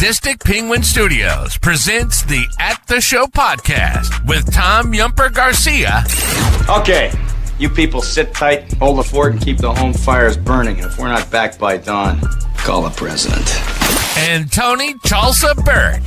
Sadistic Penguin Studios presents the At the Show podcast with Tom Yumper Garcia. Okay, you people sit tight, hold the fort, and keep the home fires burning. And if we're not back by dawn, call the president. And Tony Chalsa Burt.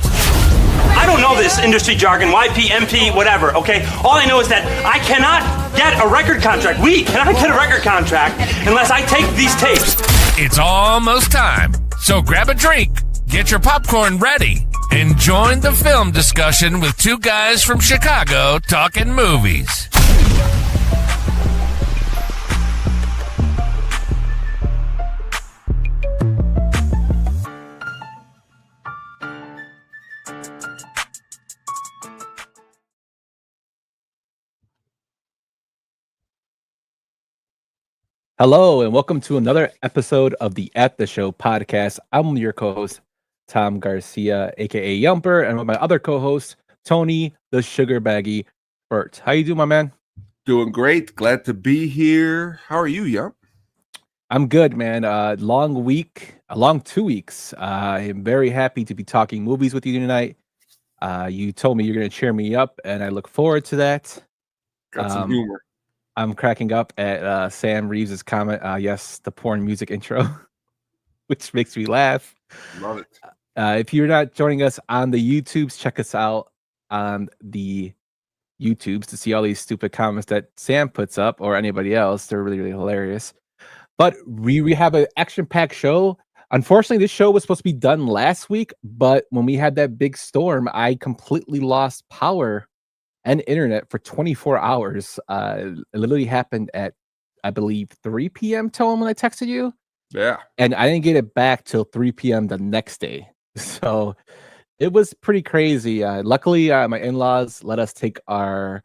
I don't know this industry jargon, YP, MP, whatever, okay? All I know is that I cannot get a record contract. We cannot get a record contract unless I take these tapes. It's almost time, so grab a drink, get your popcorn ready, and join the film discussion with two guys from Chicago talking movies. Hello, and welcome to another episode of the At the Show podcast. I'm your co-host, Tom Garcia, aka Yumper, and with my other co-host, Tony the Sugar Baggy Burt. How you doing, my man? Doing great. Glad to be here. How are you, Yump? I'm good, man. Long week, a long 2 weeks. I am very happy to be talking movies with you tonight. You told me you're going to cheer me up, and I look forward to that. Got some humor. I'm cracking up at Sam Reeves' comment. Yes, the porn music intro, which makes me laugh. Love it. If you're not joining us on the YouTubes, check us out on the YouTubes to see all these stupid comments that Sam puts up or anybody else. They're really, really hilarious. But we have an action-packed show. Unfortunately, this show was supposed to be done last week, but when we had that big storm, I completely lost power and internet for 24 hours. It literally happened at, I believe, 3 p.m. Tone when I texted you. Yeah. And I didn't get it back till 3 p.m. the next day. So it was pretty crazy. Luckily, my in-laws let us take our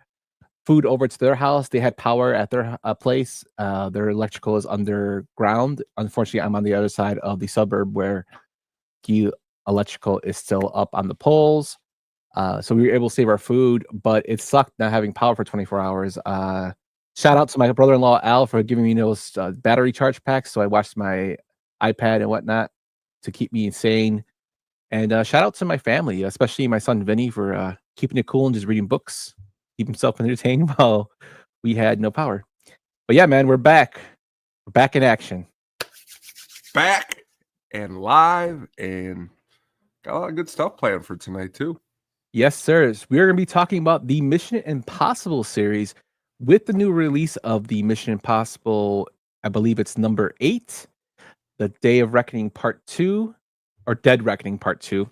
food over to their house. They had power at their place. Their electrical is underground. Unfortunately, I'm on the other side of the suburb where the electrical is still up on the poles. So we were able to save our food, but it sucked not having power for 24 hours. Shout out to my brother-in-law, Al, for giving me those battery charge packs. So I watched my iPad and whatnot to keep me sane. And shout out to my family, especially my son, Vinny, for keeping it cool and just reading books, keep himself entertained while we had no power. But yeah, man, we're back. We're back in action. Back and live, and got a lot of good stuff planned for tonight, too. Yes, sir. We're going to be talking about the Mission Impossible series with the new release of the Mission Impossible, I believe it's number 8, The Day of Reckoning Part 2, or Dead Reckoning Part 2.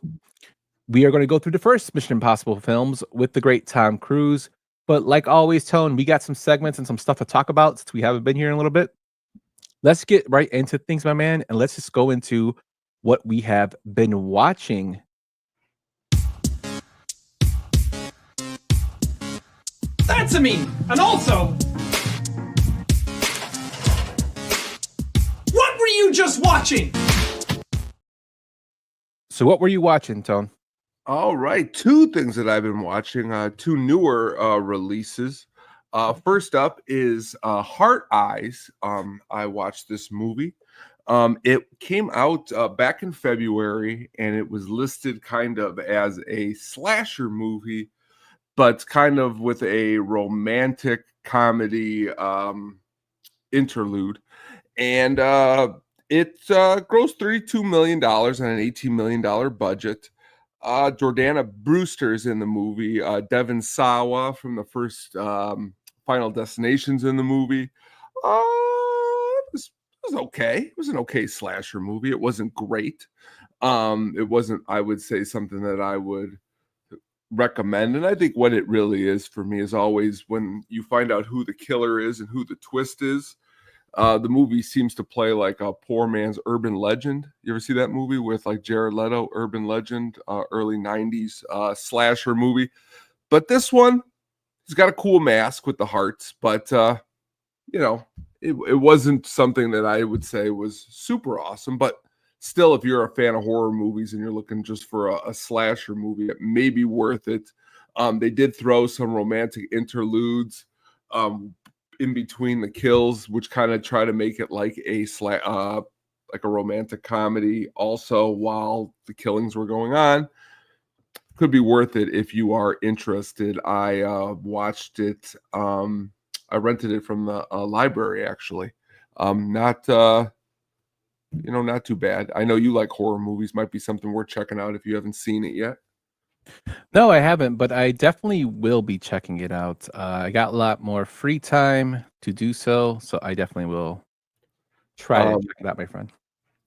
We are going to go through the first Mission Impossible films with the great Tom Cruise. But like always, Tone, we got some segments and some stuff to talk about since we haven't been here in a little bit. Let's get right into things, my man, and let's just go into what we have been watching. That's a me. And also, what were you just watching? So what were you watching, Tone? All right. 2 things that I've been watching, 2 newer releases. First up is Heart Eyes. I watched this movie. It came out back in February, and it was listed kind of as a slasher movie, but kind of with a romantic comedy interlude. And it grossed $32 million on an $18 million budget. Jordana Brewster's in the movie. Devon Sawa from the first Final Destination's in the movie. It was okay. It was an okay slasher movie. It wasn't great. It wasn't, I would say, something that I would recommend. And I think what it really is for me is always when you find out who the killer is and who the twist is. The movie seems to play like a poor man's urban legend. You ever see that movie with like Jared Leto, Urban Legend, early 90s slasher movie? But this one, he's got a cool mask with the hearts, but it wasn't something that I would say was super awesome. But still, if you're a fan of horror movies and you're looking just for a slasher movie, it may be worth it. They did throw some romantic interludes in between the kills, which kind of try to make it like a like a romantic comedy also while the killings were going on. Could be worth it if you are interested. I watched it. I rented it from the library actually. Not not too bad. I know you like horror movies. Might be something worth checking out if you haven't seen it yet. No, I haven't, but I definitely will be checking it out. I got a lot more free time to do so, so I definitely will try to Um, check it out, my friend.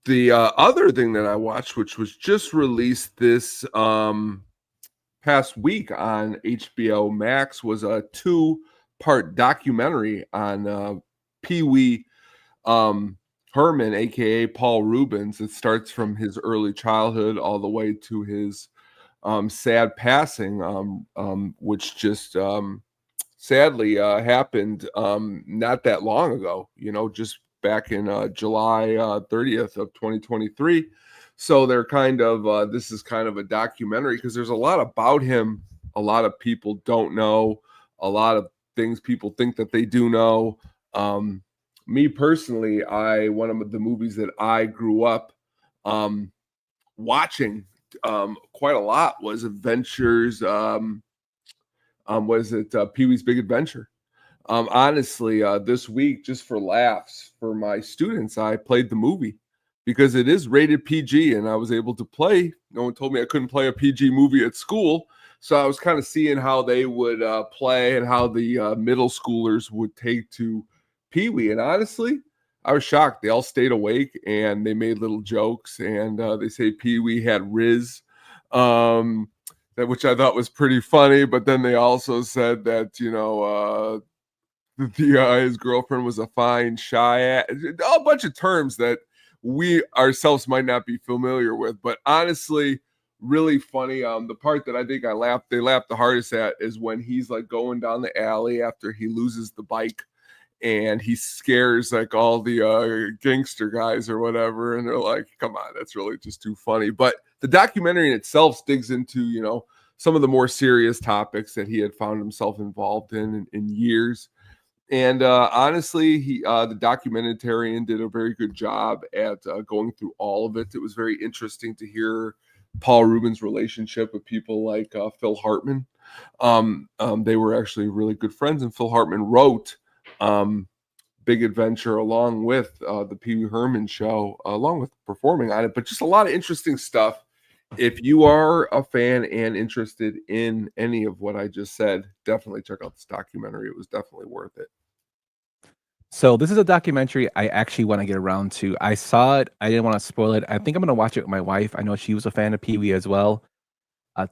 the other thing that I watched, which was just released this past week on HBO Max, was a 2-part documentary on Pee Wee Herman, aka Paul Rubens. It starts from his early childhood all the way to his sad passing, which just sadly happened not that long ago, just back in July 30th of 2023. So they're kind of this is kind of a documentary because there's a lot about him. A lot of people don't know, a lot of things people think that they do know. Me personally, one of the movies that I grew up watching quite a lot was Adventures. Was it Pee-wee's Big Adventure? Honestly, this week, just for laughs, for my students, I played the movie because it is rated PG, and I was able to play. No one told me I couldn't play a PG movie at school, so I was kind of seeing how they would play and how the middle schoolers would take to Pee-wee. And honestly, I was shocked. They all stayed awake and they made little jokes, and they say Pee-wee had Riz. Which I thought was pretty funny, but then they also said that his girlfriend was a fine, shy, a bunch of terms that we ourselves might not be familiar with. But honestly, really funny. The part that I think they laughed the hardest at is when he's like going down the alley after he loses the bike, and he scares like all the gangster guys or whatever, and they're like, come on, that's really just too funny. But the documentary in itself digs into some of the more serious topics that he had found himself involved in years. And honestly, the documentarian did a very good job at going through all of it. It was very interesting to hear Paul Rubens' relationship with people like Phil Hartman. They were actually really good friends, and Phil Hartman wrote Big Adventure along with the Pee Wee Herman show, along with performing on it. But just a lot of interesting stuff. If you are a fan and interested in any of what I just said, definitely check out this documentary. It was definitely worth it. So this is a documentary I actually want to get around to. I saw it. I didn't want to spoil it. I think I'm going to watch it with my wife. I know she was a fan of Pee Wee as well.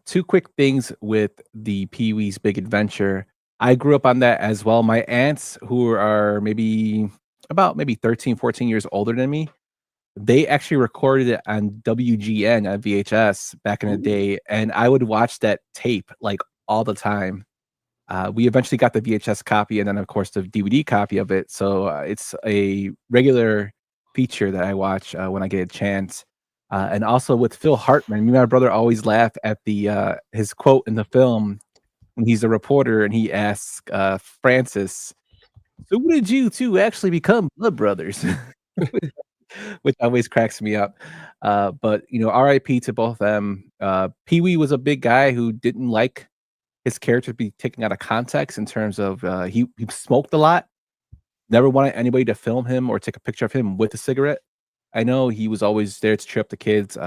Two quick things with the Pee Wee's Big Adventure. I grew up on that as well. My aunts, who are maybe 13, 14 years older than me, they actually recorded it on WGN at VHS back in the day, and I would watch that tape like all the time. We eventually got the VHS copy, and then of course the DVD copy of it. So it's a regular feature that I watch when I get a chance. And also with Phil Hartman, me and my brother always laugh at the his quote in the film when he's a reporter and he asks Francis, "So when did you two actually become blood brothers?" Which always cracks me up. But R.I.P. to both of them. Pee Wee was a big guy who didn't like his character to be taken out of context in terms of he smoked a lot. Never wanted anybody to film him or take a picture of him with a cigarette. I know he was always there to cheer up the kids.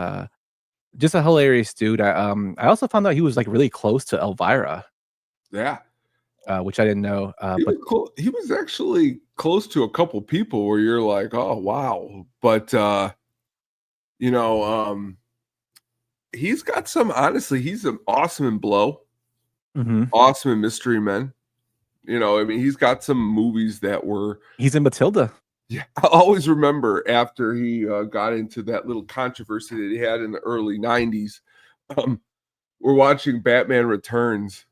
Just a hilarious dude. I also found out he was like really close to Elvira. Yeah. Which I didn't know. He was actually close to a couple people where you're like, oh wow. But he's got some, honestly, he's awesome in Blow, awesome in Mystery Men. He's got some movies that were. He's in Matilda. Yeah, I always remember after he got into that little controversy that he had in the early 90s. We're watching Batman Returns.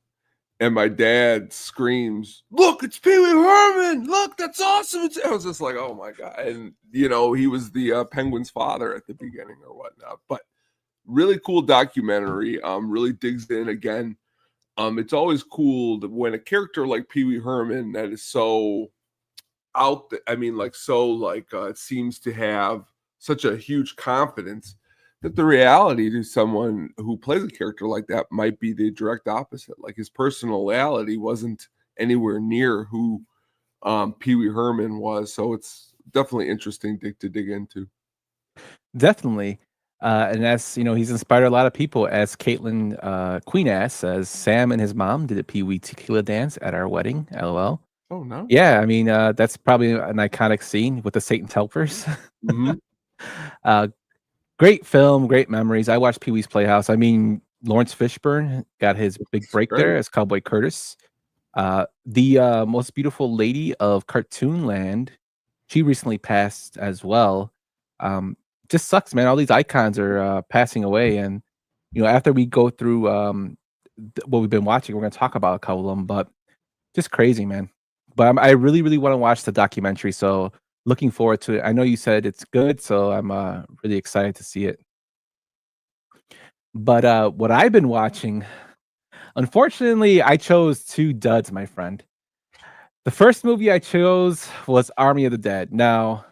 And my dad screams, "Look, it's Pee Wee Herman! Look, that's awesome!" I was just like, "Oh my god!" And he was the Penguin's father at the beginning or whatnot. But really cool documentary. Really digs in again. It's always cool when a character like Pee Wee Herman that is so out. It seems to have such a huge confidence that the reality to someone who plays a character like that might be the direct opposite. Like his personality wasn't anywhere near who Pee Wee Herman was. So it's definitely interesting to dig into. Definitely. And that's, he's inspired a lot of people. As Caitlin Queen asks, says, Sam and his mom did a Pee Wee tequila dance at our wedding. LOL. Oh, no. Yeah, I mean, that's probably an iconic scene with the Satan Telpers. Mm-hmm. Great film, great memories. I watched Pee Wee's Playhouse. I mean, Lawrence Fishburne got his big break there as Cowboy Curtis. The most beautiful lady of Cartoonland, she recently passed as well. Just sucks, man. All these icons are passing away, and after we go through what we've been watching, we're going to talk about a couple of them. But just crazy, man. But I really, really want to watch the documentary. So looking forward to it. I know you said it's good, so I'm really excited to see it. But what I've been watching, unfortunately, I chose two duds, my friend. The first movie I chose was Army of the Dead. Now,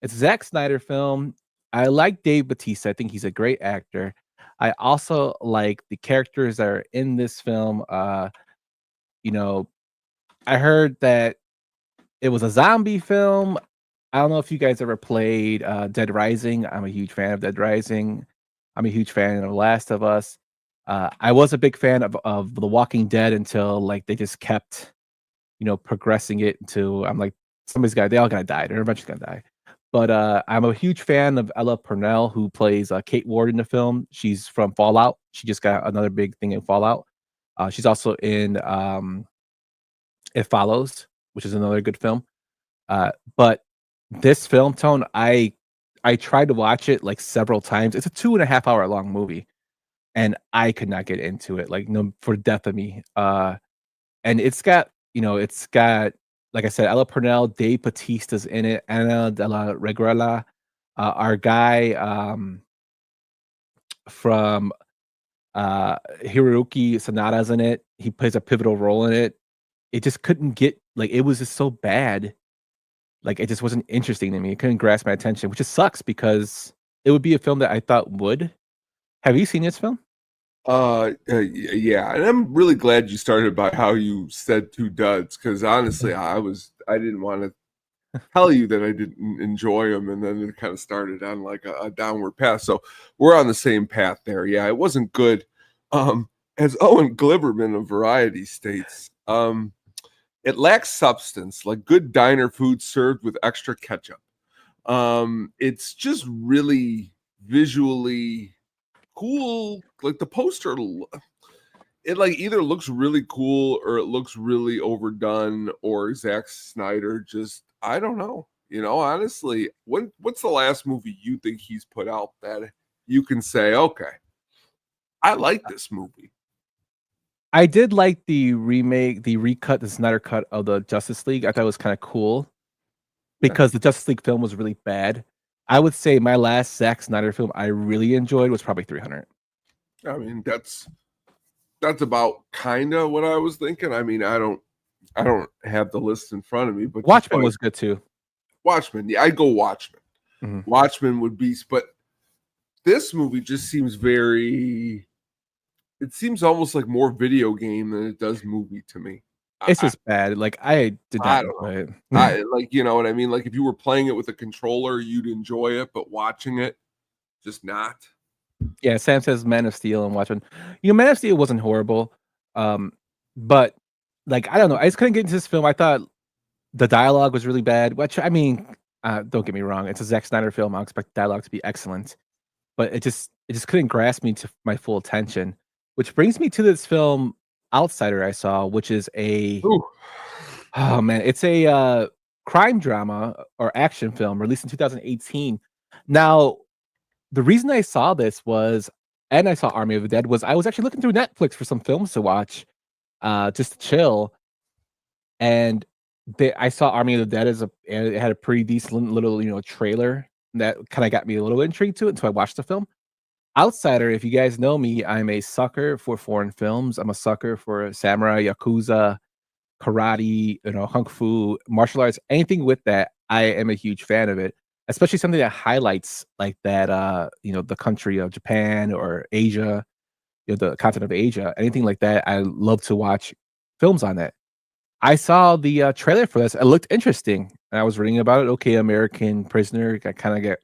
it's a Zack Snyder film. I like Dave Bautista. I think he's a great actor. I also like the characters that are in this film. I heard that it was a zombie film. I don't know if you guys ever played Dead Rising. I'm a huge fan of Dead Rising. I'm a huge fan of The Last of Us. I was a big fan of The Walking Dead until they just kept, progressing it into I'm like, they all gotta die. They're eventually gonna die. But I'm a huge fan of Ella Purnell, who plays Kate Ward in the film. She's from Fallout. She just got another big thing in Fallout. She's also in It Follows, which is another good film. But this film, Tone, I tried to watch it several times. It's a 2.5 hour long movie, and I could not get into it. For the death of me. And it's got, like I said, Ella Purnell, Dave Bautista's in it, Ana de la Reguera, our guy from Hiroyuki Sanada's in it. He plays a pivotal role in it. It just couldn't get it was just so bad. It just wasn't interesting to me. It couldn't grasp my attention, which just sucks because it would be a film that I thought would. Have you seen this film? Yeah, and I'm really glad you started by how you said two duds, because honestly, I didn't want to tell you that I didn't enjoy them, and then it kind of started on a downward path. So we're on the same path there. Yeah, it wasn't good. As Owen Gliberman of Variety states, it lacks substance, like good diner food served with extra ketchup. It's just really visually cool. The poster, it either looks really cool or it looks really overdone, or Zack Snyder just, I don't know. Honestly, what's the last movie you think he's put out that you can say, okay, I like this movie? I did like the recut, the Snyder cut of the Justice League. I thought it was kind of cool because the Justice League film was really bad. I would say my last Zack Snyder film I really enjoyed was probably 300. I mean, that's about kind of what I was thinking. I mean, I don't have the list in front of me, but Watchmen was good too. Watchmen, yeah, I'd go Watchmen. Mm-hmm. Watchmen would be, but this movie just seems it seems almost like more video game than it does movie to me. It's just bad. I did not enjoy it. You know what I mean? If you were playing it with a controller, you'd enjoy it, but watching it, just not. Yeah, Sam says Man of Steel and Watchmen. Man of Steel wasn't horrible. But I don't know. I just couldn't get into this film. I thought the dialogue was really bad, which I mean, don't get me wrong, it's a Zack Snyder film. I expect dialogue to be excellent. But it just couldn't grasp me to my full attention. Which brings me to this film Outsider I saw, which is oh man, it's a crime drama or action film released in 2018. Now, the reason I saw this was, and I saw Army of the Dead, was I was actually looking through Netflix for some films to watch, just to chill. And I saw Army of the Dead and it had a pretty decent little trailer that kind of got me a little intrigued to it, so I watched the film. Outsider, if you guys know me, I'm a sucker for foreign films. I'm a sucker for samurai, yakuza, karate, kung fu, martial arts, anything with that. I am a huge fan of it. especially something that highlights like that, the country of Japan or Asia, the continent of Asia, anything like that. I love to watch films on that. I saw the trailer for this. It looked interesting. And I was reading about it. Okay, American prisoner. I kind of get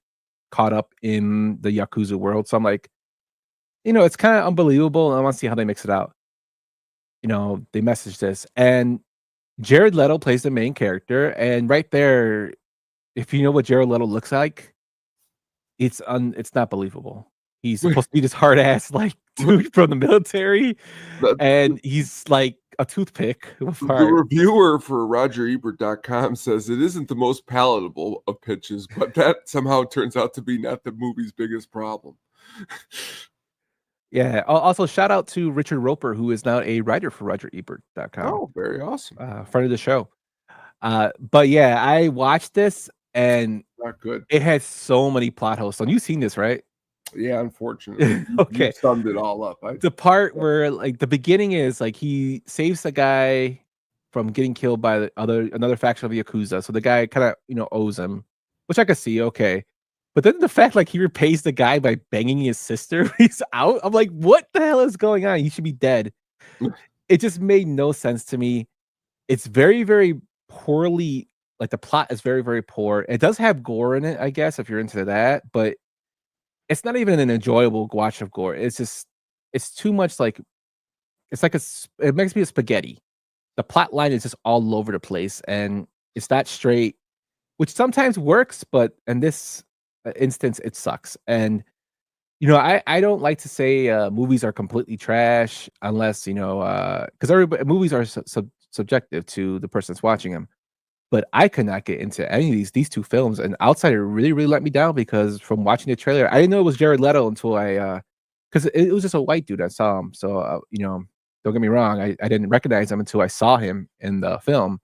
caught up in the Yakuza world. So I'm like, it's kind of unbelievable. And I want to see how they mix it out. They messaged this. And Jared Leto plays the main character. And right there, if you know what Jared Leto looks like, it's not believable. He's supposed to be this hard ass like dude from the military, and he's like a toothpick. The reviewer for RogerEbert.com says it isn't the most palatable of pitches, but that somehow turns out to be not the movie's biggest problem. Yeah. Also, shout out to Richard Roper, who is now a writer for RogerEbert.com. Oh, very awesome. Friend of the show. But yeah, I watched this and not good. It has so many plot holes. So you've seen this, right? Yeah, unfortunately. Okay. You summed it all up. The part where like the beginning is like he saves the guy from getting killed by another faction of the Yakuza. So the guy kind of, owes him, which I could see, okay. But then the fact like he repays the guy by banging his sister, he's out. I'm like, what the hell is going on? He should be dead. It just made no sense to me. It's very, very poorly, like the plot is very, very poor. It does have gore in it, I guess, if you're into that, but it's not even an enjoyable watch of gore. It's too much like, it's like it makes me a spaghetti. The plot line is just all over the place and it's not straight, which sometimes works, but in this instance, it sucks. And, I don't like to say movies are completely trash unless, because movies are subjective to the person that's watching them. But I could not get into any of these two films, and Outsider really, really let me down because from watching the trailer, I didn't know it was Jared Leto until because it was just a white dude. I saw him, so don't get me wrong, I didn't recognize him until I saw him in the film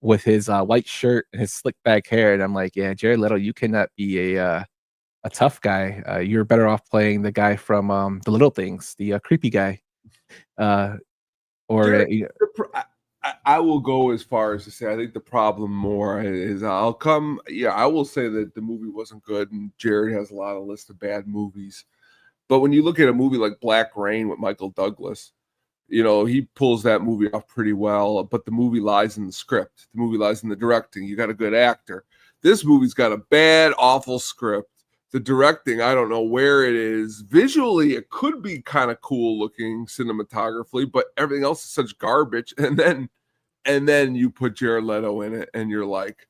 with his white shirt and his slick back hair, and I'm like, yeah, Jared Leto, you cannot be a tough guy. You're better off playing the guy from The Little Things, the creepy guy, I will go as far as to say I think the problem more is I will say that the movie wasn't good and Jared has a lot of list of bad movies. But when you look at a movie like Black Rain with Michael Douglas, he pulls that movie off pretty well, but the movie lies in the script. The movie lies in the directing. You got a good actor. This movie's got a bad, awful script. The directing, I don't know where it is. Visually, it could be kind of cool looking cinematographically, but everything else is such garbage. And then you put Jared Leto in it, and you're like,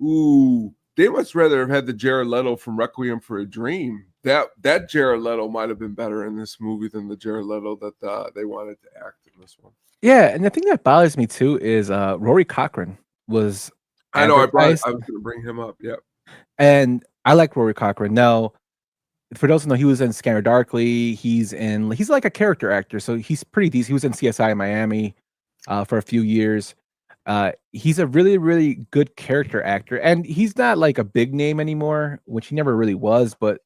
ooh, they must rather have had the Jared Leto from Requiem for a Dream. That Jared Leto might have been better in this movie than the Jared Leto that they wanted to act in this one. Yeah, and the thing that bothers me too is Rory Cochrane was. I know. I was going to bring him up. Yep. And I like Rory Cochrane. Now, for those who know, he was in Scanner Darkly. He's like a character actor, so he's pretty decent. He was in CSI Miami for a few years. He's a really, really good character actor, and he's not like a big name anymore, which he never really was. But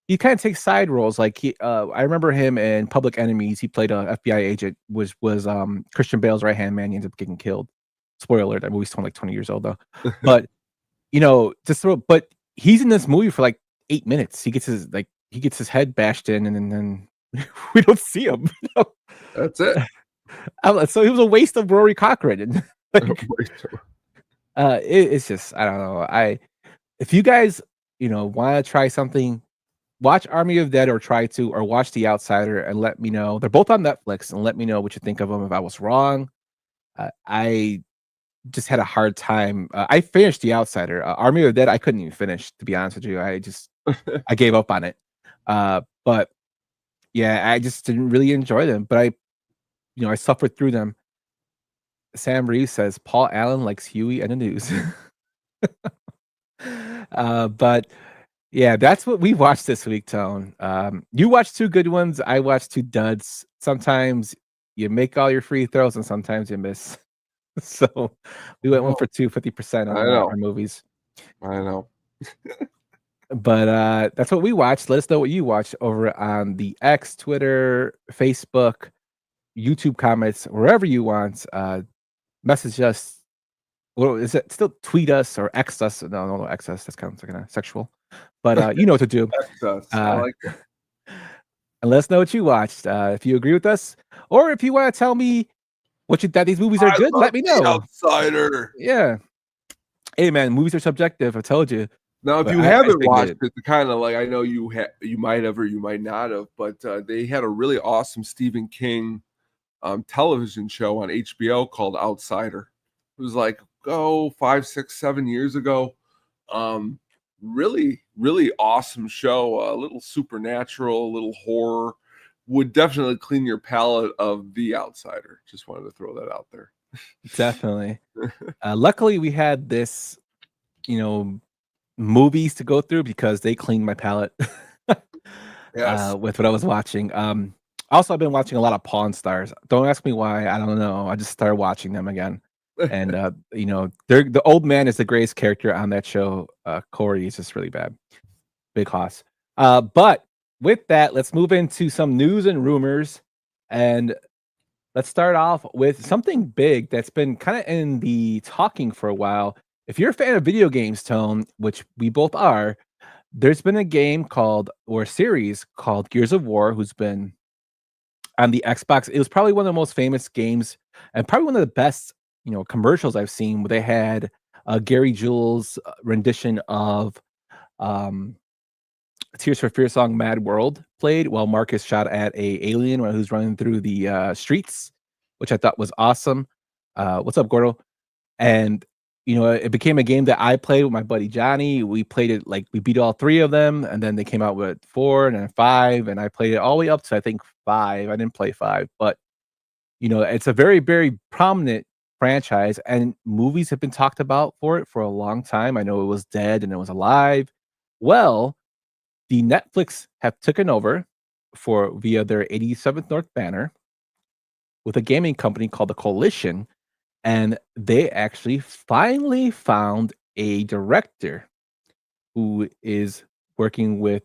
he kind of takes side roles. Like I remember him in Public Enemies. He played a FBI agent, which was Christian Bale's right hand man. He ends up getting killed. Spoiler alert: that movie's only like 20 years old though. But but he's in this movie for like 8 minutes. He gets his head bashed in, and then we don't see him. That's it. So it was a waste of Rory Cochrane. It's just, I don't know. If you guys want to try something, watch Army of Dead or watch The Outsider and let me know. They're both on Netflix, and let me know what you think of them. If I was wrong, I just had a hard time. I finished The Outsider. Army of Dead I couldn't even finish, to be honest with you. I gave up on it. But yeah, I just didn't really enjoy them. But I suffered through them. Sam Reeves says Paul Allen likes Huey and the News. But yeah, that's what we watched this week, Tone. You watched two good ones. I watched two duds. Sometimes you make all your free throws and sometimes you miss. So we went 1 for 2, 50% on our movies. I know. But that's what we watched. Let us know what you watched over on the X, Twitter, Facebook, YouTube comments, wherever you want. Message us Well, is it still tweet us or X us? No, X us. That sounds kind of sexual. But you know what to do. Access. I Uh, like it. and let us know what you watched. If you agree with us, or if you want to tell me what you thought these movies are I good, love let me The know. Outsider. Yeah. Hey man, movies are subjective. I told you. Now, if But you I haven't think watched that it, the kind of like I know you might have or you might not have, but they had a really awesome Stephen King television show on HBO called Outsider. It was like 5, 6, 7 years ago. Really, really awesome show. A little supernatural, a little horror. Would definitely clean your palate of The Outsider. Just wanted to throw that out there. definitely. Luckily, we had this, movies to go through because they cleaned my palate Yes. with what I was watching. Also, I've been watching a lot of Pawn Stars. Don't ask me why. I don't know. I just started watching them again. And the old man is the greatest character on that show. Corey is just really bad. Big hoss. But with that, let's move into some news and rumors. And let's start off with something big that's been kind of in the talking for a while. If you're a fan of video games, Tone, which we both are, there's been a game called, or a series called Gears of War, who's been on the Xbox. It was probably one of the most famous games and probably one of the best, commercials I've seen, where they had Gary Jules' rendition of um, Tears for Fears song "Mad World" played while Marcus shot at a alien who's running through the streets, which I thought was awesome. What's up, Gordo? And it became a game that I played with my buddy Johnny. We played it like we beat all three of them, and then they came out with 4 and then 5, and I played it all the way up to I think 5. I didn't play 5, but it's a very, very prominent franchise, and movies have been talked about for it for a long time. I know it was dead and it was alive. Well, the Netflix have taken over via their 87th North banner with a gaming company called the Coalition, and they actually finally found a director who is working with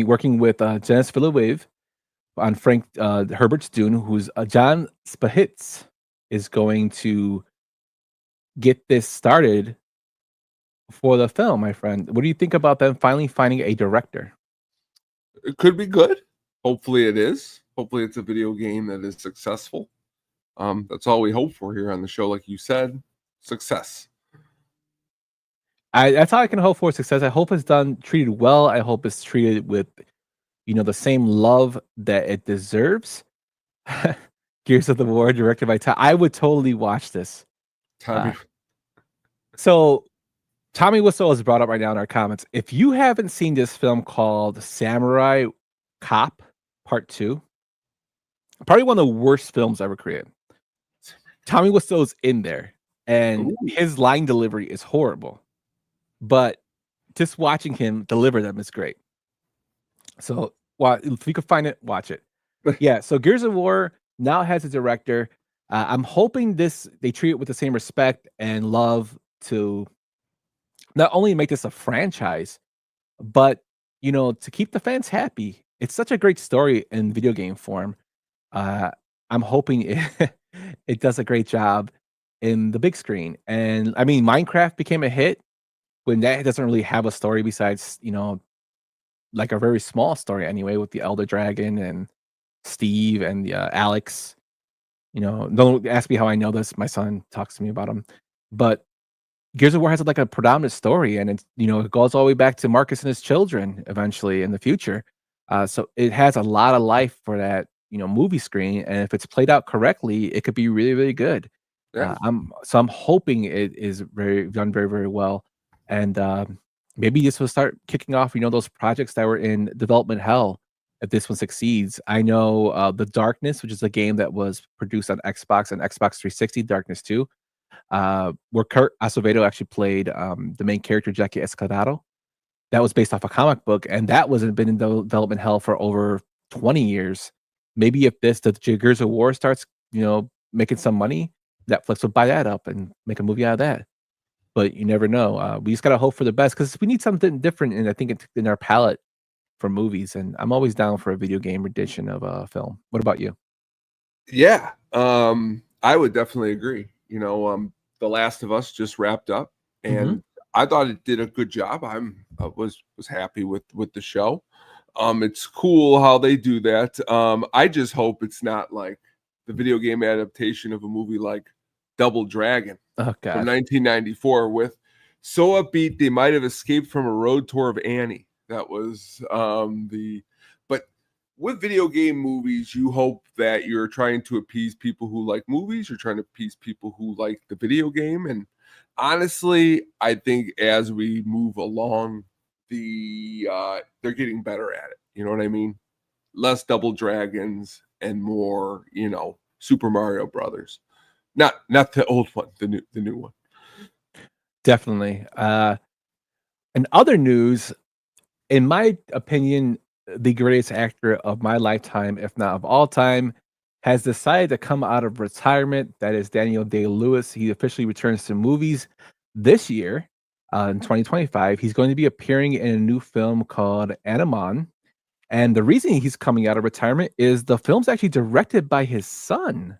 working with Denis Villeneuve on Frank Herbert's Dune, who's John Spahitz is going to get this started for the film, my friend. What do you think about them finally finding a director? It could be good. Hopefully it is. Hopefully it's a video game that is successful. That's all we hope for here on the show. Like you said, success. That's all I can hope for, success. I hope it's treated well. I hope it's treated with, the same love that it deserves. Gears of the War, directed by Tom. I would totally watch this. Tommy. So Tommy Wiseau was brought up right now in our comments. If you haven't seen this film called Samurai Cop Part 2, probably one of the worst films ever created. Tommy Wiseau's in there, and his line delivery is horrible. But just watching him deliver them is great. So if you could find it, watch it. Yeah, so Gears of War now has a director. I'm hoping they treat it with the same respect and love to not only make this a franchise, but to keep the fans happy. It's such a great story in video game form. I'm hoping it does a great job in the big screen. And I mean, Minecraft became a hit when that doesn't really have a story besides, like a very small story anyway, with the Elder Dragon and Steve and Alex. Don't ask me how I know this. My son talks to me about him. But Gears of War has like a predominant story, and it goes all the way back to Marcus and his children eventually in the future. So it has a lot of life for that movie screen, and if it's played out correctly, it could be really, really good. Yeah. I'm hoping it is done very, very well, and maybe this will start kicking off those projects that were in development hell. If this one succeeds, I know The Darkness, which is a game that was produced on Xbox and Xbox 360, Darkness 2. Where Kurt Acevedo actually played the main character, Jackie Escalado. That was based off a comic book, and that wasn't been in development hell for over 20 years. Maybe if the Gears of War starts, making some money, Netflix will buy that up and make a movie out of that. But you never know. We just gotta hope for the best because we need something different, and I think in our palette for movies. And I'm always down for a video game rendition of a film. What about you? Yeah. I would definitely agree. The Last of Us just wrapped up, and I thought it did a good job. I was happy with the show. It's cool how they do that. I just hope it's not like the video game adaptation of a movie like Double Dragon Oh from God. 1994 with so upbeat they might have escaped from a road tour of Annie. That was but with video game movies, you hope that you're trying to appease people who like movies, you're trying to appease people who like the video game. And honestly, I think as we move along, they're getting better at it. You know what I mean? Less Double Dragons and more, Super Mario Brothers. Not the old one, the new one. Definitely. In other news, in my opinion, the greatest actor of my lifetime, if not of all time, has decided to come out of retirement. That is Daniel Day-Lewis. He officially returns to movies this year, in 2025. He's going to be appearing in a new film called Animon. And the reason he's coming out of retirement is the film's actually directed by his son,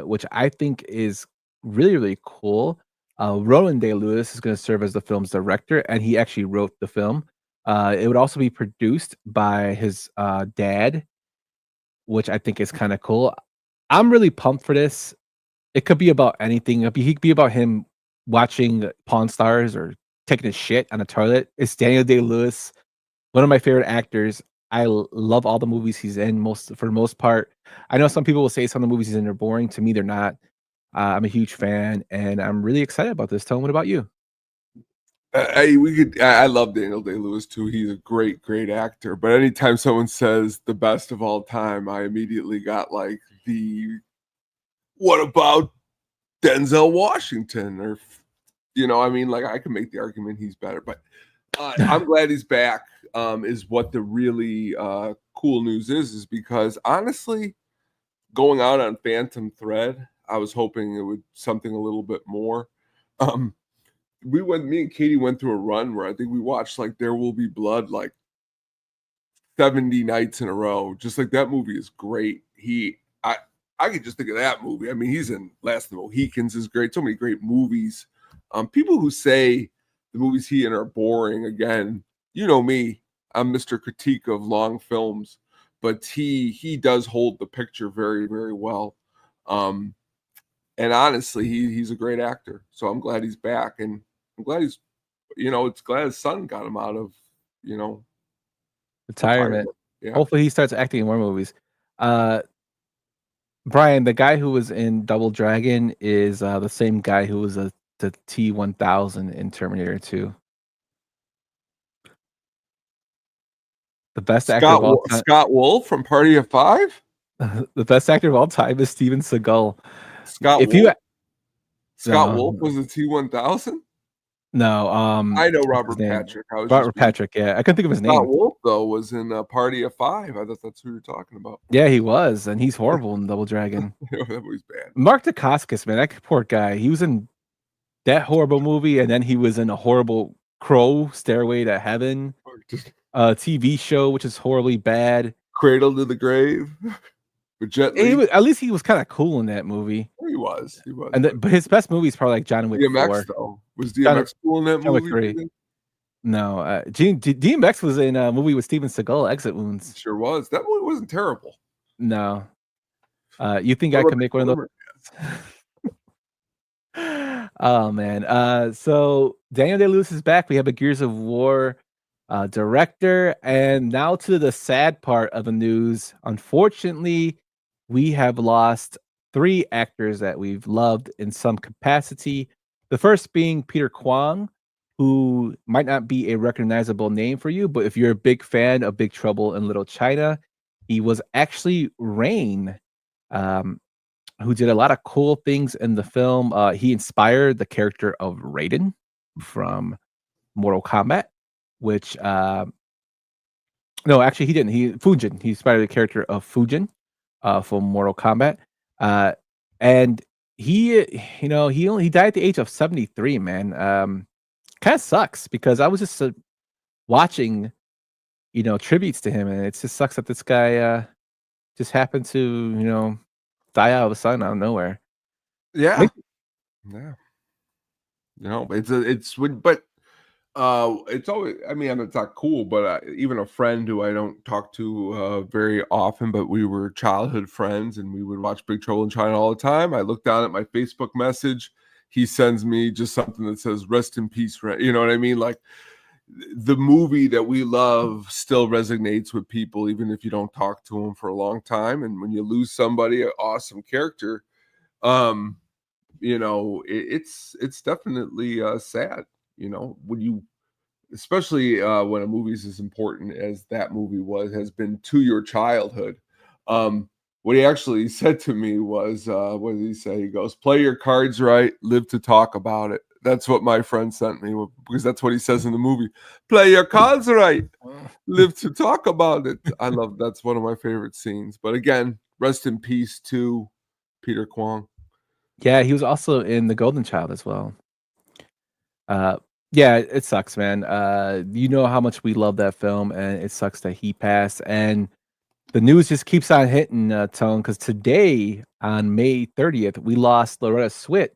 which I think is really, really cool. Roland Day-Lewis is going to serve as the film's director, and he actually wrote the film. It would also be produced by his dad, which I think is kind of cool. I'm really pumped for this. It could be about anything. He could be about him watching Pawn Stars or taking a shit on a toilet. It's Daniel Day-Lewis, one of my favorite actors. I love all the movies he's in. For the most part, I know some people will say some of the movies he's in are boring. To me, they're not. I'm a huge fan, and I'm really excited about this. Tone, what about you? I love Daniel Day-Lewis too. He's a great, great actor. But anytime someone says the best of all time, I immediately got like what about Denzel Washington? Or like I can make the argument he's better. But I'm glad he's back. Is what the really cool news is because honestly, going out on Phantom Thread, I was hoping it would something a little bit more. Me and Katie went through a run where I think we watched like There Will Be Blood like 70 nights in a row. Just like that movie is great. I could just think of that movie. I mean, he's in Last of the Mohicans is great. So many great movies. People who say the movies he in are boring, again, you know me, I'm Mr. Critique of long films, but he does hold the picture very, very well. And honestly, he's a great actor. So I'm glad he's back, and I'm glad it's glad his son got him out of, Retirement. Yeah. Hopefully he starts acting in more movies. Brian, the guy who was in Double Dragon is the same guy who was the T-1000 in Terminator 2. The best actor of all time. Scott Wolf from Party of Five? The best actor of all time is Steven Seagal. Scott Wolf was a T-1000? No, I know Robert Patrick. Robert Patrick, yeah. I couldn't think of his name. Scott Wolf, though, was in Party of Five. I thought that's who you were talking about. Yeah, he was, and he's horrible in Double Dragon. That movie's bad. Mark Dacascos, man, that poor guy. He was in that horrible movie, and then he was in a horrible Crow, Stairway to Heaven, TV show, which is horribly bad. Cradle to the Grave. At least he was kind of cool in that movie. He was. But his best movie is probably like John Wick 4. Though. Was DMX cool in that movie? John Wick 3. No, DMX was in a movie with Steven Seagal, Exit Wounds. Sure was. That movie wasn't terrible. No. You think I could make one of those? Oh, man. So Daniel Day-Lewis is back. We have a Gears of War director. And now to the sad part of the news. Unfortunately, we have lost 3 actors that we've loved in some capacity. The first being Peter Kwong, who might not be a recognizable name for you, but if you're a big fan of Big Trouble in Little China, he was actually Rain, who did a lot of cool things in the film. He inspired the character of Raiden from Mortal Kombat, which no, actually he didn't. Fujin. He inspired the character of Fujin from Mortal Kombat. And he died at the age of 73, man. Kind of sucks because I was just watching, tributes to him, and it just sucks that this guy just happened to, die out of a sudden out of nowhere. Yeah. Yeah. But it's always, I mean, it's not cool, but even a friend who I don't talk to very often, but we were childhood friends and we would watch Big Trouble in China all the time. I look down at my Facebook message. He sends me just something that says "Rest in peace," you know what I mean? Like, the movie that we love still resonates with people, even if you don't talk to them for a long time. And when you lose somebody, an awesome character, um, it's definitely sad. When you, especially when a movie's as important as that movie has been to your childhood. What he actually said to me was, what did he say? He goes, "Play your cards right, live to talk about it." That's what my friend sent me, because that's what he says in the movie. Play your cards right, live to talk about it. That's one of my favorite scenes. But again, rest in peace to Peter Kwong. Yeah, he was also in The Golden Child as well. Yeah, it sucks, man. You know how much we love that film, and it sucks that he passed. And the news just keeps on hitting, Tone, because today on May 30th, we lost Loretta Swit,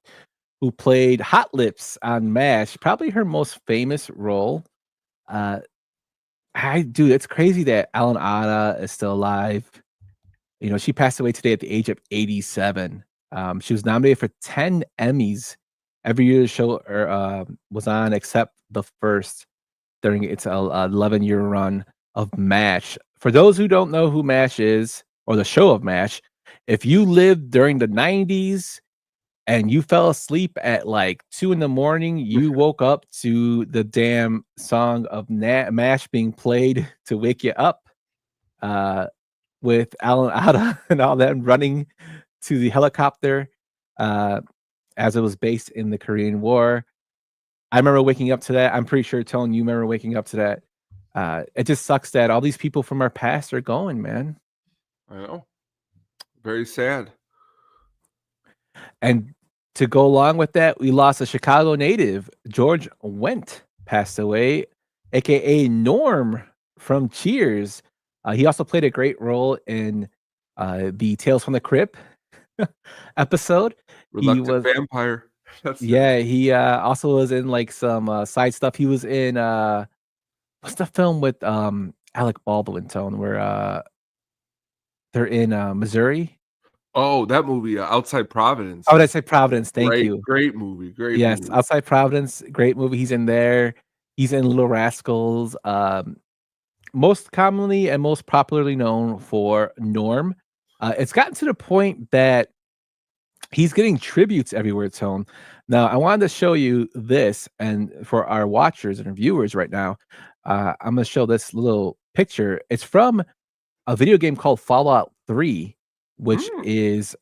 who played Hot Lips on MASH, probably her most famous role. Dude, it's crazy that Alan Alda is still alive. She passed away today at the age of 87. She was nominated for 10 Emmys every year the show was on, except the first during its 11-year run of MASH. For those who don't know who MASH is, or the show of MASH, if you lived during the 90s and you fell asleep at like 2 in the morning, you woke up to the damn song of MASH being played to wake you up. With Alan Alda and all that running to the helicopter, as it was based in the Korean War. I remember waking up to that. I'm pretty sure, Tone, you remember waking up to that. It just sucks that all these people from our past are going, man. I know. Very sad. And to go along with that, we lost a Chicago native. George Wendt passed away, aka Norm from Cheers. He also played a great role in the Tales from the Crypt episode. Reluctant Vampire. He also was in like some side stuff. He was in what's the film with Alec Baldwin, Tone, where they're in Missouri? Oh, that movie, Outside Providence. Oh, did I say Providence? Thank you. Great movie. Yes, Movie. Outside Providence, great movie. He's in there. He's in Little Rascals. Most commonly and most popularly known for Norm. It's gotten to the point that he's getting tributes everywhere, Tone. Now, I wanted to show you this, and for our watchers and our viewers right now, I'm going to show this little picture. It's from a video game called Fallout 3, which is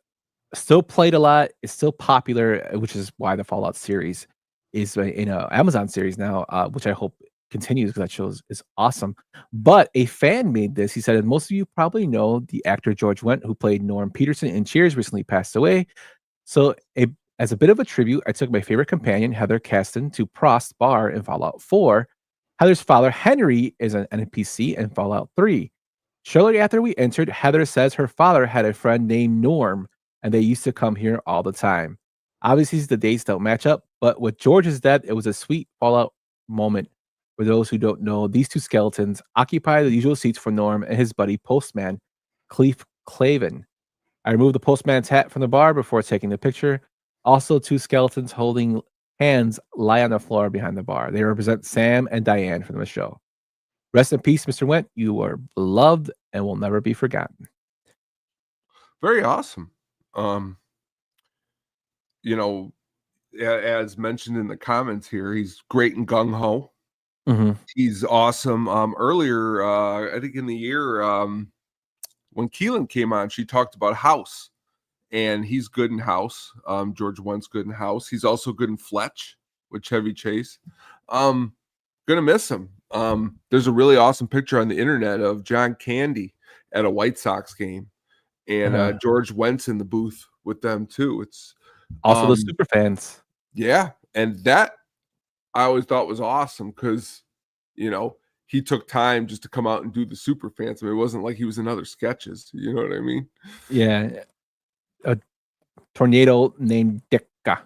still played a lot. It's still popular, which is why the Fallout series is in a Amazon series now, which I hope continues because that show is awesome. But a fan made this. He said, and most of you probably know the actor George Wendt, who played Norm Peterson in Cheers, recently passed away. So, as a bit of a tribute, I took my favorite companion, Heather Caston, to Prost's bar in Fallout 4. Heather's father, Henry, is an NPC in Fallout 3. Shortly after we entered, Heather says her father had a friend named Norm, and they used to come here all the time. Obviously, the dates don't match up, but with George's death, it was a sweet Fallout moment. For those who don't know, these two skeletons occupy the usual seats for Norm and his buddy Postman, Cleve Clavin. I removed the postman's hat from the bar before taking the picture. Also, two skeletons holding hands lie on the floor behind the bar. They represent Sam and Diane from the show. Rest in peace, Mr. Wendt. You are beloved and will never be forgotten. Very awesome. As mentioned in the comments here, he's great in Gung Ho. Mm-hmm. He's awesome. Earlier, I think in the year, when Keelan came on, she talked about House, and he's good in House. George Wendt's good in House. He's also good in Fletch with Chevy Chase. Gonna miss him. There's a really awesome picture on the internet of John Candy at a White Sox game, and George Wendt's in the booth with them too. It's also the super fans. Yeah, and that I always thought was awesome because he took time just to come out and do the super fans. I mean, it wasn't like he was in other sketches. You know what I mean? Yeah. a tornado named Dicka.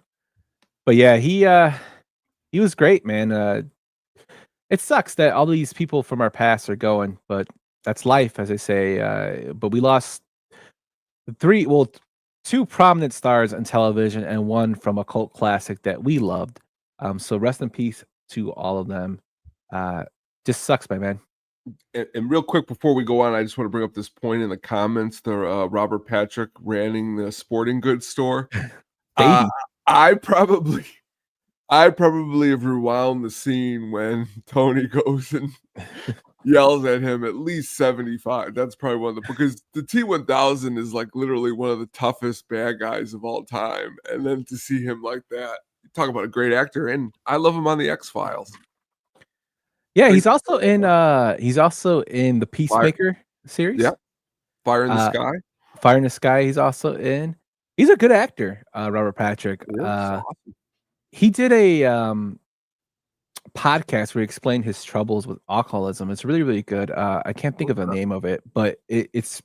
But yeah, he was great, man. It sucks that all these people from our past are going, but that's life, as they say. But we lost two prominent stars on television and one from a cult classic that we loved. So rest in peace to all of them. Just sucks, my man. And real quick before we go on, I just want to bring up this point in the comments. The Robert Patrick ranting the sporting goods store. Baby. I probably have rewound the scene when Tony goes and yells at him at least 75. That's probably one of the, because the T-1000 is like literally one of the toughest bad guys of all time. And then to see him like that, talk about a great actor. And I love him on the X-Files. Yeah, he's also in the Peacemaker series. Yeah. Fire in the Sky. Fire in the Sky, he's also in. He's a good actor, Robert Patrick. Awesome. He did a podcast where he explained his troubles with alcoholism. It's really, really good. I can't think of the name of it, but he's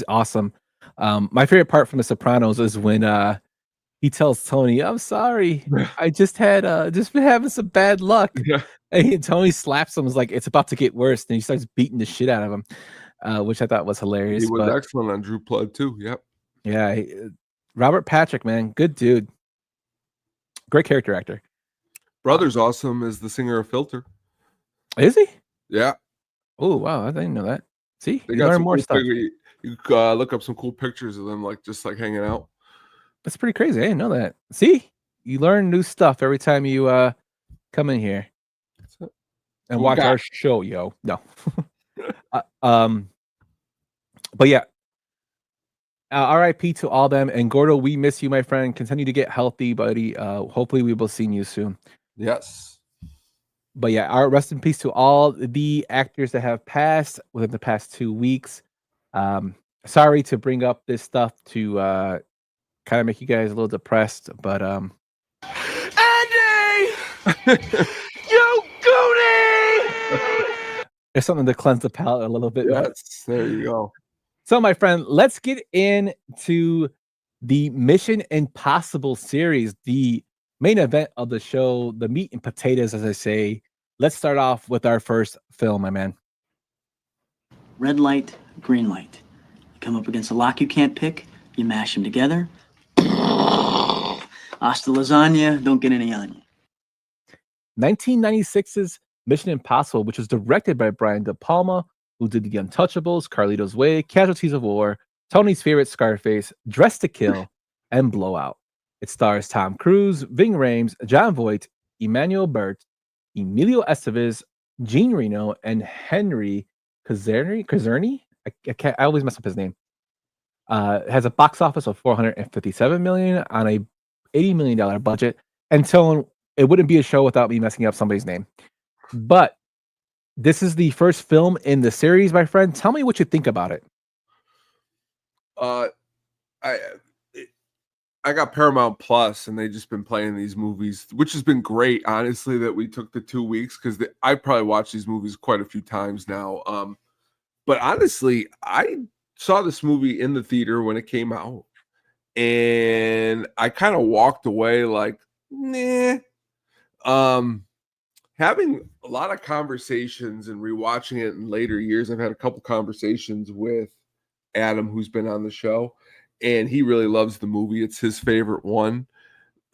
awesome. My favorite part from The Sopranos is when he tells Tony, "I'm sorry, I just been having some bad luck." Yeah. And Tony slaps him, is like, "It's about to get worse," and he starts beating the shit out of him, which I thought was hilarious. He was excellent on Drew Blood too. Yep. Yeah, Robert Patrick, man, good dude, great character actor. Brother's awesome as the singer of Filter. Is he? Yeah. Oh wow, I didn't know that. See, They you got learn some more cool stuff. You look up some cool pictures of them, like just like hanging out. That's pretty crazy. I didn't know that. See, you learn new stuff every time you come in here and watch our show, yo. No, but yeah. RIP to all them, and Gordo, we miss you, my friend. Continue to get healthy, buddy. Hopefully, we will see you soon. Yes. But yeah, our rest in peace to all the actors that have passed within the past 2 weeks. Sorry to bring up this stuff to kind of make you guys a little depressed, but Andy! You goonie! there's something to cleanse the palate a little bit. Yes, there you go. So, my friend, let's get into the Mission Impossible series, the main event of the show, the meat and potatoes, as I say. Let's start off with our first film, my man. Red light, green light. You come up against a lock you can't pick, you mash them together. Hasta lasagna, don't get any on you. 1996's Mission Impossible, which was directed by Brian De Palma, who did The Untouchables, Carlito's Way, Casualties of War, Tony's favorite Scarface, Dress to Kill, and Blowout. It stars Tom Cruise, Ving Rhames, John Voight, Emmanuel Burt, Emilio Estevez, Jean Reno, and Henry Kazerny. I always mess up his name. Has a box office of $457 million on a $80 million budget. And Tone, it wouldn't be a show without me messing up somebody's name. But this is the first film in the series, my friend. Tell me what you think about it. I got Paramount Plus, and they've just been playing these movies, which has been great, honestly, that we took the 2 weeks, because I probably watched these movies quite a few times now. But honestly, I saw this movie in the theater when it came out, and I kind of walked away like, nah. Having a lot of conversations and rewatching it in later years, I've had a couple conversations with Adam, who's been on the show, and he really loves the movie. It's his favorite one.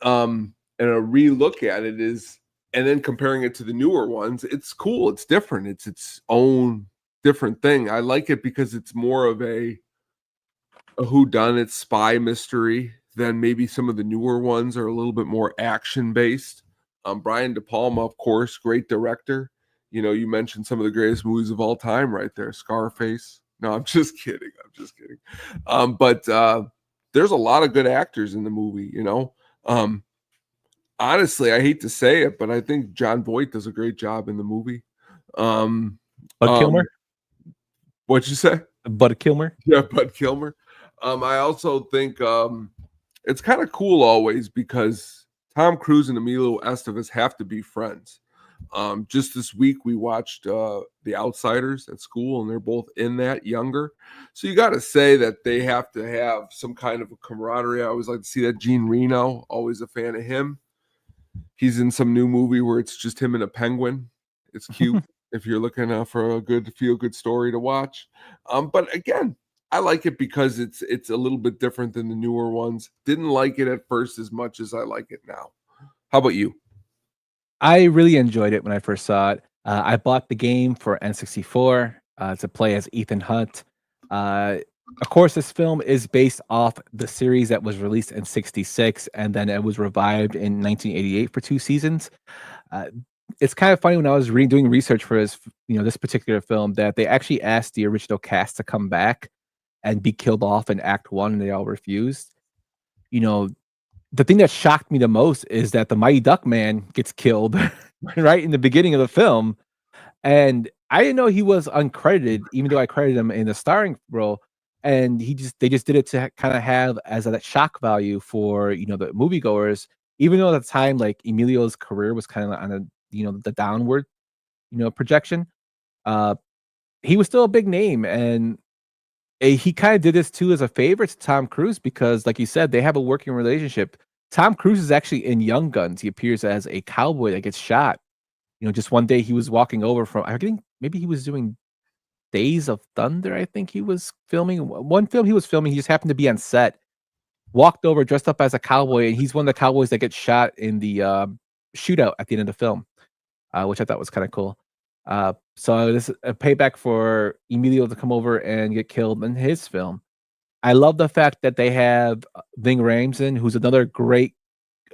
And a relook at it is, and then comparing it to the newer ones, it's cool. It's different. It's its own different thing. I like it because it's more of a whodunit spy mystery than maybe some of the newer ones are a little bit more action based. Brian De Palma, of course, great director. You know, you mentioned some of the greatest movies of all time right there. Scarface. No, I'm just kidding. But there's a lot of good actors in the movie, you know. Honestly, I hate to say it, but I think John Voight does a great job in the movie. Bud Kilmer? What'd you say? Bud Kilmer? Yeah, Bud Kilmer. I also think it's kind of cool always because Tom Cruise and Emilio Estevez have to be friends. Just this week we watched The Outsiders at school, and they're both in that, younger. So you got to say that they have to have some kind of a camaraderie. I always like to see that. Gene Reno, always a fan of him. He's in some new movie where it's just him and a penguin. It's cute if you're looking for a good feel-good story to watch. But again, I like it because it's a little bit different than the newer ones. Didn't like it at first as much as I like it now. How about you? I really enjoyed it when I first saw it. I bought the game for N64 to play as Ethan Hunt. Of course, this film is based off the series that was released in '66, and then it was revived in 1988 for 2 seasons. Uh, it's kind of funny when I was doing research for this particular film, that they actually asked the original cast to come back and be killed off in Act One, and they all refused. You know, the thing that shocked me the most is that the Mighty Duck Man gets killed right in the beginning of the film, and I didn't know he was uncredited, even though I credited him in the starring role. And they just did it to kind of have as a that shock value for the moviegoers, even though at the time like Emilio's career was kind of on a the downward projection. Uh, he was still a big name, and he kind of did this too as a favor to Tom Cruise because, like you said, they have a working relationship. Tom Cruise is actually in Young Guns. He appears as a cowboy that gets shot. Just one day he was walking over from, I think maybe he was doing Days of Thunder. I think he was filming one film he was filming. He just happened to be on set, walked over dressed up as a cowboy, and he's one of the cowboys that gets shot in the shootout at the end of the film, which I thought was kind of cool. So this is a payback for Emilio to come over and get killed in his film. I love the fact that they have Ving Rhames, who's another great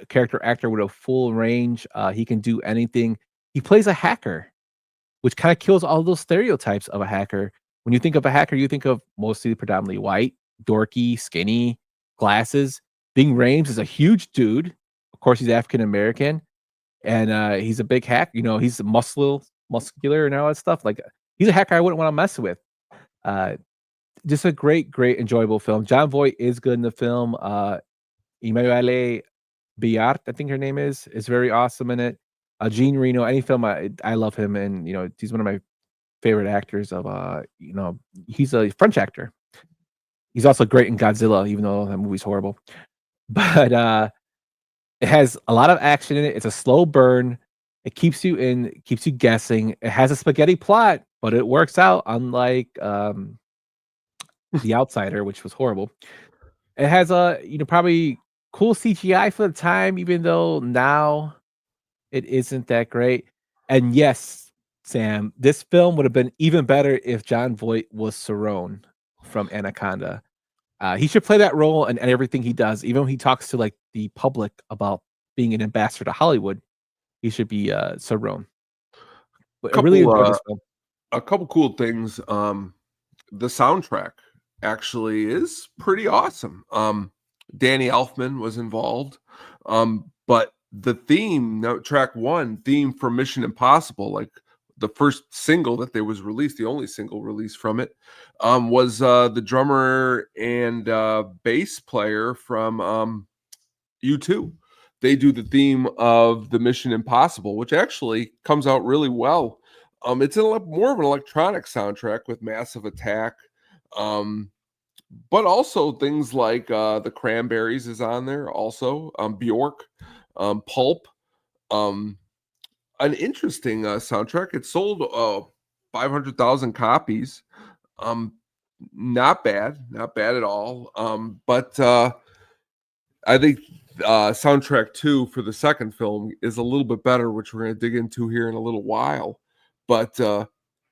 character actor with a full range. He can do anything. He plays a hacker, which kind of kills all those stereotypes of a hacker. When you think of a hacker, you think of mostly predominantly white, dorky, skinny, glasses. Ving Rhames is a huge dude. Of course, he's African American, and he's a big hack. He's muscular and all that stuff. Like, he's a hacker I wouldn't want to mess with. Just a great, enjoyable film. John Voight is good in the film. Emanuele Biart, I think her name is very awesome in it. Gene Reno, any film, I love him, and he's one of my favorite actors of he's a French actor. He's also great in Godzilla, even though that movie's horrible. But it has a lot of action in it. It's a slow burn. It keeps you guessing. It has a spaghetti plot, but it works out, unlike The Outsider, which was horrible. It has probably cool CGI for the time, even though now it isn't that great. And yes, Sam, this film would have been even better if John Voight was Cerrone from Anaconda. He should play that role in everything he does, even when he talks to like the public about being an ambassador to Hollywood. He should be Cerrone. But I really enjoyed this film. A couple cool things. The soundtrack actually is pretty awesome. Danny Elfman was involved, but the theme, track one, theme for Mission Impossible, like the first single that there was released, the only single released from it, was the drummer and bass player from U2. They do the theme of the Mission Impossible, which actually comes out really well. It's more of an electronic soundtrack with Massive Attack, but also things like the Cranberries is on there also, Bjork, Pulp. An interesting soundtrack. It sold 500,000 copies. Not bad at all. But I think soundtrack 2 for the second film is a little bit better, which we're going to dig into here in a little while. But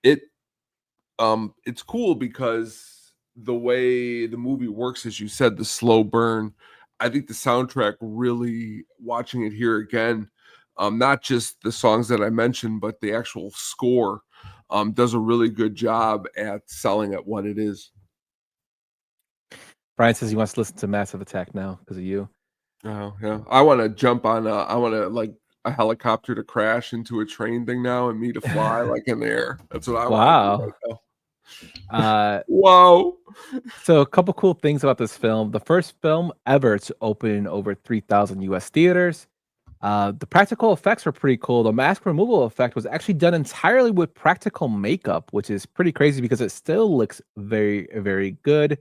it's cool because the way the movie works, as you said, the slow burn. I think the soundtrack really, watching it here again, not just the songs that I mentioned, but the actual score does a really good job at selling at what it is. Brian says he wants to listen to Massive Attack now because of you. Oh, yeah. I want to jump on, I want to like a helicopter to crash into a train thing now and me to fly like in the air. That's what I want. Wow. Whoa. So a couple cool things about this film. The first film ever to open over 3,000 US theaters. The practical effects were pretty cool. The mask removal effect was actually done entirely with practical makeup, which is pretty crazy because it still looks very, very good.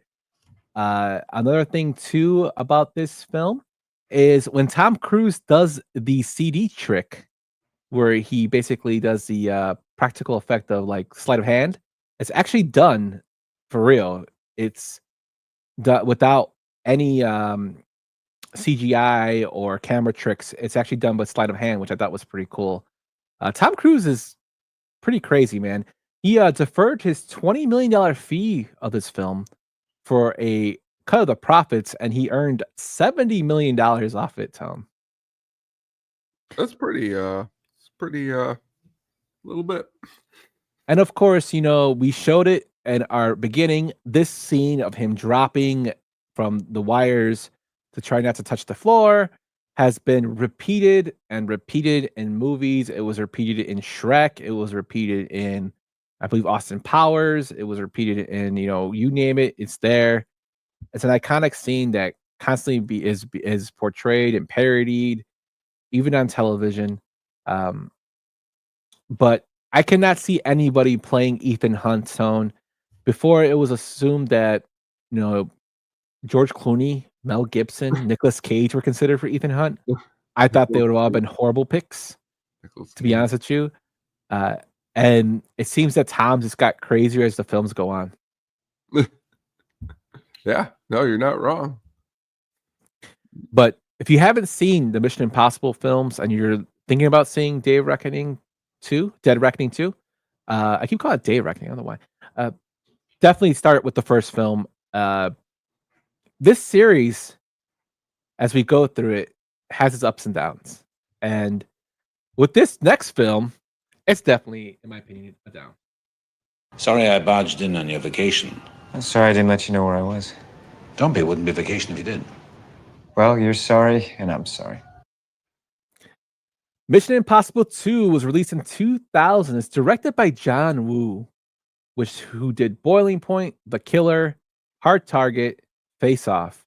Another thing too about this film is when Tom Cruise does the CD trick, where he basically does the practical effect of like sleight of hand. It's actually done for real. It's done without any CGI or camera tricks. It's actually done with sleight of hand, which I thought was pretty cool. Tom Cruise is pretty crazy, man. He deferred his $20 million fee of this film for a cut of the profits, and he earned $70 million off it, Tom. That's pretty little bit. And of course, we showed it in our beginning. This scene of him dropping from the wires to try not to touch the floor has been repeated and repeated in movies. It was repeated in Shrek. It was repeated in, I believe, Austin Powers. It was repeated in, you name it, it's there. It's an iconic scene that constantly is portrayed and parodied, even on television. But I cannot see anybody playing Ethan Hunt's tone. Before, it was assumed that, George Clooney, Mel Gibson, Nicolas Cage were considered for Ethan Hunt. I thought they would have all been horrible picks, to be honest with you. And it seems that Tom just got crazier as the films go on. Yeah, no, you're not wrong. But if you haven't seen the Mission Impossible films and you're thinking about seeing Dead Reckoning 2, I keep calling it Dead Reckoning, I don't know why. Definitely start with the first film. This series, as we go through it, has its ups and downs. And with this next film, it's definitely, in my opinion, a down. Sorry I barged in on your vacation. I'm sorry I didn't let you know where I was. Don't be, it wouldn't be vacation if you did. Well, you're sorry, and I'm sorry. Mission Impossible 2 was released in 2000. It's directed by John Woo, who did Boiling Point, The Killer, Hard Target, Face Off.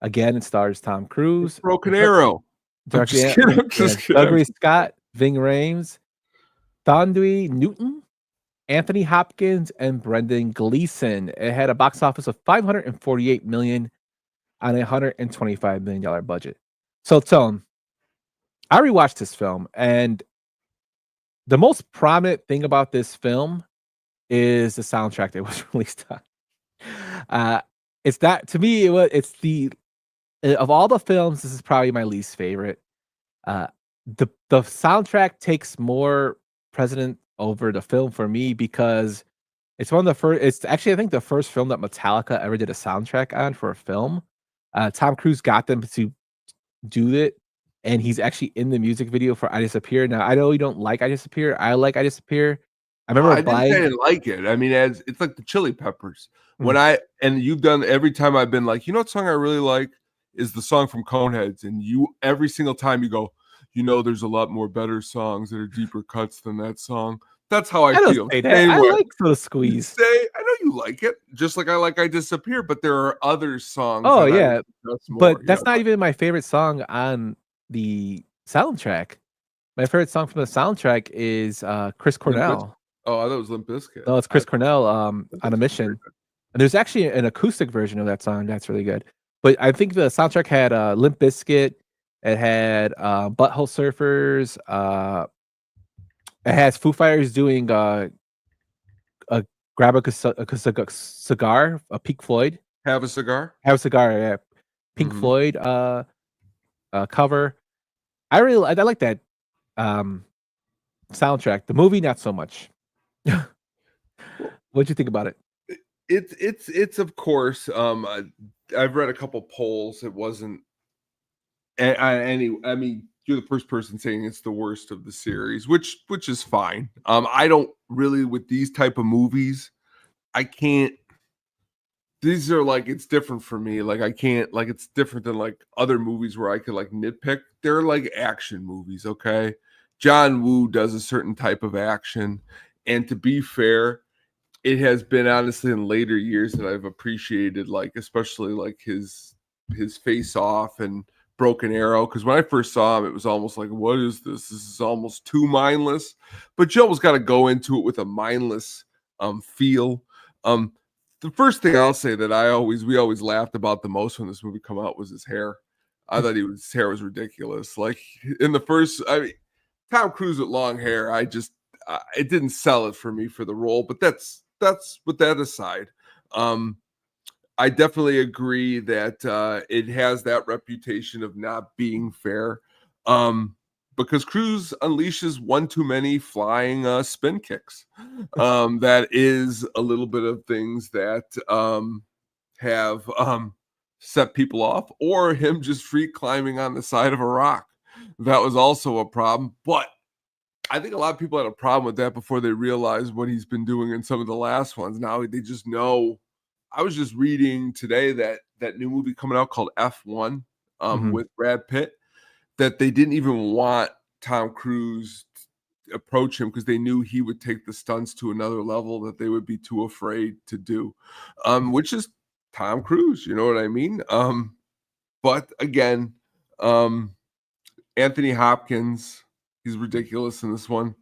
Again, it stars Tom Cruise, Broken Arrow, Douglas Scott, Ving Rhames, Thondui Newton, Anthony Hopkins, and Brendan Gleeson. It had a box office of $548 million on a $125 million budget. So, Tone, I rewatched this film, and the most prominent thing about this film is the soundtrack that was released on. It's that, to me, it's the of all the films, this is probably my least favorite. The soundtrack takes more precedent over the film for me because it's one of the first. It's actually, I think, the first film that Metallica ever did a soundtrack on for a film. Tom Cruise got them to do it, and he's actually in the music video for "I Disappear." Now, I know you don't like "I Disappear." I like "I Disappear." I remember I didn't like it. I mean, it's like the Chili Peppers. And you've done every time I've been like, what song I really like is the song from Coneheads, and you every single time you go, there's a lot more better songs that are deeper cuts than that song. That's how I feel. I like the Squeeze. I know you like it, just like I like "I Disappear," but there are other songs. Oh yeah, but that's not even my favorite song on the soundtrack. My favorite song from the soundtrack is Chris Cornell. Oh, I thought it was Limp Bizkit. No, it's Chris Cornell on a Mission. And there's actually an acoustic version of that song that's really good. But I think the soundtrack had Limp Bizkit. It had Butthole Surfers. It has Foo Fighters doing Grab a Cigar, a Pink Floyd. Have a Cigar? Have a Cigar, yeah. Pink Floyd cover. I like that soundtrack. The movie, not so much. What'd you think about it? It's of course. I've read a couple polls. It wasn't any. I mean, you're the first person saying it's the worst of the series, which is fine. I don't really, with these type of movies, I can't. These are like, it's different for me. Like I can't, like it's different than like other movies where I could like nitpick. They're like action movies, okay? John Woo does a certain type of action, and to be fair, it has been honestly in later years that I've appreciated, like especially like his Face Off and Broken Arrow, because when I first saw him, it was almost like, what is this? This is almost too mindless. But Joe has got to go into it with a mindless feel. The first thing I'll say that we always laughed about the most when this movie come out was his hair. I thought his hair was ridiculous. Like in the first, I mean, Tom Cruise with long hair, it didn't sell it for me for the role. But that's with that aside. I definitely agree that it has that reputation of not being fair, because Cruise unleashes one too many flying spin kicks. That is a little bit of things that have set people off, or him just free climbing on the side of a rock. That was also a problem, but I think a lot of people had a problem with that before they realized what he's been doing in some of the last ones. Now they just know. I was just reading today that new movie coming out called F1 with Brad Pitt, that they didn't even want Tom Cruise to approach him because they knew he would take the stunts to another level that they would be too afraid to do, which is Tom Cruise, you know what I mean? But again, Anthony Hopkins, he's ridiculous in this one.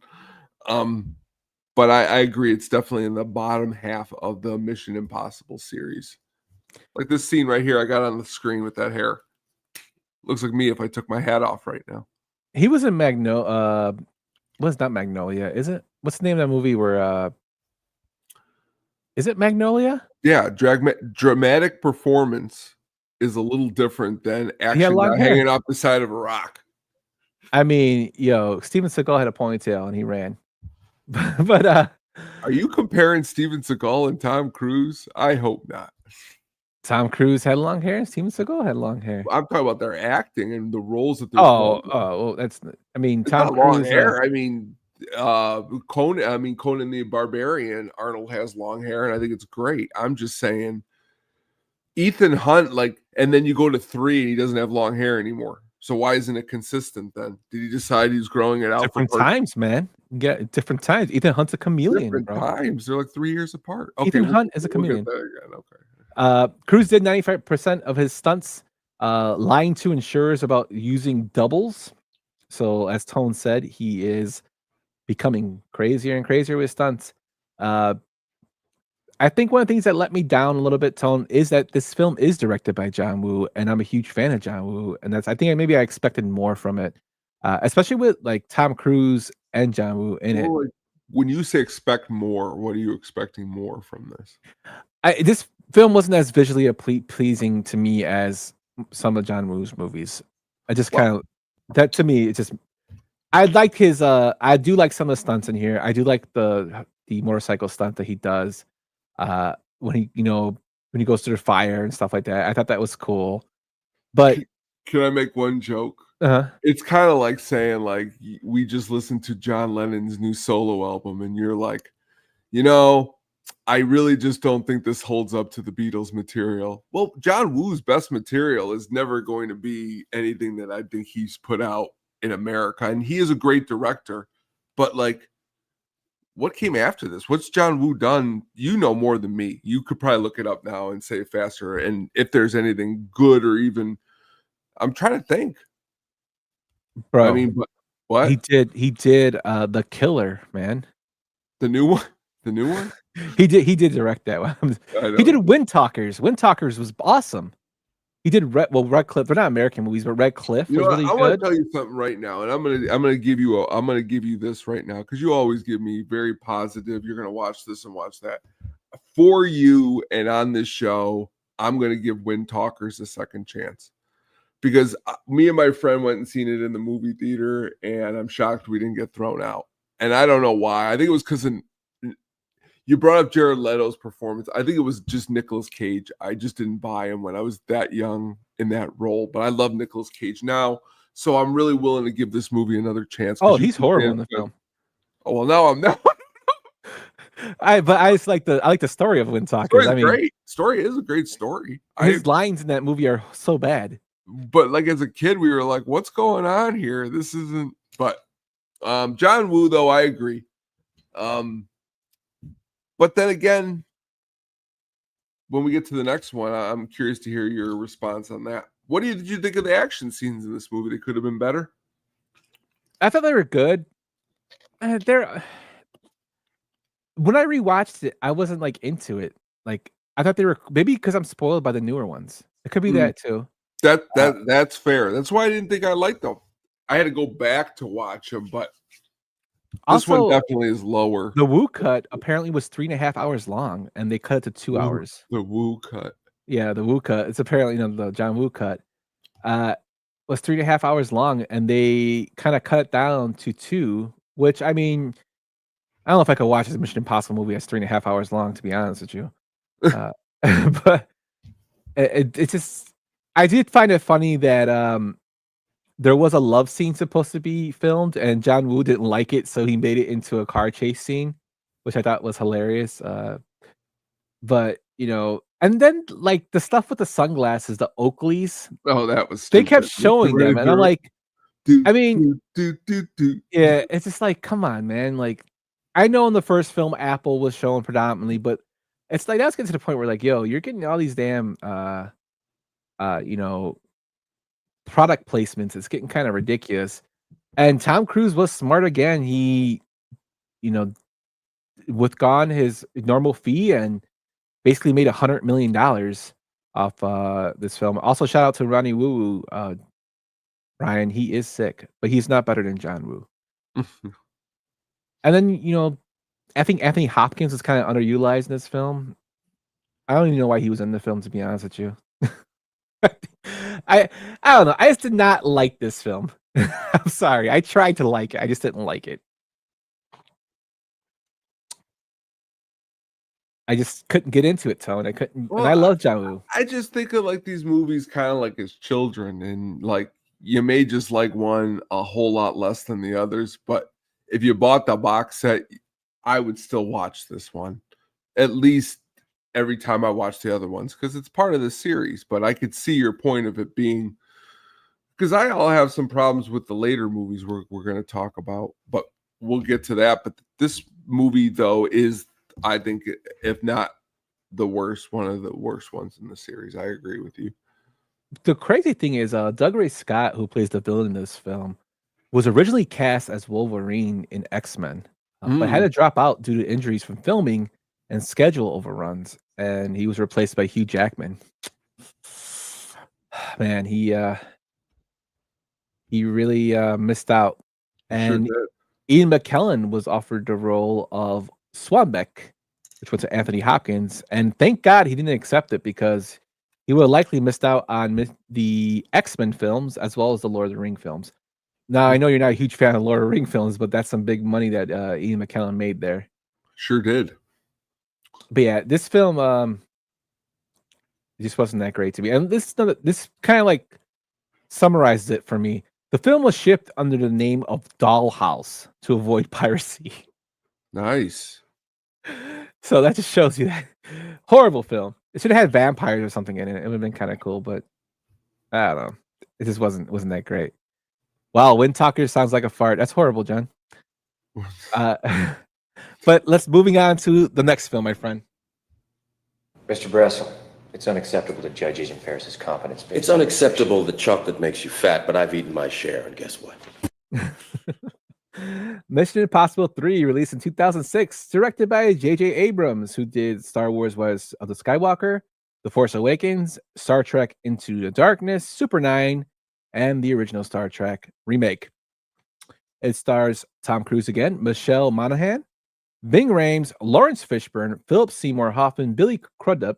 But I agree, it's definitely in the bottom half of the Mission Impossible series. Like this scene right here I got on the screen with that hair. Looks like me if I took my hat off right now. He was in Magnolia. Was not Magnolia, is it? What's the name of that movie where is it Magnolia? Yeah, dramatic performance is a little different than actually hanging off the side of a rock. I mean, Steven Seagal had a ponytail and he ran. But are you comparing Steven Seagal and Tom Cruise? I hope not. Tom Cruise had long hair and Steven Seagal had long hair. I'm talking about their acting and the roles that they're playing. Well, Tom Cruise long hair. Conan the Barbarian, Arnold has long hair, and I think it's great. I'm just saying, Ethan Hunt, and then you go to 3 and he doesn't have long hair anymore. So why isn't it consistent then? Did he decide he's growing it out? Different times, man. Yeah, different times. Ethan Hunt's a chameleon. Different times. They're like 3 years apart. Okay, Ethan Hunt is a chameleon. Okay. Cruise did 95% of his stunts, lying to insurers about using doubles. So as Tone said, he is becoming crazier and crazier with stunts. I think one of the things that let me down a little bit, Tone, is that this film is directed by John Woo, and I'm a huge fan of John Woo. And I think maybe I expected more from it, especially with Tom Cruise and John Woo in it. When you say expect more, what are you expecting more from this? This film wasn't as visually pleasing to me as some of John Woo's movies. I just that to me, it's just, I like his, I do like some of the stunts in here. I do like the motorcycle stunt that he does. When he goes through the fire and stuff like that. I thought that was cool. But can I make one joke? It's kind of like saying we just listened to John Lennon's new solo album and you're like, I really just don't think this holds up to the Beatles material. Well, John Woo's best material is never going to be anything that I think he's put out in America. And he is a great director, but what came after this? What's John Woo done? You know more than me. You could probably look it up now and say it faster. And if there's anything good or even, I'm trying to think. Bro, I mean, what? He did The Killer, man. The new one? The new one? He did direct that one. He did Wind Talkers. Wind Talkers was awesome. He did Red Cliff. They're not American movies, but Red Cliff was really good. I want to tell you something right now, and I'm gonna give you this right now because you always give me very positive. You're gonna watch this and watch that for you, and on this show, I'm gonna give Wind Talkers a second chance because me and my friend went and seen it in the movie theater, and I'm shocked we didn't get thrown out. And I don't know why. I think it was because you brought up Jared Leto's performance. I think it was just Nicolas Cage. I just didn't buy him when I was that young in that role. But I love Nicolas Cage now, so I'm really willing to give this movie another chance. Oh, he's horrible in the film. Oh well, now I'm not. I just like the story of Wind Talkers. Great. Story is a great story. His lines in that movie are so bad. But as a kid, we were like, "What's going on here? This isn't." But John Woo, though, I agree. But then again, when we get to the next one, I'm curious to hear your response on that. What did you think of the action scenes in this movie? They could have been better. I thought they were good. They're when I rewatched it, I wasn't like into it. Like I thought they were maybe because I'm spoiled by the newer ones. It could be that too. That's fair. That's why I didn't think I liked them. I had to go back to watch them, but this one definitely is lower. The Woo cut apparently was 3.5 hours long, and they cut it to 2 hours. The Woo cut. Yeah, the Woo cut. It's apparently the John Woo cut. Was 3.5 hours long, and they kind of cut it down to 2. Which I mean, I don't know if I could watch this Mission Impossible movie that's 3.5 hours long. To be honest with you, but it just I did find it funny that there was a love scene supposed to be filmed, and John Woo didn't like it, so he made it into a car chase scene, which I thought was hilarious. But and then like the stuff with the sunglasses, the Oakleys. Oh, that was stupid. They kept showing them, and I'm like, I mean, yeah, it's just like, come on, man. Like, I know in the first film Apple was shown predominantly, but it's like that's getting to the point where like, yo, you're getting all these damn product placements. It's getting kind of ridiculous. And Tom Cruise was smart again. He, withgone his normal fee and basically made $100 million off this film. Also, shout out to Ronnie Woo. Ryan, he is sick, but he's not better than John Woo. And then, I think Anthony Hopkins was kind of underutilized in this film. I don't even know why he was in the film, to be honest with you. I don't know. I just did not like this film. I'm sorry. I tried to like it. I just didn't like it. I just couldn't get into it, Tone. I couldn't. Well, and I love John Woo. I just think of like these movies kind of like as children, and like you may just like one a whole lot less than the others. But if you bought the box set, I would still watch this one at least every time I watch the other ones because it's part of the series. But I could see your point of it being because I'll have some problems with the later movies we're going to talk about, but we'll get to that. But this movie, though, is, I think, if not the worst, one of the worst ones in the series. I agree with you. The crazy thing is, Dougray Scott, who plays the villain in this film, was originally cast as Wolverine in X-Men, but had to drop out due to injuries from filming and schedule overruns, and he was replaced by Hugh Jackman. Man, he really missed out. And Sure Ian McKellen was offered the role of Swanbeck, which went to Anthony Hopkins, and thank God he didn't accept it because he would have likely missed out on the X-Men films as well as the Lord of the Ring films. Now, I know you're not a huge fan of Lord of the Ring films, but that's some big money that Ian McKellen made there. Sure did. But yeah, this film it just wasn't that great to me. And this kind of like summarizes it for me. The film was shipped under the name of Dollhouse to avoid piracy. Nice. So that just shows you that horrible film. It should have had vampires or something in it. It would have been kind of cool, but I don't know. It just wasn't that great. Wow, Wind Talker sounds like a fart. That's horrible, John. But let's moving on to the next film, my friend. Mr. Bressel, it's unacceptable to judge Agent Ferris's competence. It's unacceptable that chocolate makes you fat, but I've eaten my share, and guess what? Mission Impossible 3, released in 2006, directed by J.J. Abrams, who did Star Wars Rise of the Skywalker, The Force Awakens, Star Trek Into the Darkness, Super 9, and the original Star Trek remake. It stars Tom Cruise again, Michelle Monaghan, Ving Rhames, Lawrence Fishburne, Philip Seymour Hoffman, Billy Crudup,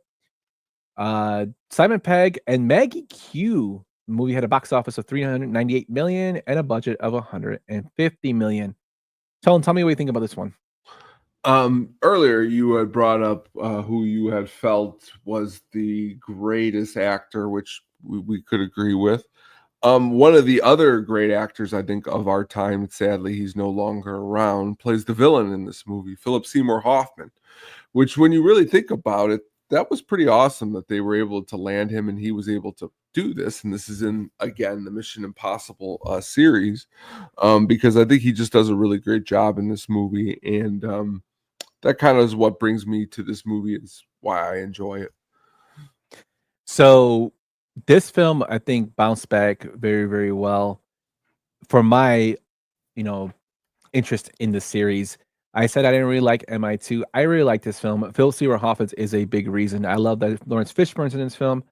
Simon Pegg, and Maggie Q. The movie had a box office of $398 million and a budget of $150 million. Tell me what you think about this one. Earlier you had brought up who you had felt was the greatest actor, which we could agree with. One of the other great actors, I think, of our time, sadly he's no longer around, plays the villain in this movie, Philip Seymour Hoffman, which when you really think about it, that was pretty awesome that they were able to land him and he was able to do this. And this is in, again, the Mission Impossible series, because I think he just does a really great job in this movie. And that kind of is what brings me to this movie, is why I enjoy it. So This film, I think, bounced back very, very well for my, you know, interest in the series. I said I didn't really like MI2. I really like this film. Philip Seymour Hoffman is a big reason. I love that Lawrence Fishburne's in this film.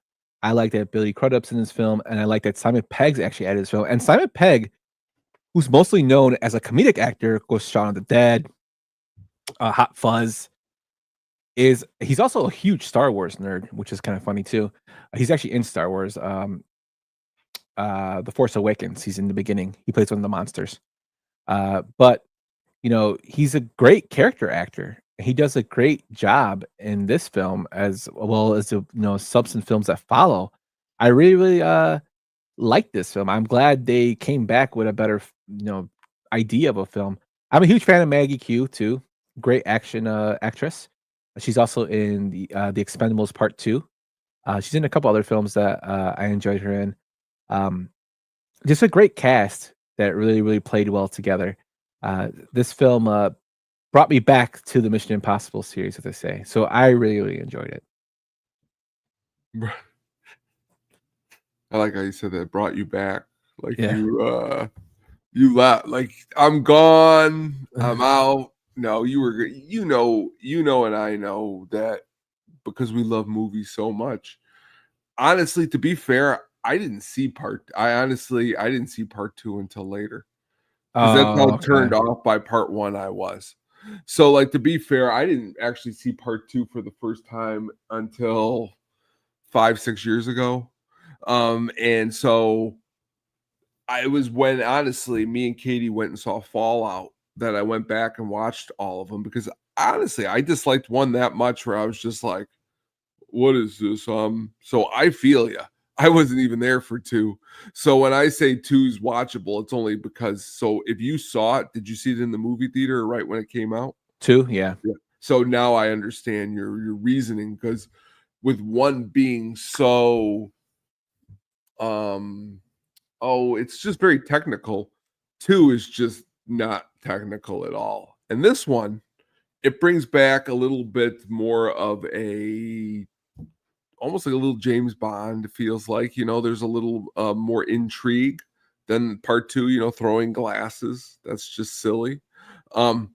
I like that Billy Crudup's in this film, and I like that Simon Pegg's actually at this film. And Simon Pegg, who's mostly known as a comedic actor, of course, Shaun of the Dead, Hot Fuzz, he's also a huge Star Wars nerd, which is kind of funny too. He's actually in Star Wars, The Force Awakens. He's in the beginning. He plays one of the monsters. But he's a great character actor. He does a great job in this film as well as the substance films that follow. I really, really like this film. I'm glad they came back with a better idea of a film. I'm a huge fan of Maggie Q too. Great action actress. She's also in the Expendables Part 2. She's in a couple other films that I enjoyed her in. Just a great cast that really, really played well together. This film brought me back to the Mission Impossible series, as I say. So I really, really enjoyed it. I like how you said that brought you back. Like you left. Like I'm gone. I'm out. No, you were. And I know that because we love movies so much. Honestly, to be fair, I didn't see part 2 until later. Because that's how turned off by part 1 I was. So, like, to be fair, I didn't actually see part 2 for the first time until 5-6 years ago. And so it was when honestly me and Katie went and saw Fallout that I went back and watched all of them, because honestly I disliked 1 that much where I was just like, what is this? So I feel you. I wasn't even there for 2. So when I say 2's watchable, it's only because, so if you saw it, did you see it in the movie theater right when it came out? 2, yeah. So now I understand your reasoning, because with 1 being so it's just very technical. 2 is just not technical at all. And this one, it brings back a little bit more of almost like a little James Bond. It feels like, there's a little more intrigue than part 2, throwing glasses. That's just silly. And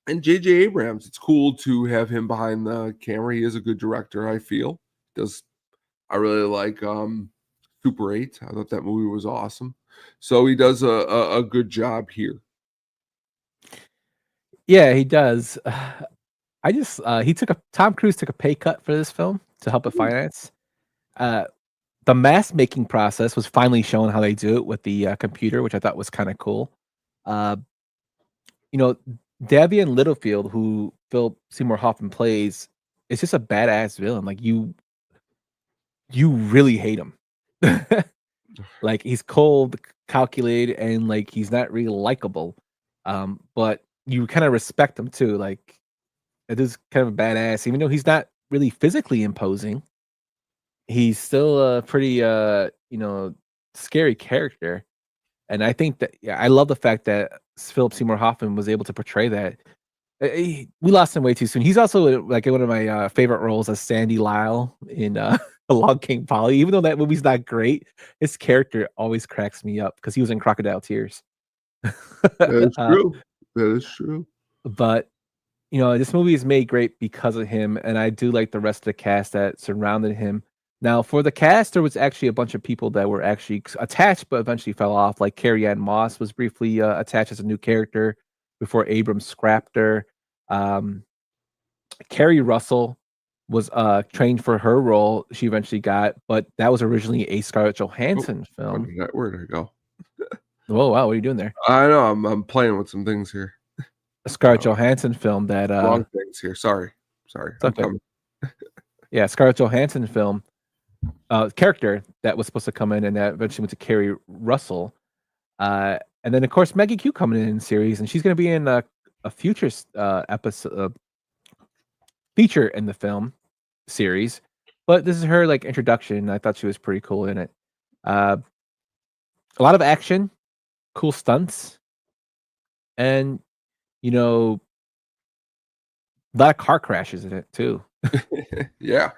J.J. Abrams, it's cool to have him behind the camera. He is a good director, I feel. I really like Super 8. I thought that movie was awesome. So he does a good job here. Yeah, he does. Tom Cruise took a pay cut for this film to help with finance. The mask making process was finally shown how they do it with the computer, which I thought was kind of cool. Davian Littlefield, who Philip Seymour Hoffman plays, is just a badass villain. Like you really hate him. Like he's cold, calculated, and like he's not really likable. But you kind of respect him too. Like it is kind of a badass, even though he's not really physically imposing. He's still a pretty scary character. And I think that I love the fact that Philip Seymour Hoffman was able to portray that. We lost him way too soon. He's also like one of my favorite roles as Sandy Lyle in Along King Polly. Even though that movie's not great, his character always cracks me up because he was in Crocodile Tears. That is true. That is true. But this movie is made great because of him, and I do like the rest of the cast that surrounded him. Now, for the cast, there was actually a bunch of people that were actually attached, but eventually fell off. Like Carrie Ann Moss was briefly attached as a new character before Abrams scrapped her. Carrie Russell was trained for her role. She eventually got, but that was originally a Scarlett Johansson film. Where did I go? Oh wow, what are you doing there? I know I'm playing with some things here. A Scarlett Johansson film that wrong things here. Sorry. Okay. Yeah, Scarlett Johansson film. Character that was supposed to come in, and that eventually went to Carrie Russell. And then, of course, Maggie Q coming in the series, and she's going to be in a future episode feature in the film series. But this is her like introduction. I thought she was pretty cool in it. A lot of action, cool stunts, and a lot of car crashes in it too. Yeah.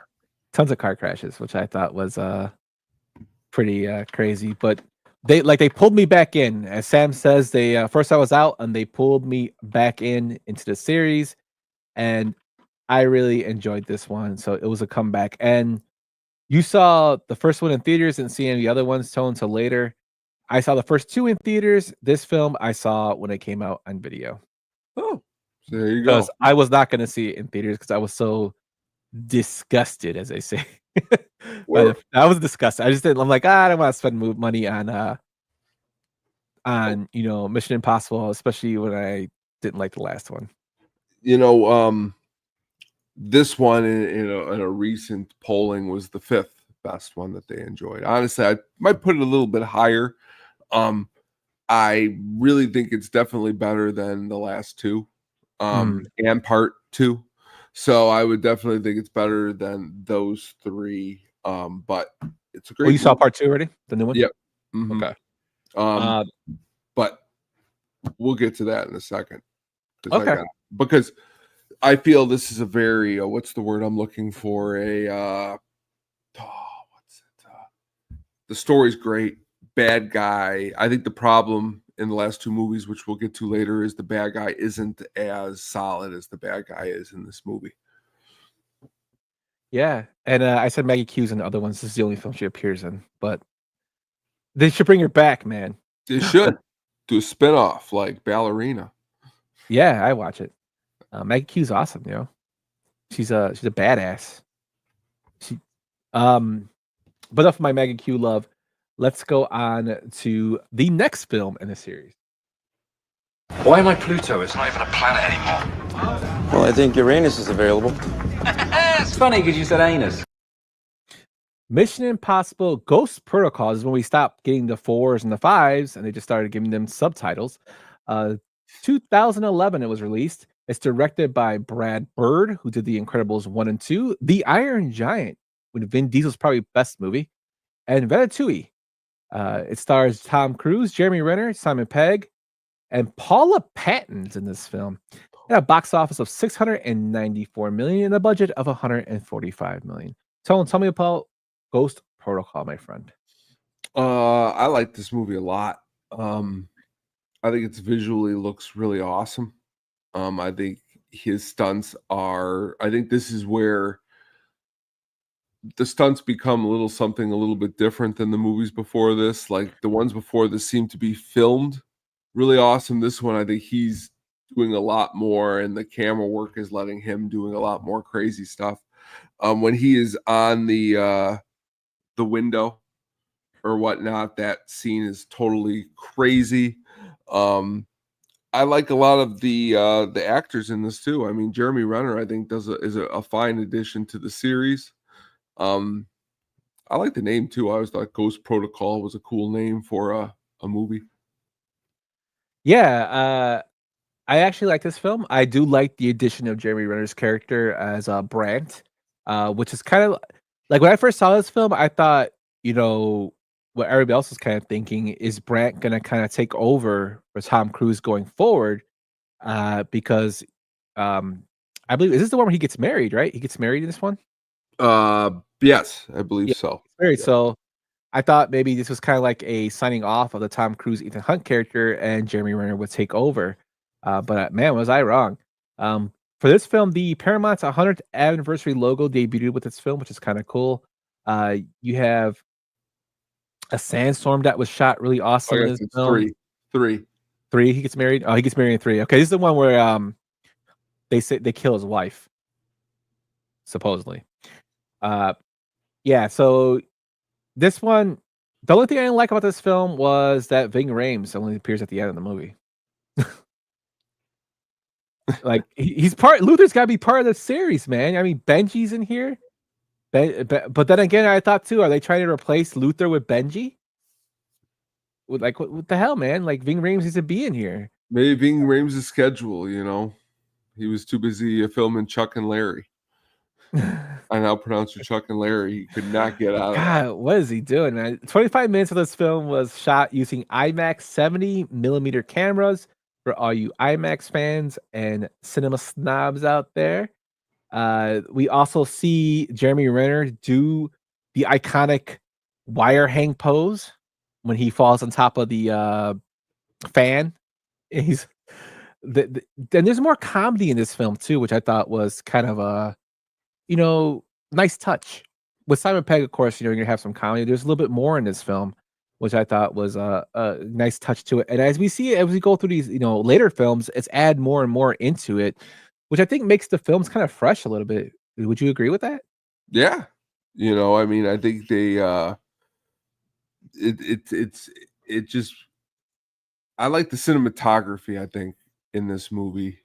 Tons of car crashes, which I thought was pretty crazy. But they pulled me back in. As Sam says, they first I was out and they pulled me back into the series, and I really enjoyed this one. So it was a comeback. And you saw the first one in theaters and see any of the other ones until later. I saw the first two in theaters. This film I saw when it came out on video. Oh, so there you go. Because I was not going to see it in theaters because I was so disgusted, as they say. I was disgusted. I just didn't. I'm like, I don't want to spend money on Mission Impossible, especially when I didn't like the last one. This one in a recent polling was the 5th best one that they enjoyed. Honestly, I might put it a little bit higher. I really think it's definitely better than the last two, and part 2. So I would definitely think it's better than those 3. But it's a great. Oh, you saw part 2 already? The new one? Yep. Mm-hmm. Okay. But we'll get to that in a second. Okay. Because I feel this is a very what's the word I'm looking for? The story's great. Bad guy. I think the problem in the last 2 movies, which we'll get to later, is the bad guy isn't as solid as the bad guy is in this movie. Yeah, and I said Maggie Q's in the other ones. This is the only film she appears in, but they should bring her back, man. They should do a spinoff like Ballerina. Yeah, I watch it. Maggie Q's awesome, she's a badass. But enough of my Maggie Q love. Let's go on to the next film in the series. Why am I Pluto? It's not even a planet anymore. Well, I think Uranus is available. It's funny because you said anus. Mission Impossible Ghost Protocol is when we stopped getting the 4s and the 5s, and they just started giving them subtitles. 2011 it was released. It's directed by Brad Bird, who did The Incredibles 1 and 2, The Iron Giant, with Vin Diesel's probably best movie, and Ratatouille. It stars Tom Cruise, Jeremy Renner, Simon Pegg, and Paula Patton's in this film. It had a box office of $694 million and a budget of $145 million. Tell me about Ghost Protocol, my friend. I like this movie a lot. I think it's visually looks really awesome. I think his stunts are. I think this is where the stunts become a little bit different than the movies before this. Like the ones before this seem to be filmed really awesome. This one, I think he's doing a lot more, and the camera work is letting him doing a lot more crazy stuff. When he is on the window or whatnot, that scene is totally crazy. I like a lot of the actors in this too. I mean, Jeremy Renner, I think, is a fine addition to the series. I like the name too. I always thought Ghost Protocol was a cool name for a movie. Yeah, I actually like this film. I do like the addition of Jeremy Renner's character as Brandt, which is kind of like when I first saw this film, I thought, what everybody else is kind of thinking is Brandt going to kind of take over for Tom Cruise going forward, because I believe, is this the one where he gets married, right? He gets married in this one? Yes, I believe so. Married, yeah. So I thought maybe this was kind of like a signing off of the Tom Cruise, Ethan Hunt character, and Jeremy Renner would take over. But man, was I wrong. For this film, the Paramount's 100th anniversary logo debuted with this film, which is kind of cool. You have a sandstorm that was shot really awesome in this film. Three. He gets married. Oh, he gets married in 3. Okay, this is the one where they say they kill his wife, supposedly. Yeah. So this one, the only thing I didn't like about this film was that Ving Rhames only appears at the end of the movie. Like he's Luther's got to be part of the series, man. I mean, Benji's in here, but then again, I thought too, are they trying to replace Luther with Benji? What the hell, man? Like Ving Rhames needs to be in here. Maybe Ving Rhames' schedule, he was too busy filming Chuck and Larry. I now pronounce you Chuck and Larry. He could not get out of that. What is he doing, man? 25 minutes of this film was shot using IMAX 70mm cameras. For all you IMAX fans and cinema snobs out there, we also see Jeremy Renner do the iconic wire hang pose when he falls on top of the fan. And he's then there's more comedy in this film too, which I thought was kind of a nice touch. With Simon Pegg, of course, you're gonna have some comedy. There's a little bit more in this film, which I thought was a nice touch to it. And as we go through these, later films, it's add more and more into it, which I think makes the films kind of fresh a little bit. Would you agree with that? Yeah. I mean, I think they it just I like the cinematography, I think, in this movie.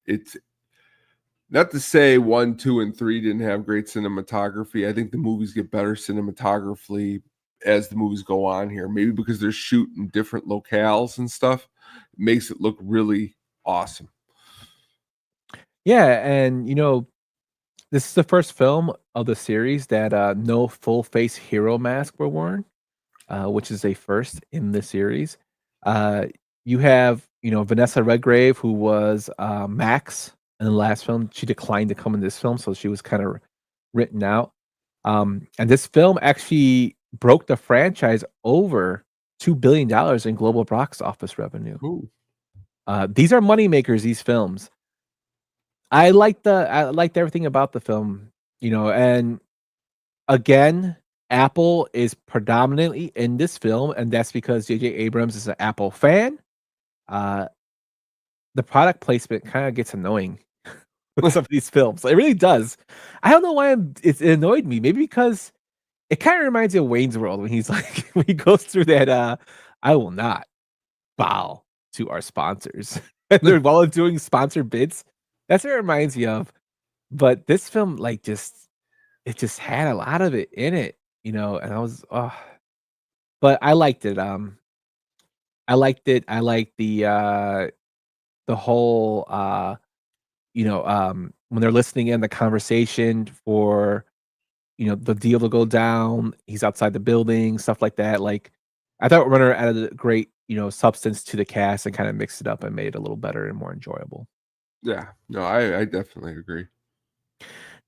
It's not to say 1, 2, and 3 didn't have great cinematography. I think the movies get better cinematography as the movies go on here. Maybe because they're shooting different locales and stuff, it makes it look really awesome. Yeah, and this is the first film of the series that no full face hero mask were worn, which is a first in the series. You have Vanessa Redgrave, who was Max in the last film. She declined to come in this film, so she was kind of written out. And this film actually broke the franchise over $2 billion in global box office revenue. These are money makers. These films. I liked everything about the film, and again, Apple is predominantly in this film, and that's because J.J. Abrams is an Apple fan. The product placement kind of gets annoying with some of these films. It really does. I don't know why it annoyed me. Maybe because it kind of reminds me of Wayne's World when he's like, when he goes through that, I will not bow to our sponsors. And they're while doing sponsored bids. That's what it reminds me of. But this film, it just had a lot of it in it, and I was, but I liked it. I liked it. I liked the whole, when they're listening in the conversation for, the deal to go down. He's outside the building, stuff like that. Like, I thought Runner added a great, substance to the cast and kind of mixed it up and made it a little better and more enjoyable. Yeah, no, I definitely agree.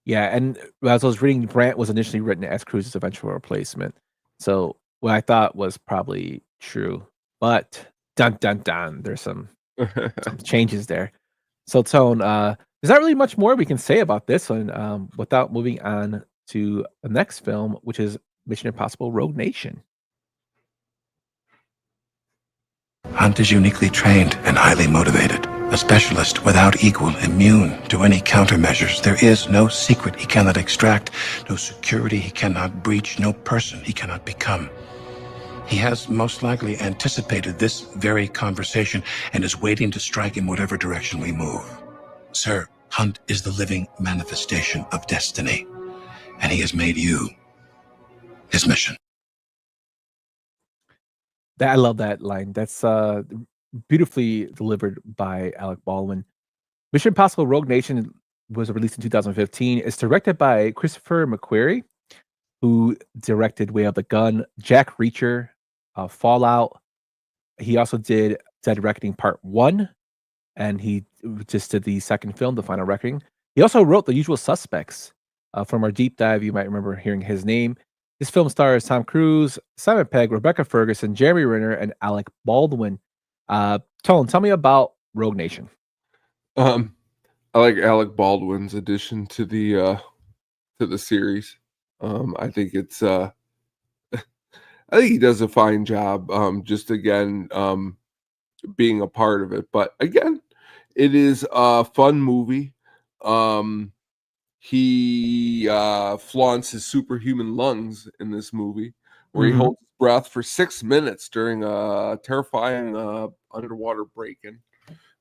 Yeah, and as I was reading, Brandt was initially written as Cruise's eventual replacement. So what I thought was probably true, but dun dun dun, there's some changes there. So Tone, there's not really much more we can say about this one without moving on to the next film, which is Mission Impossible: Rogue Nation. Hunt is uniquely trained and highly motivated. A specialist without equal, immune to any countermeasures. There is no secret he cannot extract, no security he cannot breach, no person he cannot become. He has most likely anticipated this very conversation and is waiting to strike in whatever direction we move. Sir, Hunt is the living manifestation of destiny, and he has made you his mission. I love that line. That's beautifully delivered by Alec Baldwin. Mission Impossible: Rogue Nation was released in 2015. It's directed by Christopher McQuarrie, who directed Way of the Gun, Jack Reacher, Fallout. He also did Dead Reckoning Part 1, and he just did the second film, The Final Reckoning. He also wrote The Usual Suspects. From our deep dive, you might remember hearing his name. This film stars Tom Cruise, Simon Pegg, Rebecca Ferguson, Jeremy Renner, and Alec Baldwin. Tone, tell me about Rogue Nation. I like Alec Baldwin's addition to the series. I think it's I think he does a fine job. Just again, being a part of it. But again, it is a fun movie. He flaunts his superhuman lungs in this movie, where he holds his breath for 6 minutes during a terrifying underwater break-in,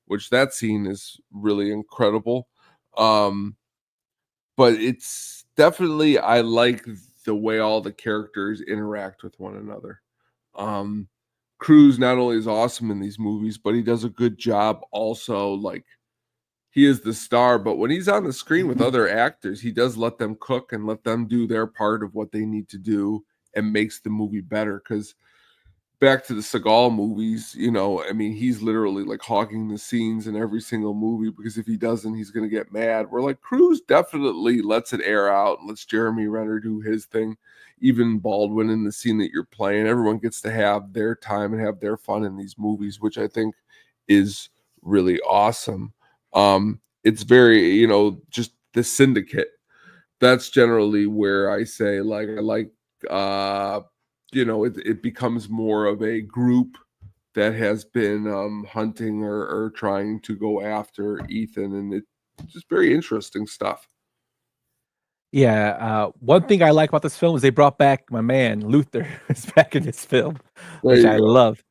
which that scene is really incredible. But it's definitely, I like the way all the characters interact with one another. Cruise not only is awesome in these movies, but he does a good job also, he is the star, but when he's on the screen with other actors, he does let them cook and let them do their part of what they need to do and makes the movie better. Because back to the Seagal movies, you know, I mean, he's literally like hogging the scenes in every single movie because if he doesn't, he's going to get mad. Where like Cruise definitely lets it air out and lets Jeremy Renner do his thing. Even Baldwin in the scene that you're playing, everyone gets to have their time and have their fun in these movies, which I think is really awesome. It's very, you know, just the Syndicate. That's generally where I say like I like you know, it becomes more of a group that has been hunting or trying to go after Ethan, and it's just very interesting stuff. Yeah, one thing I like about this film is they brought back my man Luther is back in this film, There which you I go. loved.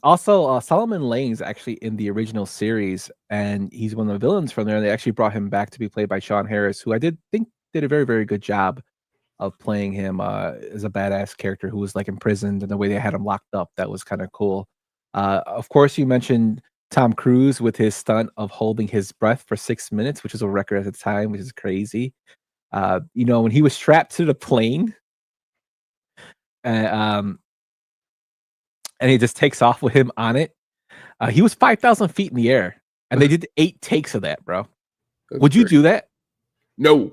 Also, Solomon Lane's actually in the original series, and he's one of the villains from there. And they actually brought him back to be played by Sean Harris, who I did think did a very, very good job of playing him as a badass character who was like imprisoned, and the way they had him locked up, that was kind of cool. Of course, you mentioned Tom Cruise with his stunt of holding his breath for 6 minutes, which is a record at the time, which is crazy. You know, when he was strapped to the plane, uh, um, and he just takes off with him on it, he was 5,000 feet in the air, and they did 8 takes of that, bro. Would you do that? No.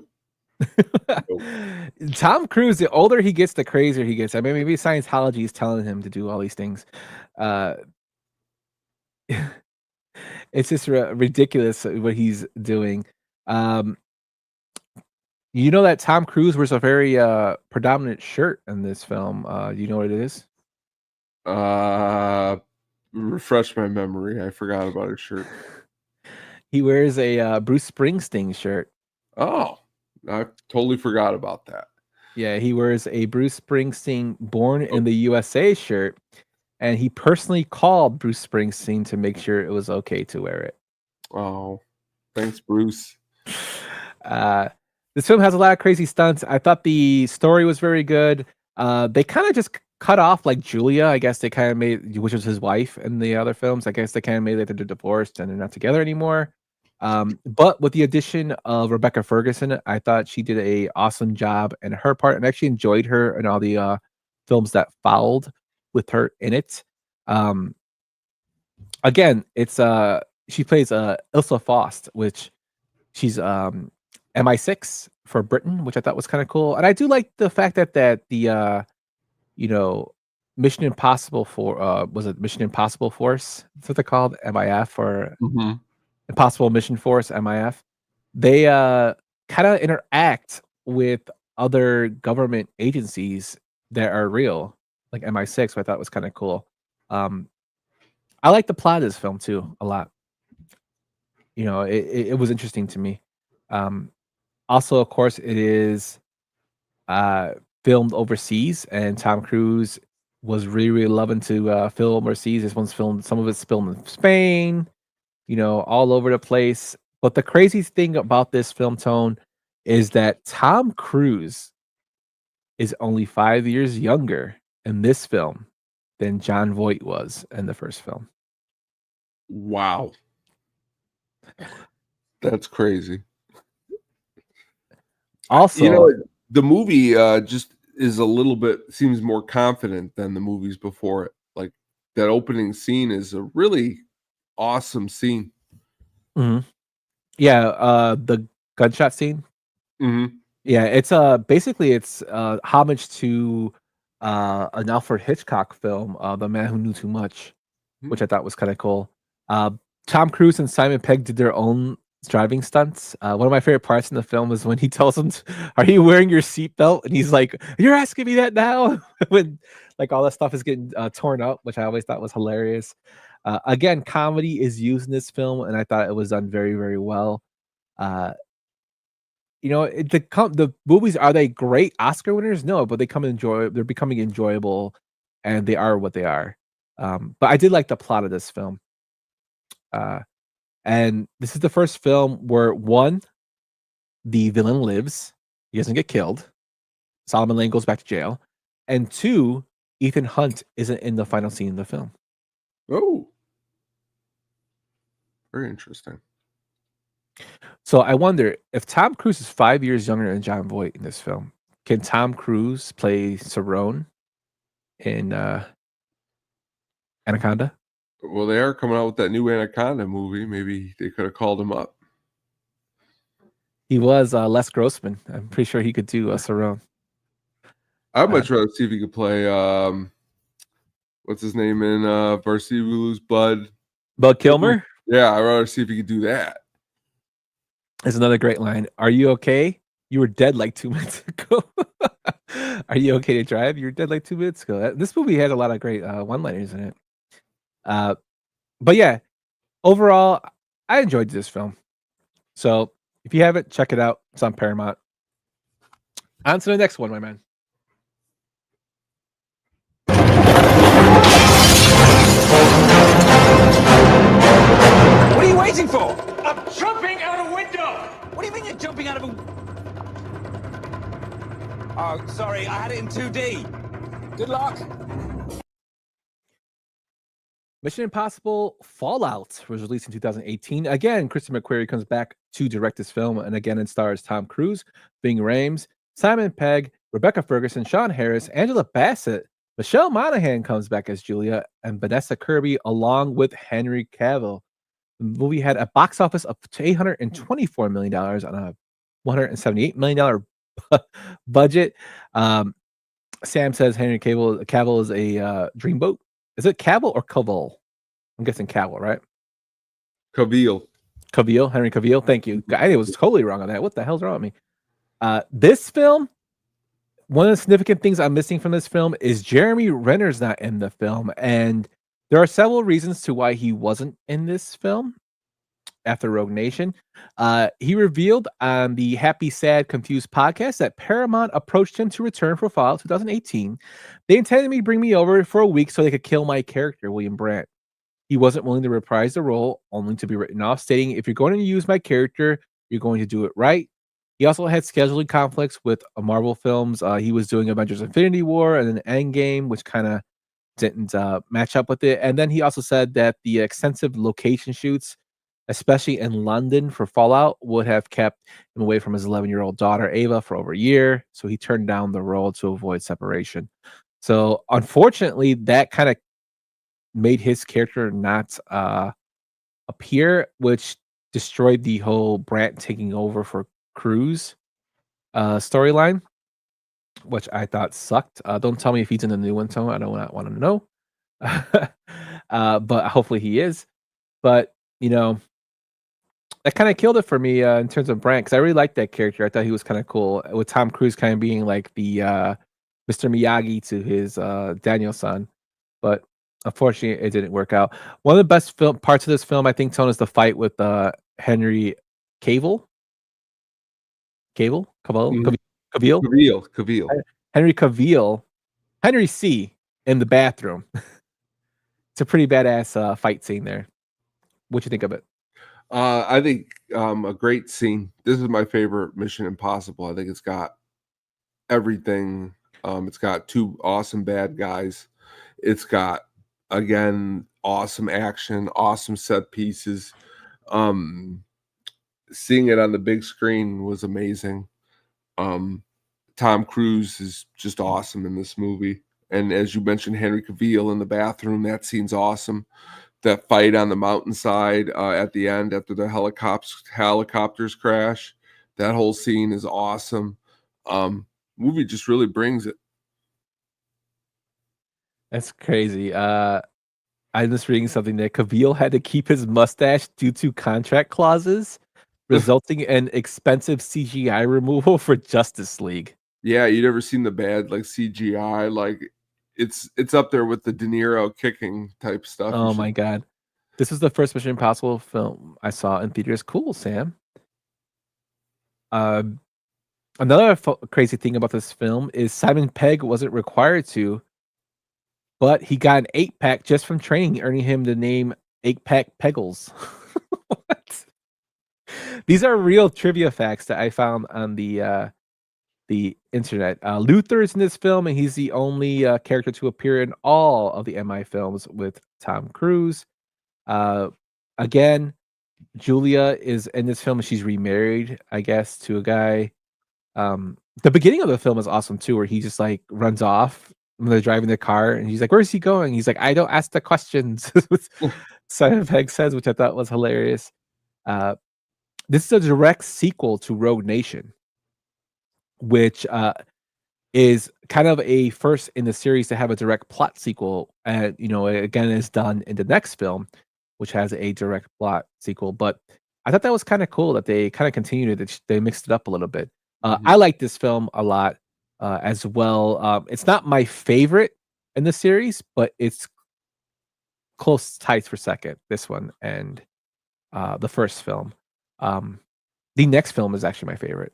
Tom Cruise, the older he gets, the crazier he gets. I mean, maybe Scientology is telling him to do all these things. It's just ridiculous what he's doing. You know that Tom Cruise wears a very predominant shirt in this film. You know what it is? Refresh my memory. I forgot about his shirt. He wears a Bruce Springsteen shirt. Oh, I totally forgot about that. Yeah, he wears a Bruce Springsteen Born in the USA shirt, and he personally called Bruce Springsteen to make sure it was okay to wear it. Oh, thanks, Bruce. This film has a lot of crazy stunts. I thought the story was very good. They kind of just cut off like Julia. I guess they kind of made, which was his wife in the other films. I guess they kind of made that they're divorced and they're not together anymore. But with the addition of Rebecca Ferguson, I thought she did a awesome job in her part, and actually enjoyed her in all the films that followed with her in it. Again, it's she plays Ilsa Faust, which she's MI6 for Britain, which I thought was kind of cool. And I do like the fact that the you know, Mission Impossible for was it Mission Impossible Force? That's what they're called, MIF, or Impossible Mission Force, MIF. They kind of interact with other government agencies that are real, like MI6, which I thought was kind of cool. I like the plot of this film too a lot. You know, it was interesting to me. Also, of course, it is filmed overseas, and Tom Cruise was really, really loving to film overseas. This one's filmed, some of it's filmed in Spain, you know, all over the place. But the crazy thing about this film, Tone, is that Tom Cruise is only 5 years younger in this film than John Voight was in the first film. Wow. That's crazy. Also, you know, the movie just is a little bit, seems more confident than the movies before it. Like that opening scene is a really awesome scene. Yeah, the gunshot scene. Yeah, it's basically it's homage to an Alfred Hitchcock film, The Man Who Knew Too Much, which I thought was kind of cool. Tom Cruise and Simon Pegg did their own driving stunts. One of my favorite parts in the film is when he tells him, "Are you wearing your seatbelt?" And he's like, "You're asking me that now?" When like all that stuff is getting torn up, which I always thought was hilarious. Again, comedy is used in this film, and I thought it was done very, very well. You know, the movies, are they great Oscar winners? No, but they're becoming enjoyable, and they are what they are. But I did like the plot of this film. And this is the first film where, one, the villain lives, he doesn't get killed. Solomon Lane goes back to jail. And two, Ethan Hunt isn't in the final scene of the film. Oh, very interesting. So I wonder if Tom Cruise is 5 years younger than John Voight in this film, can Tom Cruise play Cerrone in Anaconda. Well, they are coming out with that new Anaconda movie. Maybe they could have called him up. He was Les Grossman. I'm pretty sure he could do Cerrone. I'd much rather see if he could play what's his name in Varsity Blues, Bud Kilmer. Yeah, I'd rather see if he could do that. There's another great line. Are you okay? You were dead like 2 minutes ago. Are you okay to drive? You were dead like 2 minutes ago. This movie had a lot of great one-liners in it. But yeah, overall, I enjoyed this film. So if you haven't, check it out. It's on Paramount. On to the next one, my man. What are you waiting for? I'm jumping out a window! What do you mean you're jumping out of a... Oh, sorry, I had it in 2D. Good luck. Mission Impossible Fallout was released in 2018. Again, Christopher McQuarrie comes back to direct this film, and again it stars Tom Cruise, Ving Rhames, Simon Pegg, Rebecca Ferguson, Sean Harris, Angela Bassett, Michelle Monaghan comes back as Julia, and Vanessa Kirby along with Henry Cavill. The movie had a box office of $824 million on a $178 million budget. Sam says Henry Cavill is a dreamboat. Is it Cavill or Cavill? I'm guessing Cavill, right? Cavill. Henry Cavill. Thank you. I was totally wrong on that. What the hell's wrong with me? This film, one of the significant things I'm missing from this film is Jeremy Renner's not in the film, and there are several reasons to why he wasn't in this film after Rogue Nation. He revealed on the Happy, Sad, Confused podcast that Paramount approached him to return for Fallout 2018. They intended me to bring me over for a week so they could kill my character, William Brandt. He wasn't willing to reprise the role, only to be written off, stating, if you're going to use my character, you're going to do it right. He also had scheduling conflicts with Marvel films. He was doing Avengers Infinity War and then Endgame, which kind of didn't match up with it. And then he also said that the extensive location shoots, especially in London for Fallout, would have kept him away from his 11-year-old daughter, Ava, for over a year. So he turned down the role to avoid separation. So unfortunately, that kind of made his character not appear, which destroyed the whole Brandt taking over for Cruz storyline, which I thought sucked. Don't tell me if he's in the new one, Tone. I don't want to know. But hopefully he is. But, you know, that kind of killed it for me in terms of Brandt, because I really liked that character. I thought he was kind of cool, with Tom Cruise kind of being like the Mr. Miyagi to his Daniel-san. But unfortunately, it didn't work out. One of the best parts of this film, I think, Tone, is the fight with Henry Cavill. Cavill? Henry Cavill. Henry C. in the bathroom. It's a pretty badass fight scene there. What you think of it? I think a great scene. This is my favorite Mission Impossible. I think it's got everything. It's got two awesome bad guys. It's got, again, awesome action, awesome set pieces. Seeing it on the big screen was amazing. Tom Cruise is just awesome in this movie. And as you mentioned, Henry Cavill in the bathroom, that scene's awesome. That fight on the mountainside at the end after the helicopters crash, that whole scene is awesome. Movie just really brings it. That's crazy. I'm just reading something that Cavill had to keep his mustache due to contract clauses, resulting in expensive CGI removal for Justice League. Yeah, you'd ever seen the bad like CGI? Like it's up there with the De Niro kicking type stuff. Oh my god. This is the first Mission Impossible film I saw in theaters. Cool, Sam. Another crazy thing about this film is Simon Pegg wasn't required to, but he got an 8-pack just from training, earning him the name 8-Pack Peggles. What? These are real trivia facts that I found on the internet. Luther is in this film, and he's the only character to appear in all of the MI films with Tom Cruise. Again, Julia is in this film. She's remarried, I guess, to a guy. The beginning of the film is awesome too, where he just like runs off when they're driving the car, and he's like, "Where's he going?" He's like, "I don't ask the questions." Simon Pegg says, which I thought was hilarious. Uh, this is a direct sequel to Rogue Nation, which is kind of a first in the series to have a direct plot sequel. And again, is done in the next film, which has a direct plot sequel. But I thought that was kind of cool that they kind of continued it. They mixed it up a little bit. I like this film a lot as well. It's not my favorite in the series, but it's close ties for second. This one and the first film. The next film is actually my favorite,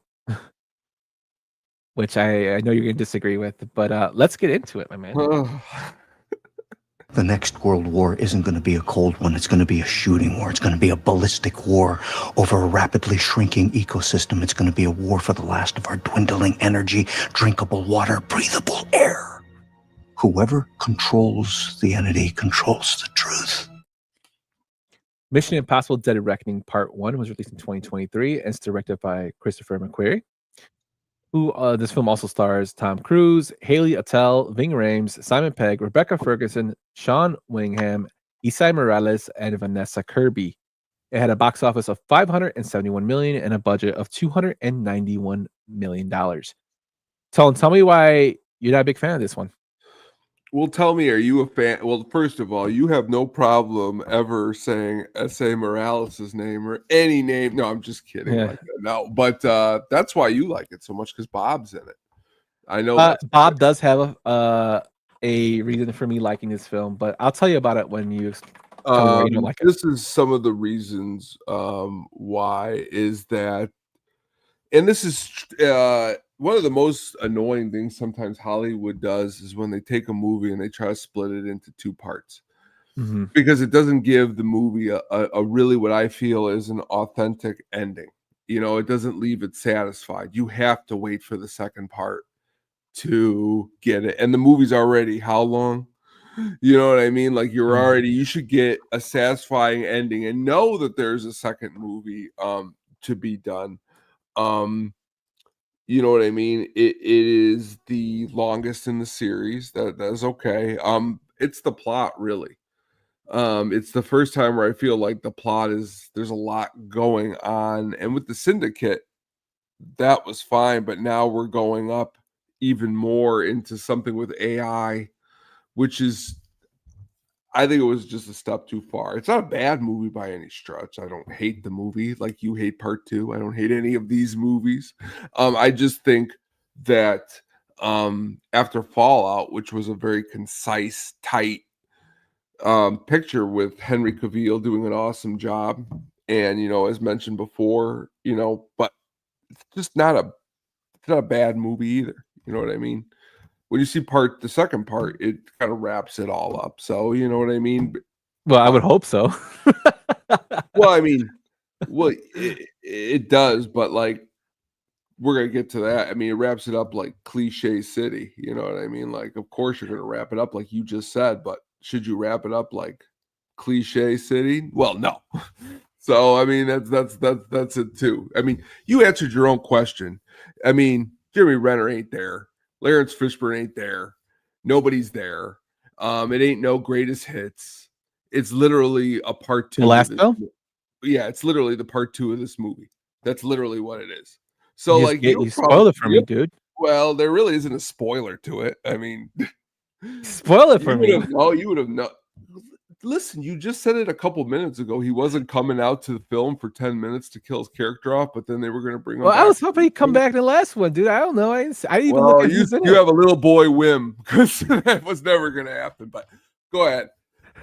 which I know you're going to disagree with, but let's get into it, my man. The next world war isn't going to be a cold one. It's going to be a shooting war. It's going to be a ballistic war over a rapidly shrinking ecosystem. It's going to be a war for the last of our dwindling energy, drinkable water, breathable air. Whoever controls the entity controls the truth. Mission Impossible Dead Reckoning Part 1 was released in 2023 and it's directed by Christopher McQuarrie. This film also stars Tom Cruise, Haley Atwell, Ving Rhames, Simon Pegg, Rebecca Ferguson, Sean Wingham, Isai Morales, and Vanessa Kirby. It had a box office of $571 million and a budget of $291 million. Tell me why you're not a big fan of this one. Well, tell me, are you a fan? Well, first of all, you have no problem ever saying S.A. Morales' name or any name. No, I'm just kidding. Yeah. Like that. No, but that's why you like it so much, because Bob's in it. I know Bob does have a reason for me liking this film, but I'll tell you about it when you tell me why you don't like it. This is some of the reasons why is that, and this is one of the most annoying things sometimes Hollywood does is when they take a movie and they try to split it into two parts, because it doesn't give the movie a really what I feel is an authentic ending. It doesn't leave it satisfied. You have to wait for the second part to get it. And the movie's already how long? You know what I mean? Like you should get a satisfying ending and know that there's a second movie to be done. You know what I mean? It is the longest in the series. That is okay. It's the plot, really. It's the first time where I feel like the plot there's a lot going on. And with the Syndicate, that was fine, but now we're going up even more into something with AI, which is, I think it was just a step too far. It's not a bad movie by any stretch. I don't hate the movie like you hate Part 2. I don't hate any of these movies. I just think that after Fallout, which was a very concise, tight picture with Henry Cavill doing an awesome job, and as mentioned before, but it's just not a bad movie either. You know what I mean? When you see the second part, it kind of wraps it all up. So, you know what I mean? Well, I would hope so. Well, I mean, it does, but like, we're going to get to that. I mean, it wraps it up like Cliche City. You know what I mean? Like, of course, you're going to wrap it up like you just said, but should you wrap it up like Cliche City? Well, no. So, I mean, that's it too. I mean, you answered your own question. I mean, Jeremy Renner ain't there. Lawrence Fishburne ain't there. Nobody's there. It ain't no greatest hits. It's literally a part 2. The last film? Yeah, it's literally the part 2 of this movie. That's literally what it is. So you spoiled it for me, dude. Well, there really isn't a spoiler to it. I mean, spoil it for me. You would have known. Listen, you just said it a couple minutes ago. He wasn't coming out to the film for 10 minutes to kill his character off, but then they were going to bring him back. I was hoping he'd come back in the last one, dude. I don't know. I didn't even look at you have a little boy whim because that was never going to happen. But go ahead.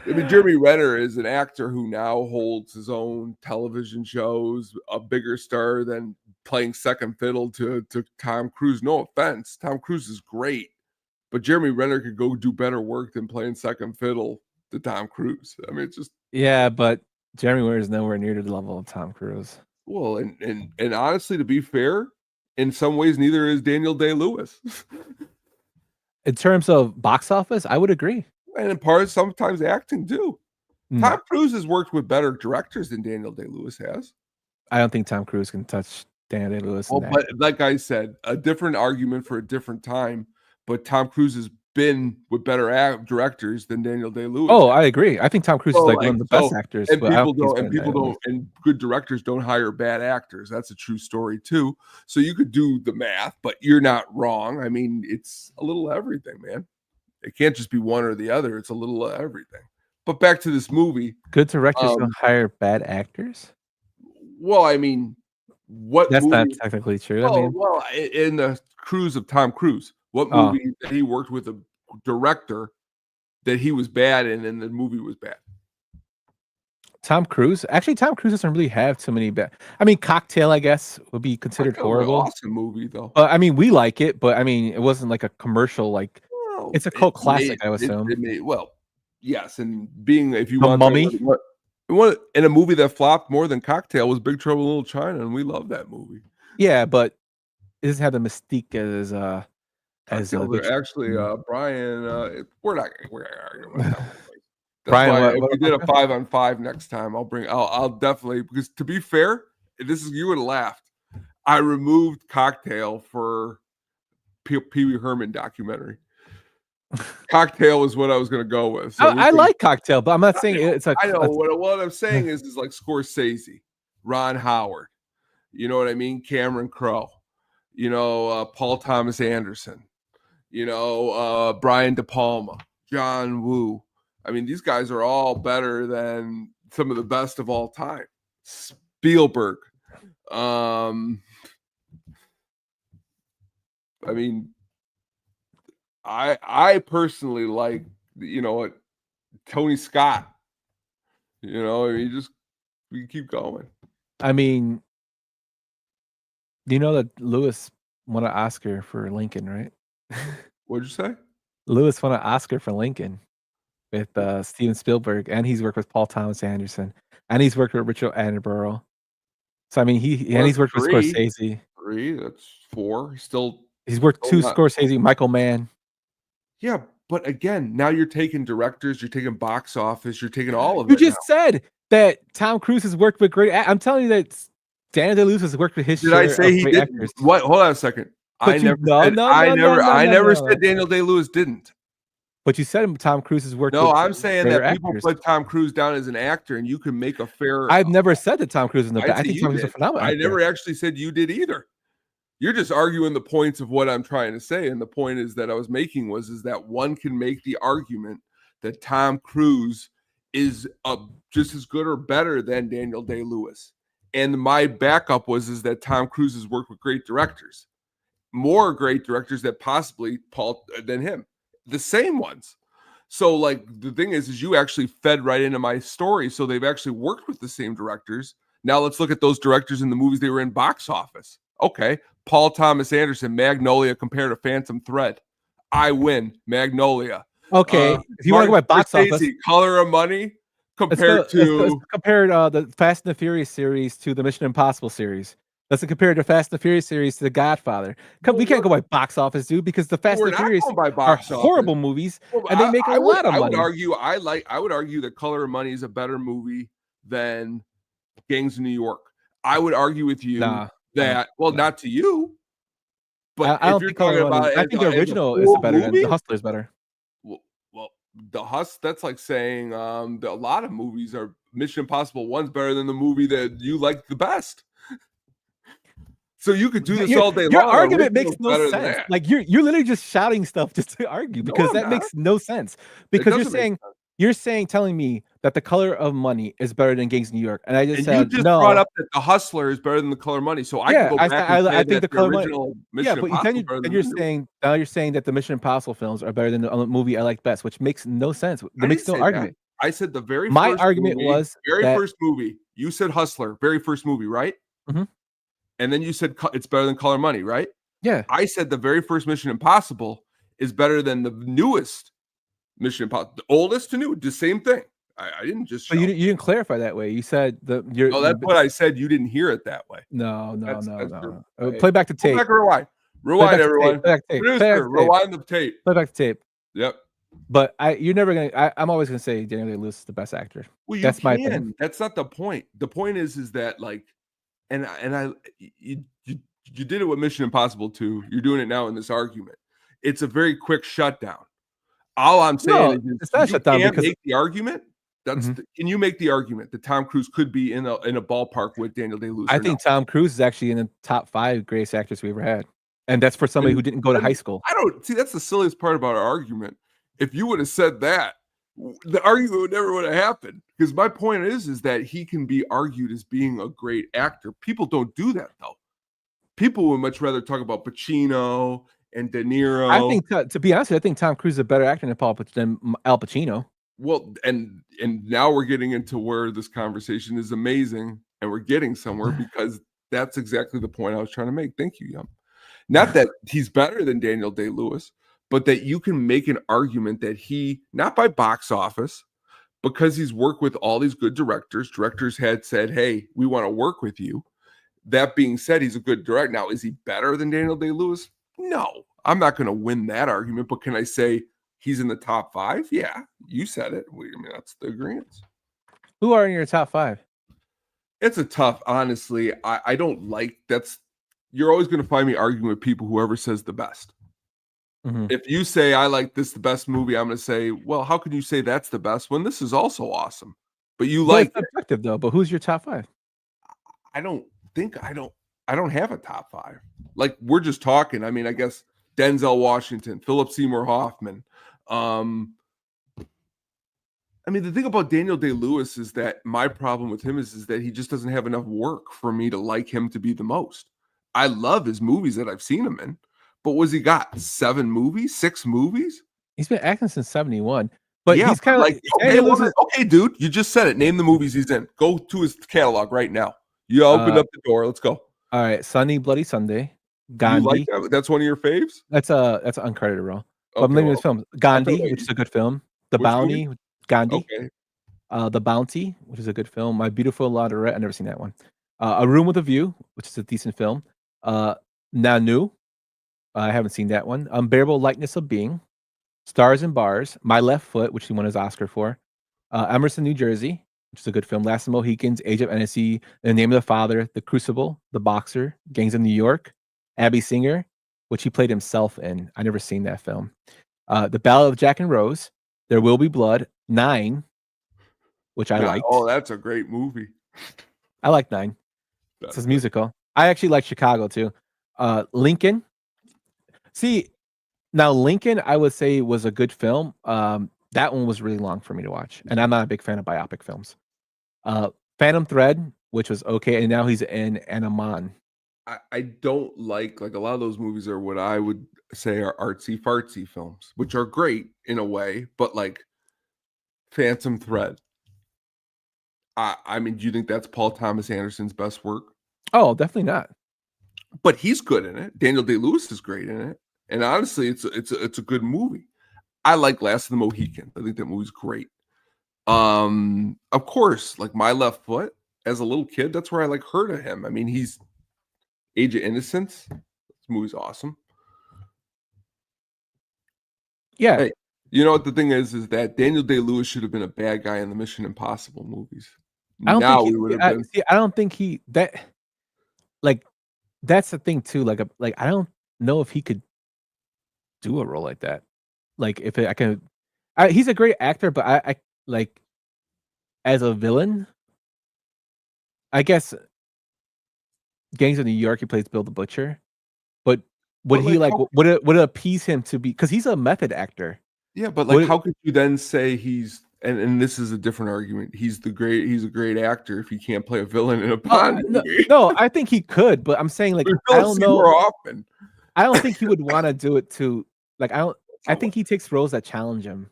I mean, Jeremy Renner is an actor who now holds his own television shows, a bigger star than playing second fiddle to Tom Cruise. No offense. Tom Cruise is great, but Jeremy Renner could go do better work than playing second fiddle to Tom Cruise. I mean, it's just, yeah, but Jeremy Renner is nowhere near the level of Tom Cruise. Well, and honestly, to be fair, in some ways, neither is Daniel Day-Lewis. In terms of box office, I would agree. And in part, sometimes acting too. Tom Cruise has worked with better directors than Daniel Day-Lewis has. I don't think Tom Cruise can touch Daniel Day-Lewis. Well, but like I said, a different argument for a different time. But Tom Cruise has been with better directors than Daniel Day-Lewis. Oh, I agree. I think Tom Cruise is like one of the best actors. And but I people don't think he's don't, and better than people Day-Lewis. don't, and good directors don't hire bad actors. That's a true story too. So you could do the math, but you're not wrong. I mean, it's a little of everything, man. It can't just be one or the other. It's a little of everything. But back to this movie. Good directors don't hire bad actors? Well, I mean, what That's movie? not technically true. I mean, Well, in the Cruise of Tom Cruise, what Oh. movie that he worked with a director that he was bad in, and the movie was bad? Tom Cruise? Actually, Tom Cruise doesn't really have too many bad. I mean, Cocktail, I guess, would be considered Cocktail's an horrible. awesome movie, though. But I mean, we like it, but I mean, it wasn't like a commercial. Like, Well, it's a cult it classic, made- I would assume. It made, well, yes, and being if you The want Mummy? what in a movie that flopped more than Cocktail was Big Trouble in Little China, and we love that movie. Yeah, but it doesn't have the mystique as Cocktail, Big actually, Brian, we're not arguing about that. That's Brian, why what- if what we did a about 5-on-5 next time, I'll definitely, because to be fair, you would have laughed. I removed Cocktail for Pee Wee Herman documentary. Cocktail is what I was going to go with. So I like Cocktail, but I'm not saying it's a. I know what I'm saying is like Scorsese, Ron Howard, you know what I mean? Cameron Crowe, Paul Thomas Anderson, Brian De Palma, John Woo. I mean, these guys are all better than some of the best of all time. Spielberg. I mean, I personally like, Tony Scott. We keep going. I mean, you know that Lewis won an Oscar for Lincoln, right? What'd you say? Lewis won an Oscar for Lincoln with Steven Spielberg, and he's worked with Paul Thomas Anderson, and he's worked with Richard Attenborough. So I mean, he's worked with Scorsese. 3, that's 4. He's worked 2 Scorsese, Michael Mann. Yeah, but again, now you're taking directors, you're taking box office, you're taking all of You it. just said that Tom Cruise has worked with great. I'm telling you that Daniel Day-Lewis has worked with his Did share I say of he great did? actors. What? Hold on a second. But I never said Daniel Day-Lewis didn't. But you said Tom Cruise has worked. No, with I'm saying greater that people actors. put Tom Cruise down as an actor, and you can make a fair. I've never said that Tom Cruise is the best. I say think you Tom Cruise is a did. phenomenal I actor. never actually said you did either. You're just arguing the points of what I'm trying to say, and the point is that I was making is that one can make the argument that Tom Cruise is just as good or better than Daniel Day-Lewis. And my backup is that Tom Cruise has worked with great directors, more great directors that possibly than him, the same ones. So like the thing is you actually fed right into my story. So they've actually worked with the same directors. Now let's look at those directors in the movies they were in box office. Okay, Paul Thomas Anderson, Magnolia compared to Phantom Thread. I win, Magnolia. Okay, if you want to go by box office, Color of Money compared let's compare the Fast and the Furious series to the Mission Impossible series. Let's compare the Fast and the Furious series to the Godfather. We can't go by box office, dude, because the Fast and the Furious are horrible movies, and they make a lot of money. I would argue that Color of Money is a better movie than Gangs of New York. I would argue with you that, not to you, but I if don't you're think Color talking of Money. about I think the original is better than The Hustler is better. Well, The Hustler, that's like saying a lot of movies are Mission Impossible 1's better than the movie that you like the best. So you could do this all day long. Your argument makes no sense. Like you're literally just shouting stuff just to argue because that makes no sense. Because you're telling me that The Color of Money is better than Gangs of New York, and I just said you no. brought up that The Hustler is better than The Color of Money. So I can go back and say I think that The Color of original Money. Mission Impossible But you're saying that the Mission Impossible films are better than the movie I like best, which makes no sense. That makes no argument. I said the very my first argument movie, was first movie. You said Hustler, very first movie, right? Mm-hmm. And then you said it's better than Color of Money, right? Yeah. I said the very first Mission Impossible is better than the newest Mission Impossible, the oldest to new, the same thing. I didn't just. But you didn't clarify that way. You said No, that's what I said. You didn't hear it that way. No. Play back the tape. Go back, rewind. Rewind, everyone. Rewind the tape. Play back the tape. Yep. But you're never gonna. I'm always gonna say Daniel Day-Lewis is the best actor. Well, that's my opinion. That's not the point. The point is that like, you did it with Mission Impossible 2. You're doing it now in this argument. It's a very quick shutdown. All I'm saying is it's not you shut down can't because make the argument. Can you make the argument that Tom Cruise could be in a ballpark with Daniel Day-Lewis? I think Tom Cruise is actually in the top 5 greatest actors we ever had, and that's for somebody who didn't go to high school. I don't see. That's the silliest part about our argument. If you would have said that, the argument would never would have happened. Because my point is that he can be argued as being a great actor. People don't do that though. People would much rather talk about Pacino and De Niro. I think, to be honest, I think Tom Cruise is a better actor than Al Pacino. Well, and now we're getting into where this conversation is amazing, and we're getting somewhere because that's exactly the point I was trying to make. Thank you, Yum. Not that he's better than Daniel Day-Lewis, but that you can make an argument that he, not by box office, because he's worked with all these good directors. Directors had said, hey, we want to work with you. That being said, he's a good director. Now, is he better than Daniel Day-Lewis? No, I'm not going to win that argument, but can I say he's in the top 5? Yeah, you said it. I mean, that's the agreement. Who are in your top 5? It's a tough, honestly. I don't like that's. You're always going to find me arguing with people, whoever says the best. If you say, I like this the best movie, I'm going to say, well, how can you say that's the best when this is also awesome? But you like it's subjective though. But who's your top 5? I don't have a top 5. Like, we're just talking. I mean, I guess Denzel Washington, Philip Seymour Hoffman. I mean, the thing about Daniel Day-Lewis is that my problem with him is that he just doesn't have enough work for me to like him to be the most. I love his movies that I've seen him in, but what's he got? 7 movies, 6 movies? He's been acting since 71. But yeah, he's kind of like okay, dude, you just said it. Name the movies he's in. Go to his catalog right now. You opened up the door. Let's go. All right, Sunny Bloody Sunday. Gandhi. You like that? That's one of your faves? That's an uncredited role. But I'm naming this film. Gandhi, which is a good film. The Bounty, Gandhi. Okay. The Bounty, which is a good film. My Beautiful Laundrette. I've never seen that one. A Room with a View, which is a decent film. Nanu. I haven't seen that one. Unbearable Lightness of Being. Stars and Bars. My Left Foot, which he won his Oscar for. Emerson, New Jersey, which is a good film. Last of the Mohicans, Age of Hennessy, The Name of the Father, The Crucible, The Boxer, Gangs of New York, Abby Singer, which he played himself in. I never seen that film. The Ballad of Jack and Rose, There Will Be Blood, 9, which I liked. Oh, that's a great movie. I like 9. It's his musical. I actually like Chicago too. Lincoln. See, now Lincoln, I would say was a good film. That one was really long for me to watch, and I'm not a big fan of biopic films. Phantom Thread, which was okay, and now he's in Anaman. I don't like a lot of those movies are what I would say are artsy fartsy films, which are great in a way, but like Phantom Thread. I mean, do you think that's Paul Thomas Anderson's best work? Oh, definitely not. But he's good in it. Daniel Day-Lewis is great in it, and honestly, it's a good movie. I like Last of the Mohicans. I think that movie's great. Of course, like My Left Foot. As a little kid, that's where I heard of him. I mean, he's Age of Innocence. This movie's awesome. Yeah. Hey, you know what the thing is that Daniel Day-Lewis should have been a bad guy in the Mission Impossible movies. I don't think he that's the thing too. I don't know if he could do a role like that. He's a great actor, but I like as a villain. I guess Gangs of New York, he plays Bill the Butcher, but would would it appease him to be, because he's a method actor? Yeah, but how could you then say he's and this is a different argument. He's a great actor if he can't play a villain in a Bond movie. No, I think he could, but I'm saying I don't know. More often. I don't think he would want to do it to I think he takes roles that challenge him.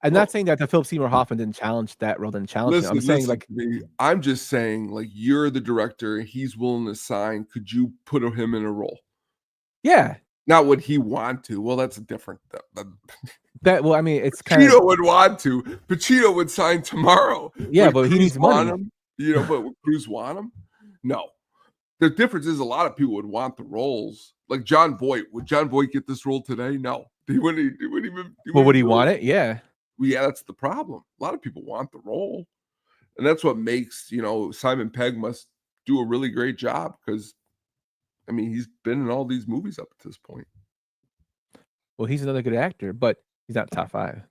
I'm not saying that the Philip Seymour Hoffman didn't challenge that role, didn't challenge him. I'm saying I'm just saying you're the director, he's willing to sign. Could you put him in a role? Yeah. Not would he want to? Well, that's a different. I mean, it's kind Pacino would want to. Pacino would sign tomorrow. Yeah, but he needs money. Him, but would Cruise want him? No. The difference is a lot of people would want the roles. Like John Voight. Would John Voight get this role today? No. Would he want it? Yeah. Well, yeah, that's the problem. A lot of people want the role. And that's what makes, Simon Pegg must do a really great job, because, I mean, he's been in all these movies up to this point. Well, he's another good actor, but He's not top 5.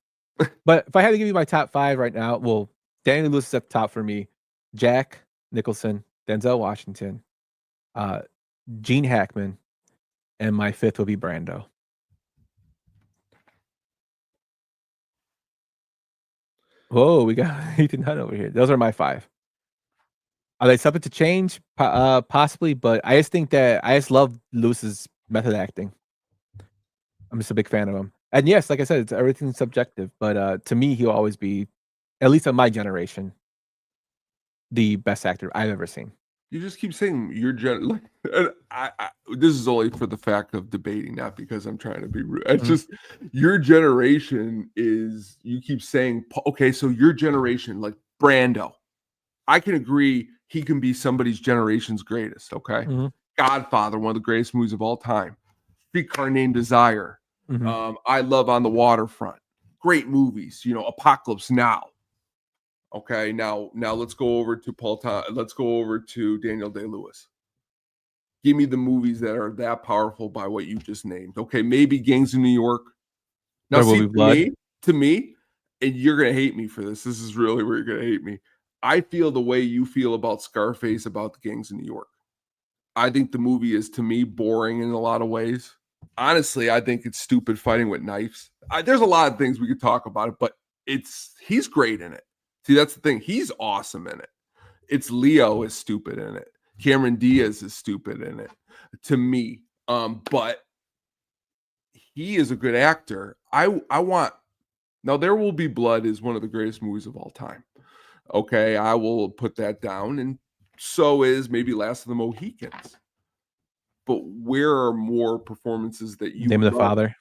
But if I had to give you my top 5 right now, well, Daniel Lewis is at the top for me. Jack Nicholson, Denzel Washington, Gene Hackman, and my 5th will be Brando. Whoa, we got Ethan Hunt over here. Those are my 5. Are they subject to change? Possibly, but I just think that I just love Lewis's method acting. I'm just a big fan of him. And yes, like I said, it's everything's subjective, but to me, he'll always be, at least of my generation, the best actor I've ever seen. You just keep saying your this is only for the fact of debating, not because I'm trying to be rude. It's just your generation is, you keep saying, okay, so your generation, like Brando, I can agree he can be somebody's generation's greatest, okay? Godfather, one of the greatest movies of all time. Streetcar Named Desire. I Love on the Waterfront. Great movies, Apocalypse Now. Okay, now let's go over to let's go over to Daniel Day-Lewis. Give me the movies that are that powerful by what you just named. Okay, maybe Gangs of New York. Now, see, to me, and you're gonna hate me for this. This is really where you're gonna hate me. I feel the way you feel about Scarface, about the Gangs of New York. I think the movie is, to me, boring in a lot of ways. Honestly, I think it's stupid fighting with knives. There's a lot of things we could talk about it, but he's great in it. See, that's the thing. He's awesome in it. It's Leo is stupid in it. Cameron Diaz is stupid in it, to me. But he is a good actor. I want. Now, There Will Be Blood is one of the greatest movies of all time. Okay, I will put that down, and so is maybe Last of the Mohicans. But where are more performances that you Name of the Father?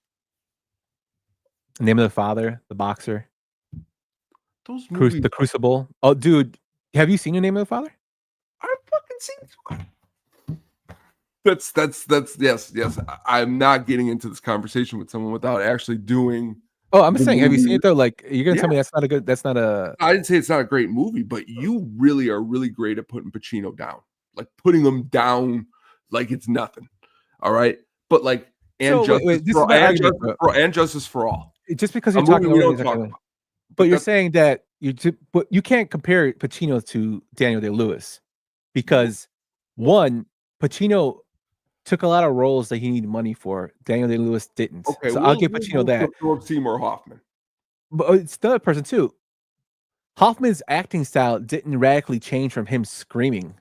Name of the Father, The Boxer. Those movies, The Crucible. Oh, dude, have you seen Your Name of the Father? I've fucking seen. That's yes. I'm not getting into this conversation with someone without actually doing. Oh, I'm just saying, have you seen it though? Like, you're gonna tell me that's not a. I didn't say it's not a great movie, but you really are really great at putting Pacino down, like putting him down like it's nothing. All right, but like Justice for All. Just because you're talking about. But you're saying that but you can't compare Pacino to Daniel Day-Lewis because one, Pacino took a lot of roles that he needed money for. Daniel Day-Lewis didn't. Okay, so I'll give Pacino that. Seymour Hoffman. But it's the other person too. Hoffman's acting style didn't radically change from him screaming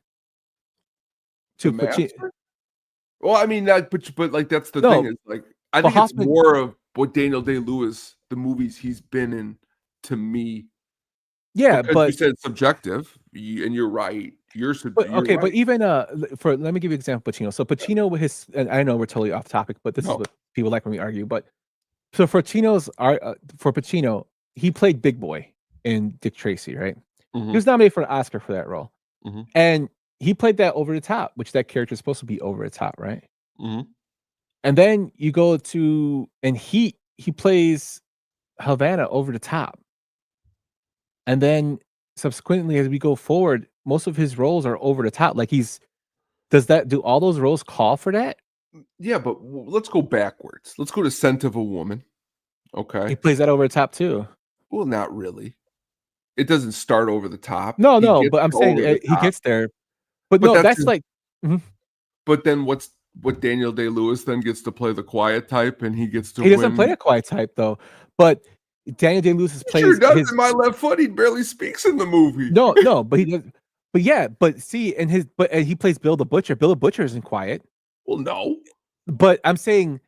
to Pacino. Well, I mean that, but like that's the thing is like I think it's more of what Daniel Day-Lewis, the movies he's been in. To me, yeah, but you said subjective, and you're right. But even let me give you an example. Pacino. So Pacino with his, and I know we're totally off topic, but this is what people like when we argue. But so for Pacino, he played Big Boy in Dick Tracy, right? He was nominated for an Oscar for that role, and he played that over the top, which that character is supposed to be over the top, right? And then you go to, and he plays Havana over the top. And then subsequently, as we go forward, most of his roles are over the top. Like do all those roles call for that? Yeah, but let's go backwards. Let's go to Scent of a Woman. Okay. He plays that over the top too. Well, not really. It doesn't start over the top. No, but I'm saying he gets there. But no, that's like. But then what Daniel Day-Lewis then gets to play the quiet type, and he gets to. He doesn't play a quiet type though, but. Daniel Day-Lewis plays. Sure does. In My Left Foot, he barely speaks in the movie. No, but he does. But yeah, but see, he plays Bill the Butcher. Bill the Butcher isn't quiet. Well, no. But I'm saying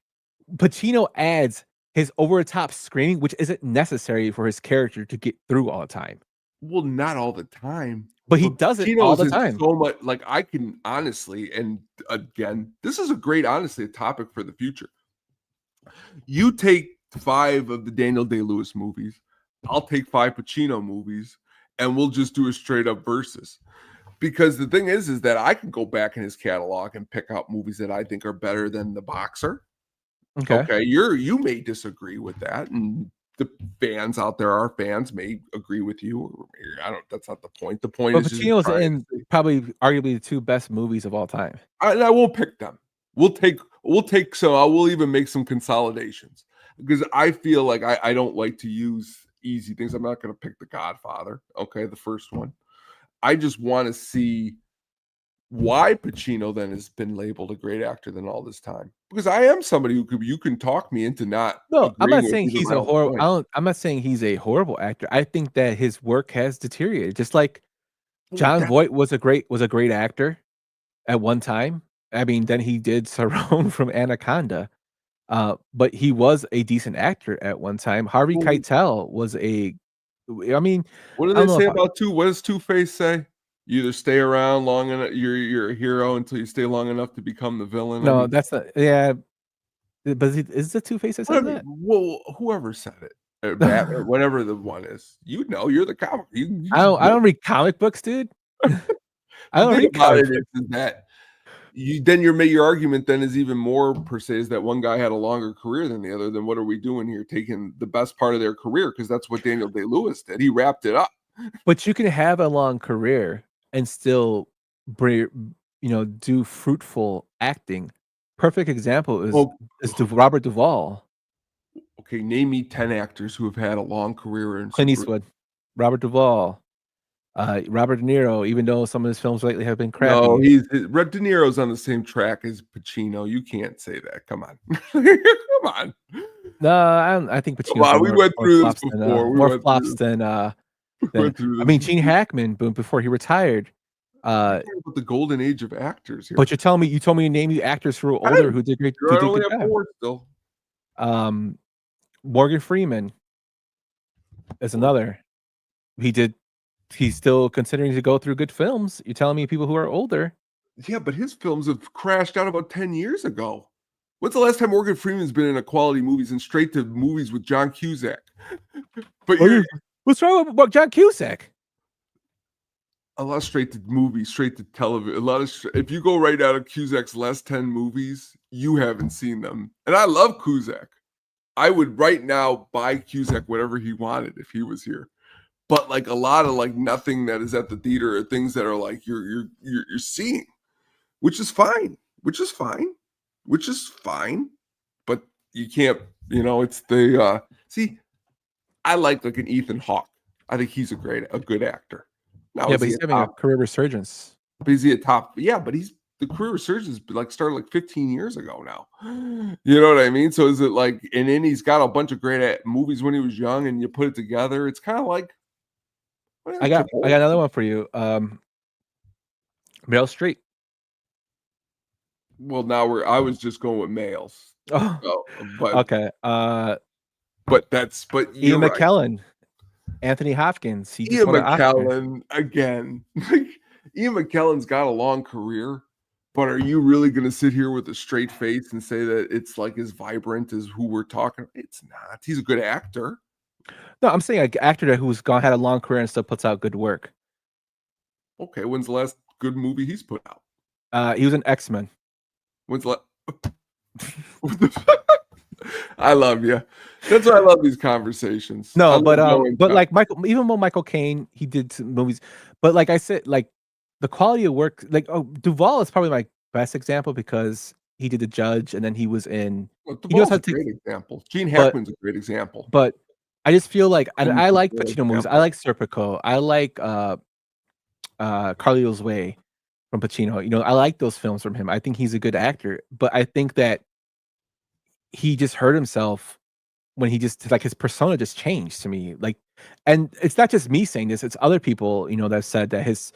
Pacino adds his over-the-top screaming, which isn't necessary for his character to get through all the time. Well, not all the time. But he does it all the time. So much, like I can honestly, and again, this is honestly a topic for the future. You take 5 of the Daniel Day-Lewis movies. I'll take 5 Pacino movies, and we'll just do a straight up versus. Because the thing is that I can go back in his catalog and pick out movies that I think are better than The Boxer. Okay, you may disagree with that, and the fans out there, our fans, may agree with you. I don't. That's not the point. The point is Pacino's in probably arguably the 2 best movies of all time. I won't pick them. We'll take some. I will even make some consolidations. because I feel like I don't like to use easy things. I'm not going to pick The Godfather. Okay, the first one. I just want to see why Pacino then has been labeled a great actor than all this time. Because I am somebody who you can talk me into not. No, I'm agreeing not with saying either he's my a own horrible. point. I'm not saying he's a horrible actor. I think that his work has deteriorated. Just like Well, John that- Voight was a great actor at one time. I mean, then he did Cerrone from Anaconda. But he was a decent actor at one time. Harvey Well, Keitel was a. I mean, What do I don't they know say if about Two? What does Two-Face say? You either stay around long enough, you're a hero until you stay long enough to become the villain. I no, mean, that's not. Yeah, but is the Two Face that says whatever, that? well, whoever said it, or Batman, whatever the one is, you're the comic. You I don't read comic books, dude. I the don't thing read about comic it books. is that your argument then is even more per se is that one guy had a longer career than the other. Then what are we doing here? Taking the best part of their career, because that's what Daniel Day-Lewis did. He wrapped it up. But you can have a long career and still do fruitful acting. Perfect example is Well, Robert Duvall, okay, name me 10 actors who have had a long career in Clint super. Eastwood, Robert Duvall, Robert De Niro. Even though some of his films lately have been crappy. No, Red De Niro's on the same track as Pacino. You can't say that. Come on. Come on. No, I think Come Pacino's on. We went more through this flops than before. We more went flops through than we went through I this. mean Gene Hackman before he retired. We're talking about the golden age of actors here. But you told me to name you actors who were older who did great. I only have 4 still. Morgan Freeman is another. He's still considering to go through good films. You're telling me people who are older. Yeah, but his films have crashed out about 10 years ago. When's the last time Morgan Freeman's been in a quality movies and straight to movies with John Cusack? But What's wrong with John Cusack? a lot of straight to movies, straight to television. If you go right out of Cusack's last 10 movies, you haven't seen them. And I love Cusack. I would right now buy Cusack whatever he wanted if he was here. But like a lot of like nothing that is at the theater are things that are like you're seeing, which is fine. But you can't, it's the see, I like an Ethan Hawke. I think he's a good actor. Now, Yeah, but he's having a career resurgence. Is he a top? Yeah, but the career resurgence started 15 years ago now. You know what I mean? So is it and then he's got a bunch of great movies when he was young, and you put it together, it's kind of like. I got another one for you. Meryl Streep. Well, now I was just going with males. Oh, but okay. But Ian McKellen, Anthony Hopkins. Ian McKellen again. Ian McKellen's got a long career, but are you really going to sit here with a straight face and say that it's as vibrant as who we're talking? It's not. He's a good actor. No, I'm saying an actor who's had a long career and still puts out good work. Okay, when's the last good movie he's put out? He was in X-Men. When's the I love you. That's why I love these conversations. No, but Michael Caine, he did some movies. But like I said, the quality of work, Duvall is probably my best example because he did The Judge, and then he was in. Duvall's a great example. Gene Hackman's a great example. But I just feel like I like Pacino movies. I like Serpico. I like Carlito's Way from Pacino. I like those films from him. I think he's a good actor. But I think that he just hurt himself when he just his persona just changed to me. And it's not just me saying this; it's other people that said that his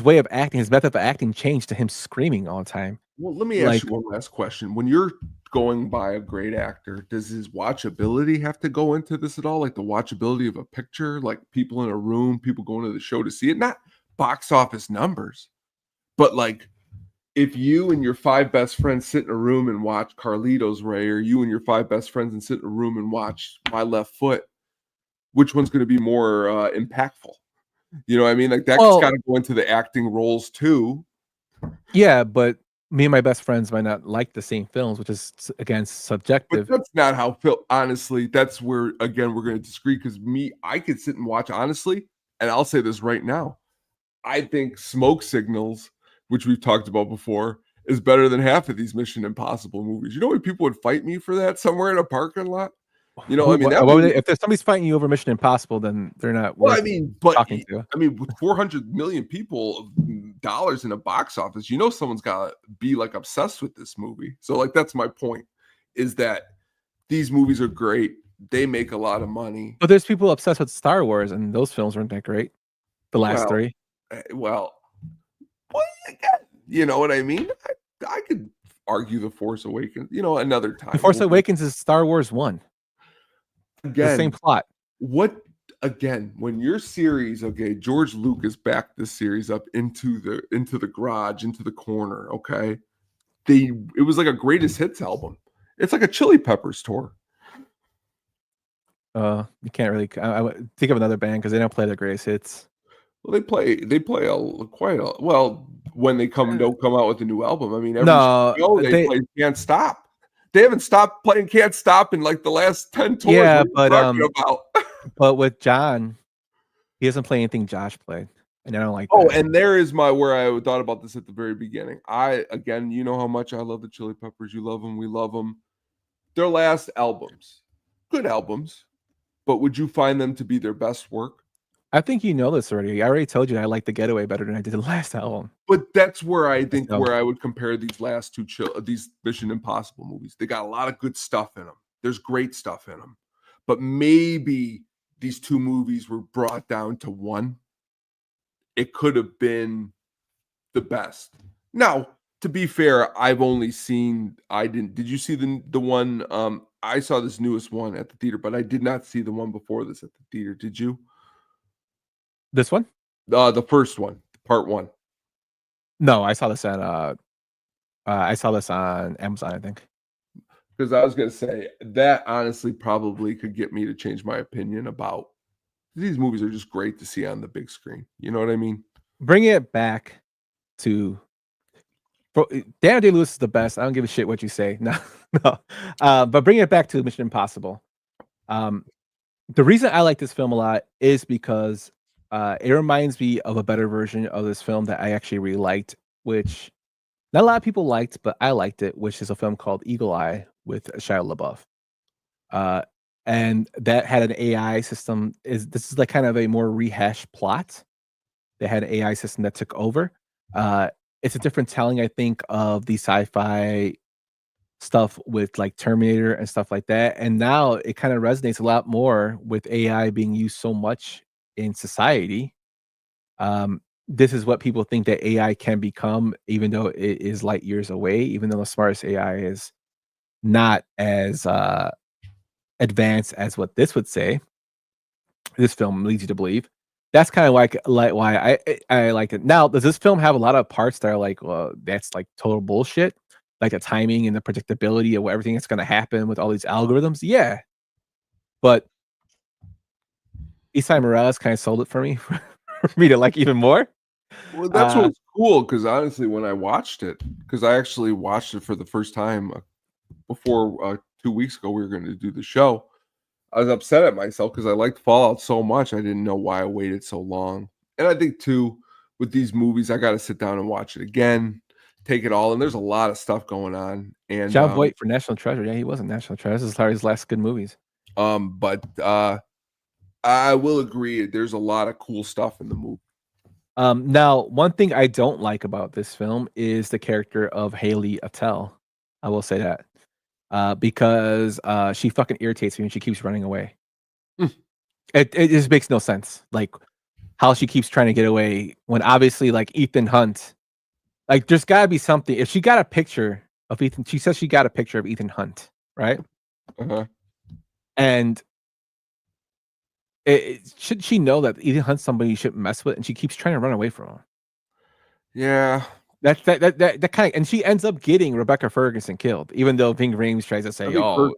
way of acting, his method of acting, changed to him screaming all the time. Well, let me ask you one last question. When you're going by a great actor, does his watchability have to go into this at all? Like the watchability of a picture, like people in a room, people going to the show to see it, not box office numbers, but if you and your 5 best friends sit in a room and watch Carlito's Way, or you and your 5 best friends and sit in a room and watch My Left Foot, which one's going to be more impactful? You know what I mean? That's got to go into the acting roles too. Yeah, but me and my best friends might not like the same films, which is again subjective. But that's not how honestly, that's where again we're going to disagree, because I could sit and watch honestly, and I'll say this right now. I think Smoke Signals, which we've talked about before, is better than half of these Mission Impossible movies. You know what people would fight me for that somewhere in a parking lot? You know, I mean, that if there's somebody's fighting you over Mission Impossible, then they're not well, worth I mean, but talking to. I mean, with 400 million dollars in a box office, you know, someone's got to be like obsessed with this movie. So, like, that's my point: is that these movies are great. They make a lot of money. But there's people obsessed with Star Wars, and those films weren't that great. The last three. Well, you know what I mean? I could argue The Force Awakens, you know, another time. The Force Awakens is Star Wars 1. Again, the same plot. When your series, okay, George Lucas backed this series up into the garage, into the corner, okay? It was like a greatest hits album. It's like a Chili Peppers tour. You can't really. I would think of another band because they don't play their greatest hits. Well, they play quite a well when they don't come out with a new album. I mean, every show they play Can't Stop. They haven't stopped playing Can't Stop in like the last 10 tours. Yeah, but with John, he doesn't play anything Josh played, and I don't like. Oh, that. and there is where I thought about this at the very beginning. You know how much I love the Chili Peppers. You love them, we love them. Their last albums, good albums, but would you find them to be their best work? I think you know this already. I already told you I like The Getaway better than I did the last album. But that's where I think where I would compare these last these Mission Impossible movies. They got a lot of good stuff in them. There's great stuff in them. But maybe these two movies were brought down to one. It could have been the best. Now, to be fair, I've only seen did you see the one I saw this newest one at the theater, but I did not see the one before this at the theater. Did you? This one? The first one, part one. No, I saw this on Amazon, I think. Because I was gonna say that honestly probably could get me to change my opinion about these movies are just great to see on the big screen. You know what I mean? Bring it back to Daniel Day-Lewis is the best. I don't give a shit what you say. No. But bring it back to Mission Impossible. The reason I like this film a lot is because it reminds me of a better version of this film that I actually really liked, which not a lot of people liked, but I liked it, which is a film called Eagle Eye with Shia LaBeouf. And that had an AI system. This is like kind of a more rehashed plot. They had an AI system that took over. It's a different telling, I think, of the sci-fi stuff with like Terminator and stuff like that. And now it kind of resonates a lot more with AI being used so much in society. This is what people think that AI can become, even though it is light years away, even though the smartest AI is not as advanced as what this would say. This film leads you to believe. That's kind of why I like it. Now, does this film have a lot of parts that are like, well, that's like total bullshit? Like the timing and the predictability of everything that's going to happen with all these algorithms? Yeah. But Isai Morales kind of sold it for me, for me to like even more. Well, that's what's cool, because honestly, when I watched it, because I actually watched it for the first time before 2 weeks ago, we were going to do the show. I was upset at myself because I liked Fallout so much. I didn't know why I waited so long. And I think, too, with these movies, I got to sit down and watch it again, take it all. And there's a lot of stuff going on. And John Voight for National Treasure. Yeah, he wasn't National Treasure. This is his last good movies. But I will agree. There's a lot of cool stuff in the movie. Now, one thing I don't like about this film is the character of Haley Atwell. I will say that. Because she fucking irritates me and she keeps running away. It just makes no sense. Like how she keeps trying to get away when obviously like Ethan Hunt, like there's gotta be something. If she got a picture of Ethan, she says she got a picture of Ethan Hunt, right? Uh-huh. And should she know that Ethan Hunt's somebody you shouldn't mess with, and she keeps trying to run away from him? Yeah. That kind of, and she ends up getting Rebecca Ferguson killed, even though Ving Rhames tries to say, I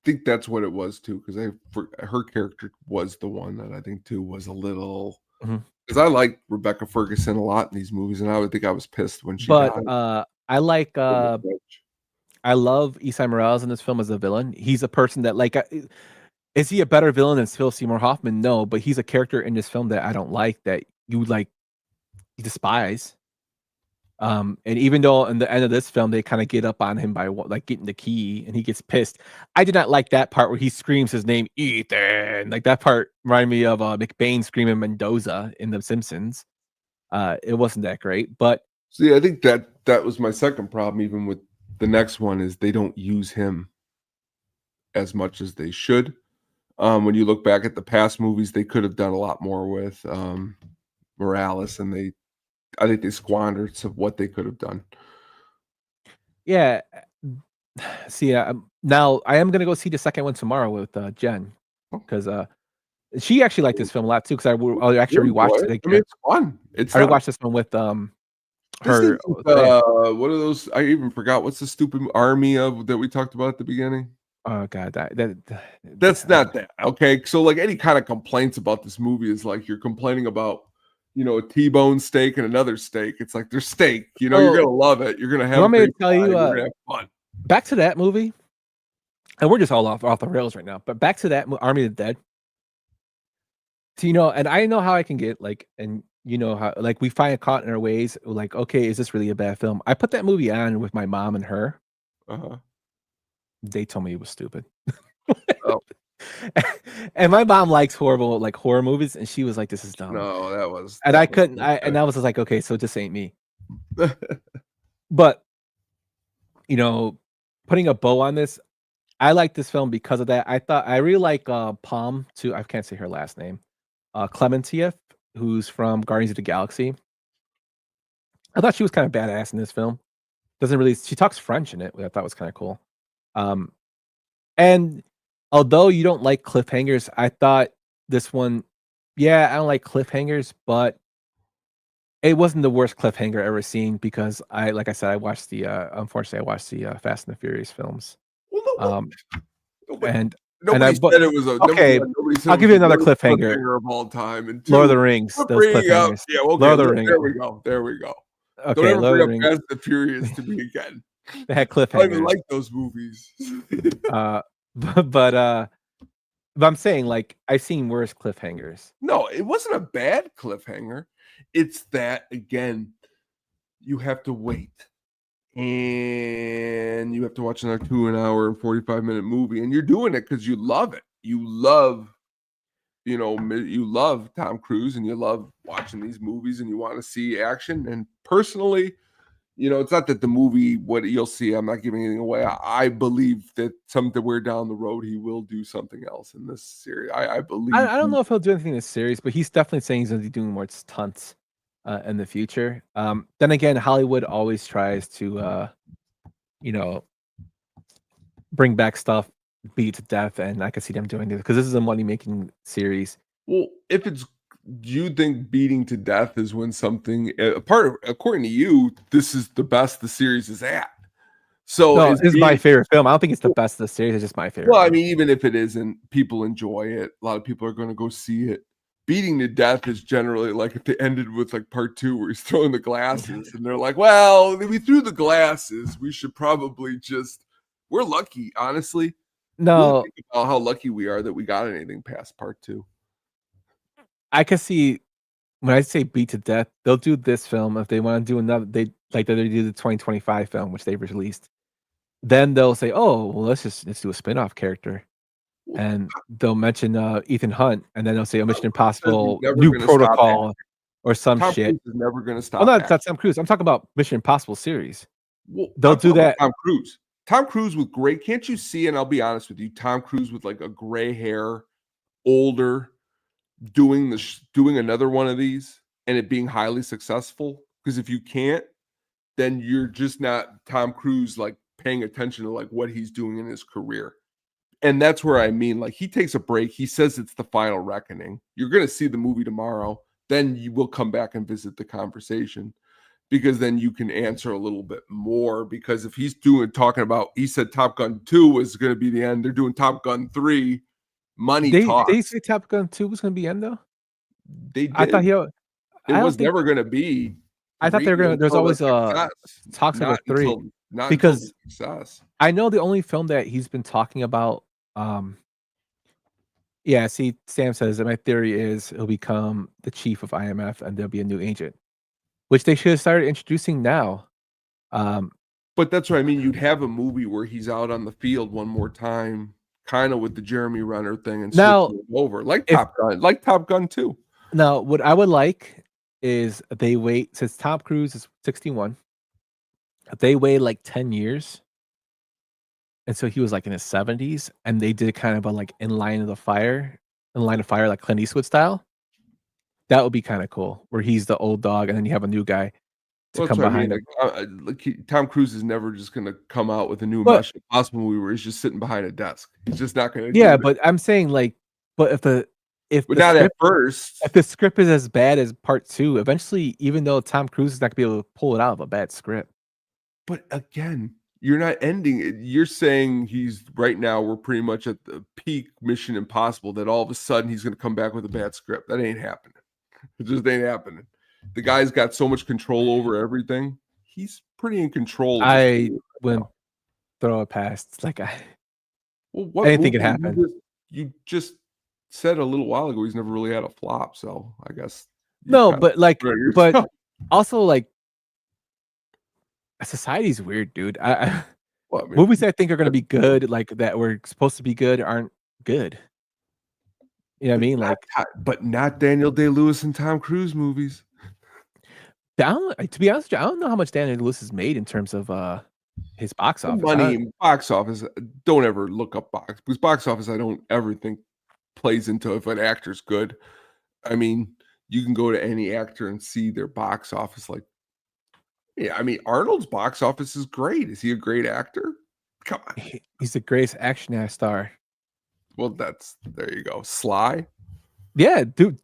think that's what it was too, because her character was the one that I think too was a little, because I like Rebecca Ferguson a lot in these movies, and I would think I was pissed when she died. I like I love Isai Morales in this film as a villain. He's a person that like, is he a better villain than Phil Seymour Hoffman? No, but he's a character in this film that I don't like, that you like, you despise. And even though in the end of this film they kind of get up on him by like getting the key and he gets pissed, I did not like that part where he screams his name, Ethan. Like that part reminded me of McBain screaming Mendoza in The Simpsons. It wasn't that great, but See, I think that was my second problem. Even with the next one, is they don't use him as much as they should. When you look back at the past movies, they could have done a lot more with Morales, and I think they squandered some of what they could have done. yeah. See, now I am gonna go see the second one tomorrow with Jen because she actually liked this film a lot too. Because I actually rewatched it again. I mean, it's fun. It's I rewatched this one with her. What are those? I even forgot. What's the stupid army of that we talked about at the beginning? Oh god, That's not that. Okay, so like any kind of complaints about this movie is like you're complaining about, a T-bone steak and another steak. It's like there's steak. You're gonna love it. You're gonna have. Want me to tell you? You're gonna have fun. Back to that movie, and we're just all off the rails right now. But back to that Army of the Dead. So, and I know how I can get like, and how like we find caught in our ways. Like, okay, is this really a bad film? I put that movie on with my mom and her. They told me it was stupid. Oh. And my mom likes horror movies, and she was like, "This is dumb." No, that was. And I couldn't. And I was just like, "Okay, so this ain't me." But putting a bow on this, I like this film because of that. I really like Palm too. I can't say her last name. Clementieff, who's from Guardians of the Galaxy. I thought she was kind of badass in this film. She talks French in it, which I thought was kind of cool. And although you don't like cliffhangers, I thought this one, I don't like cliffhangers, but it wasn't the worst cliffhanger ever seen because like I said, unfortunately, I watched the Fast and the Furious films. Nobody said it was okay. I'll give you another cliffhanger of all time. And Lord of the Rings. Those cliffhangers. Lord of the Rings. There we go. Okay, Don't ever Lord of the bring Rings. up Fast and the Furious to me again. They had cliffhangers. I don't even like those movies. But I'm saying, like, I've seen worse cliffhangers. No, it wasn't a bad cliffhanger. It's that, again, you have to wait. And you have to watch another 2 hour and 45-minute movie. And you're doing it because you love it. You love, you love Tom Cruise and you love watching these movies and you want to see action. And personally, it's not that the movie, what you'll see, I'm not giving anything away. I believe that somewhere down the road, he will do something else in this series. I believe. I don't know if he'll do anything in this series, but he's definitely saying he's going to be doing more stunts in the future. Then again, Hollywood always tries to, bring back stuff, beat to death, and I can see them doing this because this is a money-making series. Well, do you think beating to death is when something according to you, this is the best the series is at? So no, it's my favorite film. I don't think it's the best of the series. It's just my favorite. Well, film. I mean, even if it isn't, people enjoy it. A lot of people are going to go see it. Beating to death is generally like if they ended with like part 2 where he's throwing the glasses and they're like, well, we threw the glasses. We should probably we're lucky, honestly. No, think about how lucky we are that we got anything past part 2. I can see when I say beat to death, they'll do this film if they want to do another. They do the 2025 film, which they've released. Then they'll say, "Oh, well, let's do a spin-off character," and they'll mention Ethan Hunt, and then they'll say, "Mission Impossible: New Protocol," or some Tom shit. Cruise is never going to stop. Oh no, that's Tom Cruise. I'm talking about Mission Impossible series. Well, they'll do that. Tom Cruise with gray. Can't you see? And I'll be honest with you, Tom Cruise with like a gray hair, older, doing another one of these and it being highly successful. Because if you can't, then you're just not Tom Cruise like paying attention to like what he's doing in his career. And that's where I mean, like, he takes a break. He says it's the final reckoning. You're going to see the movie tomorrow. Then you will come back and visit the conversation, because then you can answer a little bit more. Because if he's talking about, he said Top Gun 2 was going to be the end. They're doing Top Gun 3. Money talks. They say Top Gun 2 was going to be end though. They did. I thought it was never going to be. I thought they were going to. There's always talks about 3 because I know the only film that he's been talking about. Yeah, see, Sam says that my theory is he'll become the chief of IMF and there'll be a new agent. which they should have started introducing now. But that's what I mean. You'd have a movie where he's out on the field one more time, kind of with the Jeremy Renner thing, and Now, switching it over, like if Top Gun 2. now what I would like is they wait since Tom Cruise is 61. They wait like 10 years. And so he was like in his 70s, and they did kind of a like in line of fire, like Clint Eastwood style. That would be kind of cool, where he's the old dog, and then you have a new guy to Well, come that's what I behind mean. him. Tom Cruise is never just going to come out with a new But Mission Impossible movie where he's just sitting behind a desk. He's just not going to do yeah, it. but I'm saying like, but if But the not at script, first. if the script is as bad as part 2, eventually, even though Tom Cruise is not gonna be able to pull it out of a bad script. But again, you're not ending it. You're saying he's right now, we're pretty much at the peak Mission Impossible, that all of a sudden he's going to come back with a bad script. That ain't happening. It just ain't happening. The guy's got so much control over everything. He's pretty in control of his I career right wouldn't now. throw it past. Like Well, what anything movie could happen. you just said a little while ago he's never really had a flop, so I guess you No, kinda but like, put it but yourself. also like, society's weird, dude. Well, I mean, Movies I think are gonna be good, like that were supposed to be good, aren't good. You know what I mean? Like, but not Daniel Day-Lewis and Tom Cruise movies. to be honest with you, I don't know how much Daniel Lewis has made in terms of his box office. Money in box office, don't ever look up box office I don't ever think plays into if an actor's good. I mean, you can go to any actor and see their box office. Like, yeah, I mean, Arnold's box office is great. Is he a great actor? Come on. He's the greatest action star. Well, there you go. Sly. Yeah, dude.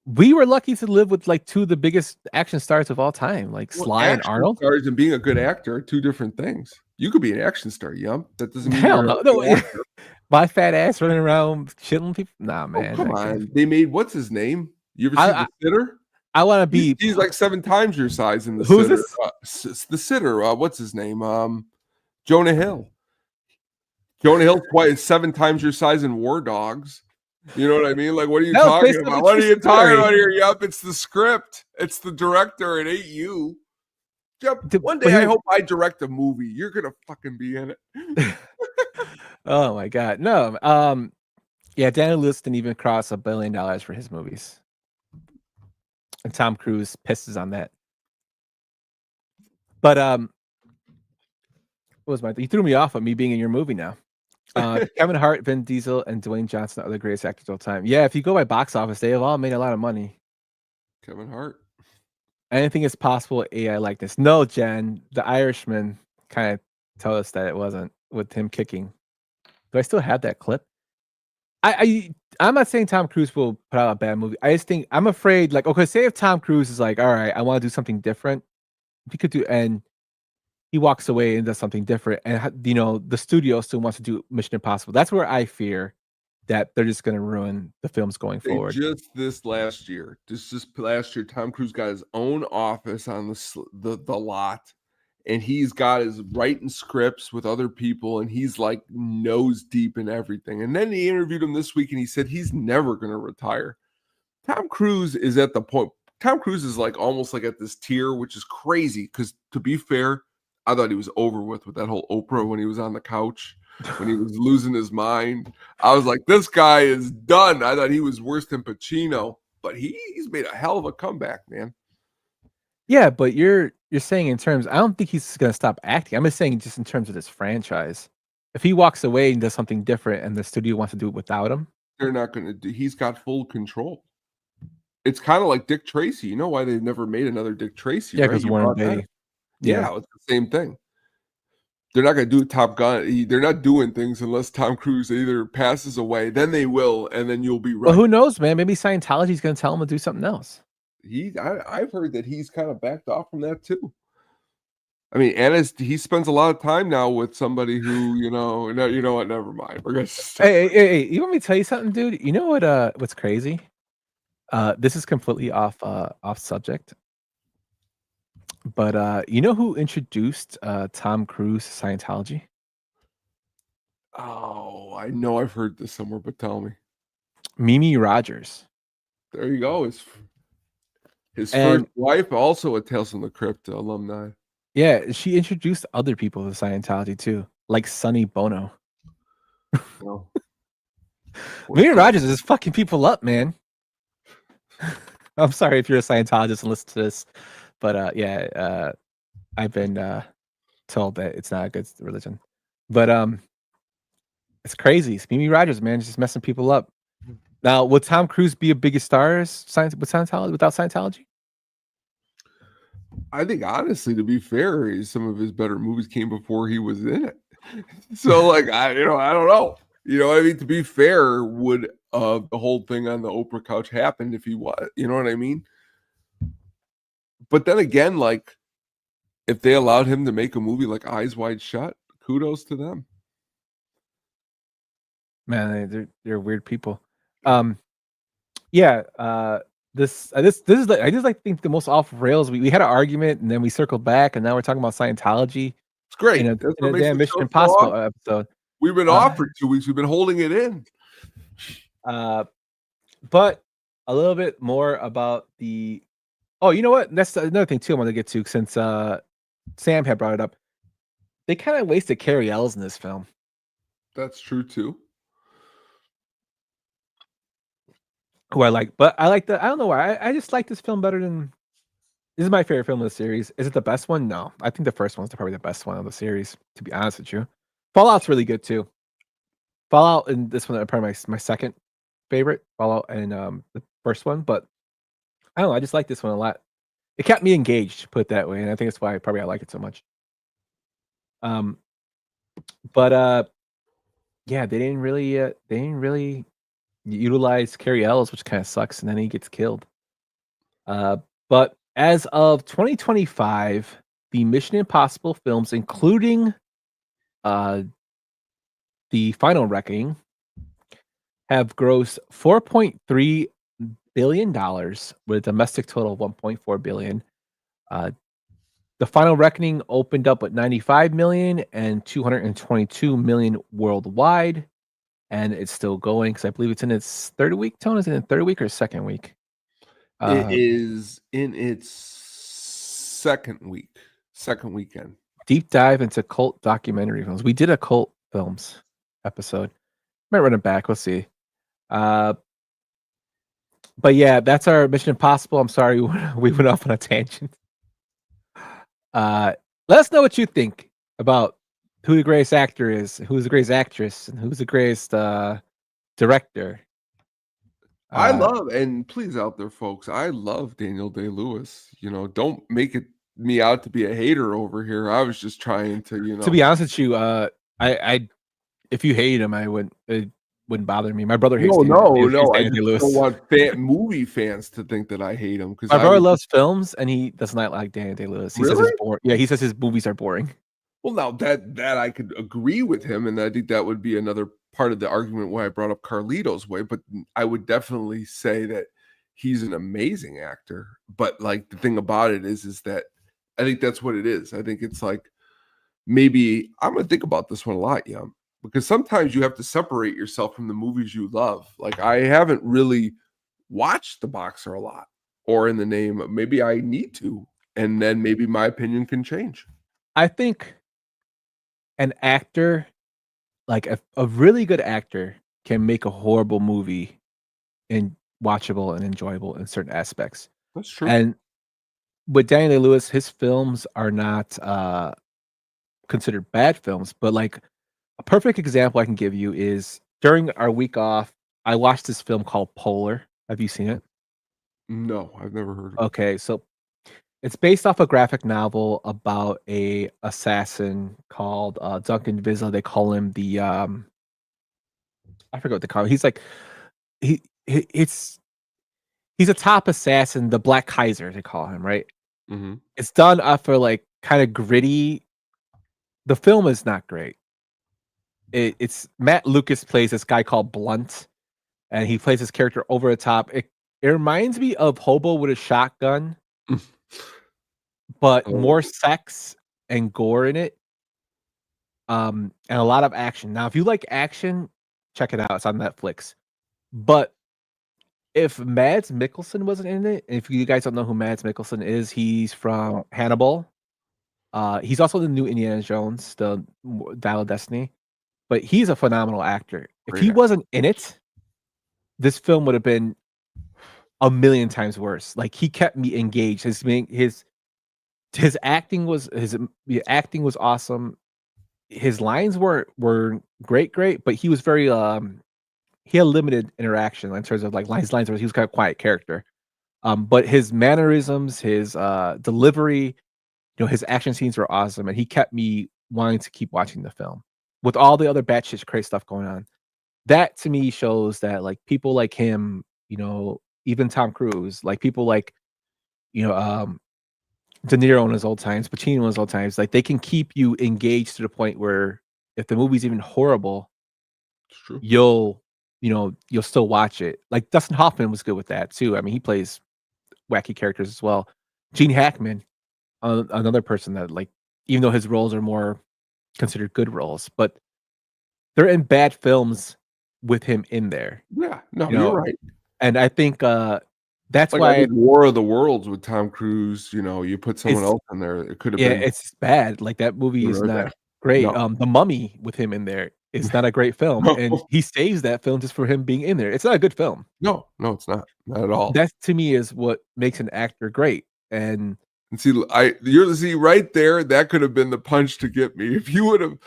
We were lucky to live with like two of the biggest action stars of all time, like Sly and Action Arnold. stars and being a good actor are two different things. You could be an action star, yump. That doesn't mean Hell you're no, a good actor. My fat ass running around killing people. Nah, man. Oh, come on. They made what's his name? You ever see The Sitter? I want to be. He's like 7 times your size in The Who's Sitter. The Sitter. What's his name? Jonah Hill. Jonah Hill's quite 7 times your size in War Dogs. You know what I mean? Like, what are you talking about? What are you talking about here? Yup, it's the script. It's the director. It ain't you. Yep. One day I hope I direct a movie. You're gonna fucking be in it. Oh my god. No. Yeah, Daniel Lewis didn't even cross $1 billion for his movies. And Tom Cruise pisses on that. But what was you threw me off of me being in your movie now. Kevin Hart, Vin Diesel, and Dwayne Johnson are the greatest actors of all time. Yeah, if you go by box office, they have all made a lot of money. Kevin Hart. Anything is possible with AI likeness. No, Jen, The Irishman kind of told us that it wasn't with him kicking. Do I still have that clip? I'm not saying Tom Cruise will put out a bad movie. I just think I'm afraid, like, okay, say if Tom Cruise is like, all right, I want to do something different. He could do, and he walks away and does something different, and the studio still wants to do Mission Impossible. That's where I fear that they're just going to ruin the films going forward. Just last year, Tom Cruise got his own office on the lot, and he's got his writing scripts with other people, and he's like nose deep in everything. And then he interviewed him this week, and he said he's never going to retire. Tom Cruise is at the point. Tom Cruise is like almost like at this tier, which is crazy because, to be fair, I thought he was over with that whole Oprah when he was on the couch, when he was losing his mind. I was like, this guy is done. I thought he was worse than Pacino, but he's made a hell of a comeback, man. Yeah, but you're saying in terms, I don't think he's going to stop acting. I'm just saying just in terms of this franchise. If he walks away and does something different and the studio wants to do it without him, they're not going to do. He's got full control. It's kind of like Dick Tracy. You know why they've never made another Dick Tracy? Yeah, because Warren Beatty. Yeah, it's the same thing. They're not going to do Top Gun. They're not doing things unless Tom Cruise either passes away. Then they will, and then you'll be right. Well, who knows, man? Maybe Scientology's going to tell him to do something else. I've heard that he's kind of backed off from that too. I mean, he spends a lot of time now with somebody who, you know what? Never mind. We're gonna. Hey! You want me to tell you something, dude? You know what? What's crazy? This is completely off subject. But you know who introduced Tom Cruise to Scientology? Oh, I know I've heard this somewhere, but tell me. Mimi Rogers. There you go. His And- first wife, also a Tales from the Crypt alumni. Yeah, she introduced other people to Scientology too, like Sonny Bono. Well, Mimi Rogers is just fucking people up, man. I'm sorry if you're a Scientologist and listen to this, but I've been told that it's not a good religion. But it's crazy. It's Mimi Rogers, man, just messing people up. Now, will Tom Cruise be a biggest star with Scientology without Scientology? I think honestly, to be fair, some of his better movies came before he was in it. So like I don't know. You know what I mean? To be fair, would the whole thing on the Oprah couch happen if he was? You know what I mean? But then again, like if they allowed him to make a movie like Eyes Wide Shut, kudos to them. Man, they're weird people. This is like I just like think the most off rails. We had an argument and then we circled back and now we're talking about Scientology. It's great. In a That's what makes damn the Mission show so Impossible awesome. episode. We've been off for 2 weeks. We've been holding it in. But a little bit more about the. Oh, you know what? That's another thing too. I want to get to since Sam had brought it up. They kind of wasted Carrie Ells in this film. That's true too. Who I like, but I like the. I don't know why. I just like this film better than. This is my favorite film of the series. Is it the best one? No, I think the first one's probably the best one of the series. To be honest with you, Fallout's really good too. Fallout and this one are probably my second favorite. Fallout and the first one, but I don't know. I just like this one a lot. It kept me engaged, put it that way, and I think that's why I like it so much. But yeah, they didn't really utilize Carrie Ells, which kind of sucks, and then he gets killed. But as of 2025, the Mission Impossible films, including the Final Reckoning, have grossed $4.3 billion with a domestic total of $1.4 billion. The Final Reckoning opened up with 95 million and 222 million worldwide, and it's still going because I believe it's in its third week. Tone, is it in third week or second week? It is in its second weekend. Deep dive into cult documentary films. We did a cult films episode. Might run it back. We'll see. But yeah, that's our Mission Impossible. I'm sorry we went off on a tangent. Let us know what you think about who the greatest actor is, who's the greatest actress, and who's the greatest director. I love, and please out there, folks, I love Daniel Day-Lewis. You know, don't make me out to be a hater over here. I was just trying to, To be honest with you, I if you hate him, it wouldn't bother me. My brother hates No. I Daniel Day-Lewis. don't want movie fans to think that I hate him because My brother loves films and he does not like Daniel Day-Lewis. He says Really? it's boring. Yeah, he says his movies are boring. Well, now that I could agree with him, and I think that would be another part of the argument why I brought up Carlito's Way. But I would definitely say that he's an amazing actor. But like the thing about it is that I think that's what it is. I think it's like maybe I'm gonna think about this one a lot, yeah, because sometimes you have to separate yourself from the movies you love. Like I haven't really watched The Boxer a lot, or in the name of maybe I need to, and then maybe my opinion can change. I think an actor, like a really good actor, can make a horrible movie and watchable and enjoyable in certain aspects. That's true. And with Daniel Day-Lewis, his films are not considered bad films, but like a perfect example I can give you is during our week off, I watched this film called Polar. Have you seen it? No, I've never heard of it. Okay, so it's based off a graphic novel about a assassin called Duncan Vizsla. They call him the I forget what they call him. He's like he's a top assassin, the Black Kaiser they call him, right? Mm-hmm. It's done for like kind of gritty. The film is not great. It's Matt Lucas plays this guy called Blunt, and he plays his character over the top. It reminds me of Hobo with a Shotgun. But more sex and gore in it, and a lot of action. Now, if you like action, check it out. It's on Netflix. But if Mads Mikkelsen wasn't in it, if you guys don't know who Mads Mikkelsen is, he's from Hannibal. He's also the new Indiana Jones, the Dial of Destiny. But he's a phenomenal actor. If Great he actor. wasn't in it, this film would have been a million times worse. Like he kept me engaged. His acting was awesome. His lines were great, but he was very he had limited interaction in terms of like lines where he was kind of quiet character. But his mannerisms, his delivery, his action scenes were awesome, and he kept me wanting to keep watching the film with all the other batshit crazy stuff going on. That to me shows that like people like him, even Tom Cruise, like people like De Niro in his old times, Pacino in his old times, like they can keep you engaged to the point where if the movie's even horrible, It's true. you'll still watch it. Like Dustin Hoffman was good with that too. I mean, he plays wacky characters as well. Gene Hackman, another person that like, even though his roles are more considered good roles, but they're in bad films with him in there. Yeah, no, you're right. And I think that's Like, why I think War of the Worlds with Tom Cruise, you put someone else in there, it could have been. it's bad. Like that movie is really not bad. great. No. The Mummy with him in there is not a great film, No. and he saves that film just for him being in there. It's not a good film. No, it's not at all. That to me is what makes an actor great. And see, right there, that could have been the punch to get me if you would have.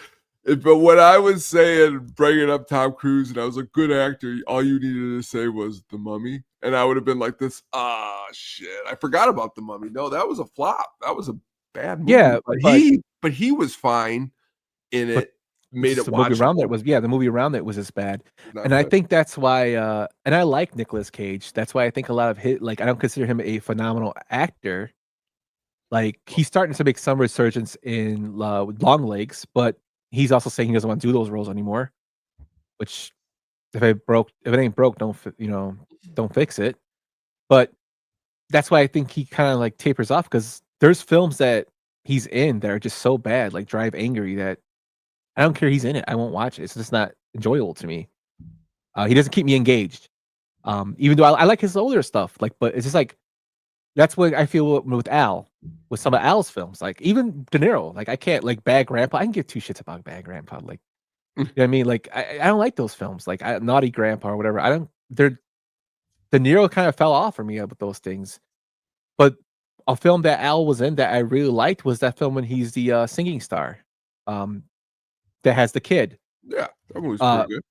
But when I was saying bringing up Tom Cruise and I was a good actor, all you needed to say was The Mummy, and I would have been like this. Shit, I forgot about The Mummy. No, that was a flop. That was a bad movie. Yeah, but he was fine in it. Made it the movie around watchable. the movie around it was as bad. Not And I good. think that's why and I like Nicolas Cage. That's why I think a lot of I don't consider him a phenomenal actor. Like he's starting to make some resurgence in Long Legs, but he's also saying he doesn't want to do those roles anymore. Which if it ain't broke, don't fix it. But that's why I think he kind of like tapers off, because there's films that he's in that are just so bad, like Drive Angry, that I don't care he's in it. I won't watch it. It's just not enjoyable to me. He doesn't keep me engaged. Even though I like his older stuff, but it's just like that's what I feel with Al, with some of Al's films. Like even De Niro, like I can't like Bad Grandpa. I can give two shits about Bad Grandpa. Like you know what I mean? Like I don't like those films. Like Naughty Grandpa or whatever. De Niro kind of fell off for me with those things. But a film that Al was in that I really liked was that film when he's the singing star. That has the kid. Yeah, that was pretty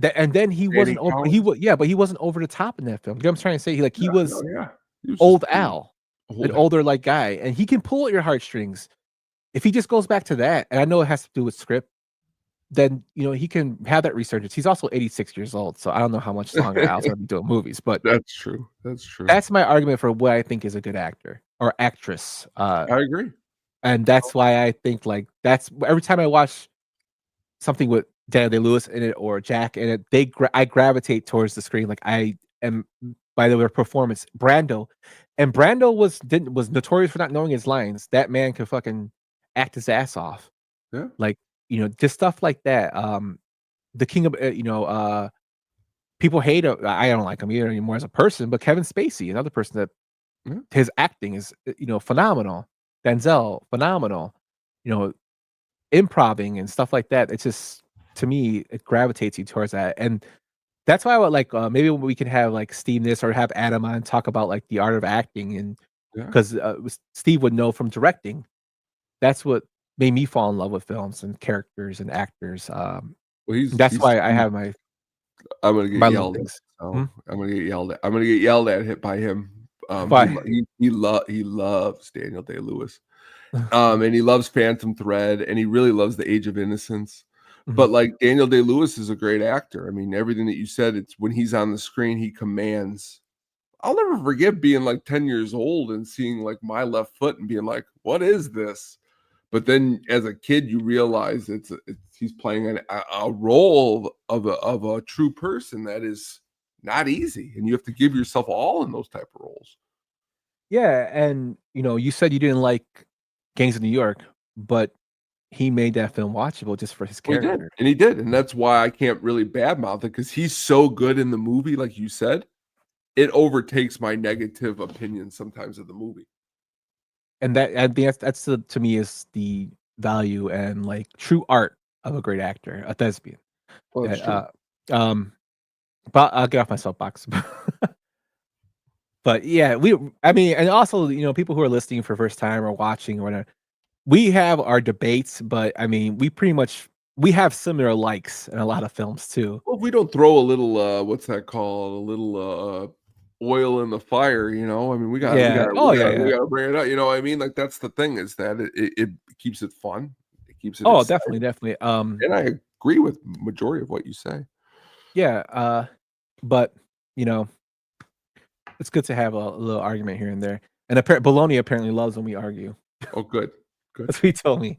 good. And then he Danny wasn't over. Collins? But he wasn't over the top in that film. You know what I'm trying to say? He was He was old just Al, old an Al. older like guy, and he can pull at your heartstrings. If he just goes back to that, and I know it has to do with script, then he can have that resurgence. He's also 86 years old, so I don't know how much longer Al's gonna be doing movies. But That's true. That's true. that's my argument for what I think is a good actor or actress. I agree. And that's why I think like that's every time I watch something with Daniel Day-Lewis in it or Jack in it, I gravitate towards the screen. Like I am by their performance. Brando was notorious for not knowing his lines. That man could fucking act his ass off. Yeah. Like just stuff like that. The king of people hate him. I don't like him either anymore as a person. But Kevin Spacey, another person that his acting is phenomenal. Denzel, phenomenal. Improving and stuff like that. It's just, to me, it gravitates you towards that. And that's why I would like maybe we can have like Steve this or have Adam on talk about like the art of acting, and because Steve would know from directing. That's what made me fall in love with films and characters and actors. That's why I have my. I'm gonna get yelled at. I'm gonna get yelled at. I'm gonna get yelled at by him. He loves Daniel Day-Lewis. And he loves Phantom Thread, and he really loves The Age of Innocence. But like Daniel Day-Lewis is a great actor. I mean, everything that you said, it's when he's on the screen, he commands. I'll never forget being like 10 years old and seeing like My Left Foot and being like, what is this? But then as a kid, you realize he's playing a role of a true person that is not easy, and you have to give yourself all in those type of roles. Yeah, and you said you didn't like Gangs of New York, but he made that film watchable just for his character. He did, and that's why I can't really badmouth it, because he's so good in the movie, like you said. it overtakes my negative opinion sometimes of the movie. And that's to me is the value and like true art of a great actor, a thespian. Well, that's true. But I'll get off my soapbox. But yeah, I mean, and also, people who are listening for first time or watching or whatever, we have our debates, but I mean, we have similar likes in a lot of films too. Well, if we don't throw a little, what's that called? A little oil in the fire, I mean, we got to bring it up. You know what I mean? Like, that's the thing, is that it keeps it fun. It keeps it exciting. Definitely. And I agree with majority of what you say. Yeah. But it's good to have a little argument here and there. And Bologna apparently loves when we argue. Oh, good. That's what he told me.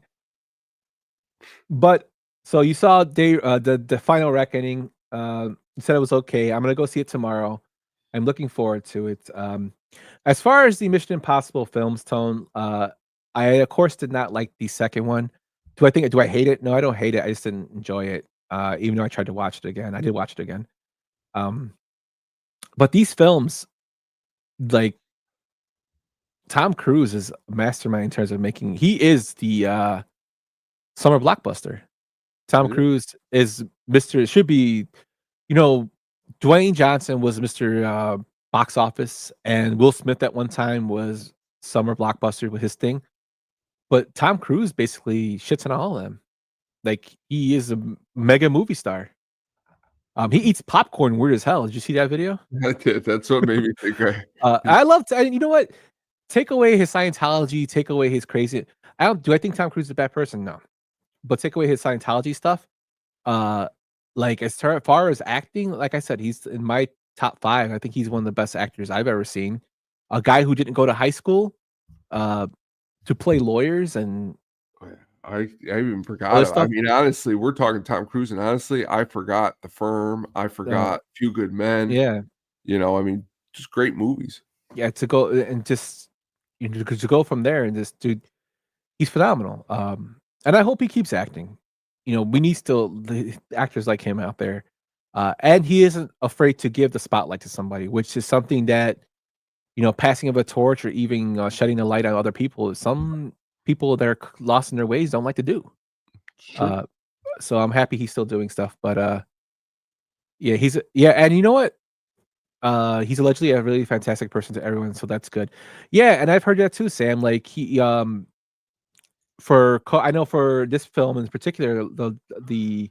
But so you saw the Final Reckoning. You said it was okay. I'm gonna go see it tomorrow. I'm looking forward to it. As far as the Mission Impossible films, Tone, I of course did not like the second one. Do I hate it? No, I don't hate it. I just didn't enjoy it. Even though I tried to watch it again. I did watch it again. But these films, like, Tom Cruise is a mastermind in terms of making. He is the summer blockbuster. Tom Cruise is Mr. Should be, Dwayne Johnson was Mr. Box Office, and Will Smith at one time was summer blockbuster with his thing. But Tom Cruise basically shits on all of them. Like, he is a mega movie star. He eats popcorn weird as hell. Did you see that video? I did. That's what made me think. I love. You know what? Take away his Scientology. Take away his crazy. Do I think Tom Cruise is a bad person? No. But take away his Scientology stuff. Like, as far as acting, like I said, he's in my top 5. I think he's one of the best actors I've ever seen. A guy who didn't go to high school to play lawyers, and I even forgot. I mean, honestly, we're talking Tom Cruise, and honestly, I forgot The Firm. I forgot Few Good Men. Yeah, I mean, just great movies. Yeah, to go and just to go from there and just, dude, he's phenomenal. And I hope he keeps acting. We need still actors like him out there, and he isn't afraid to give the spotlight to somebody, which is something that passing of a torch or even shedding a light on other people. Some people that are lost in their ways don't like to do. Sure. So I'm happy he's still doing stuff. But and you know what? He's allegedly a really fantastic person to everyone, so that's good. Yeah, and I've heard that too, Sam. Like, he I know for this film in particular, the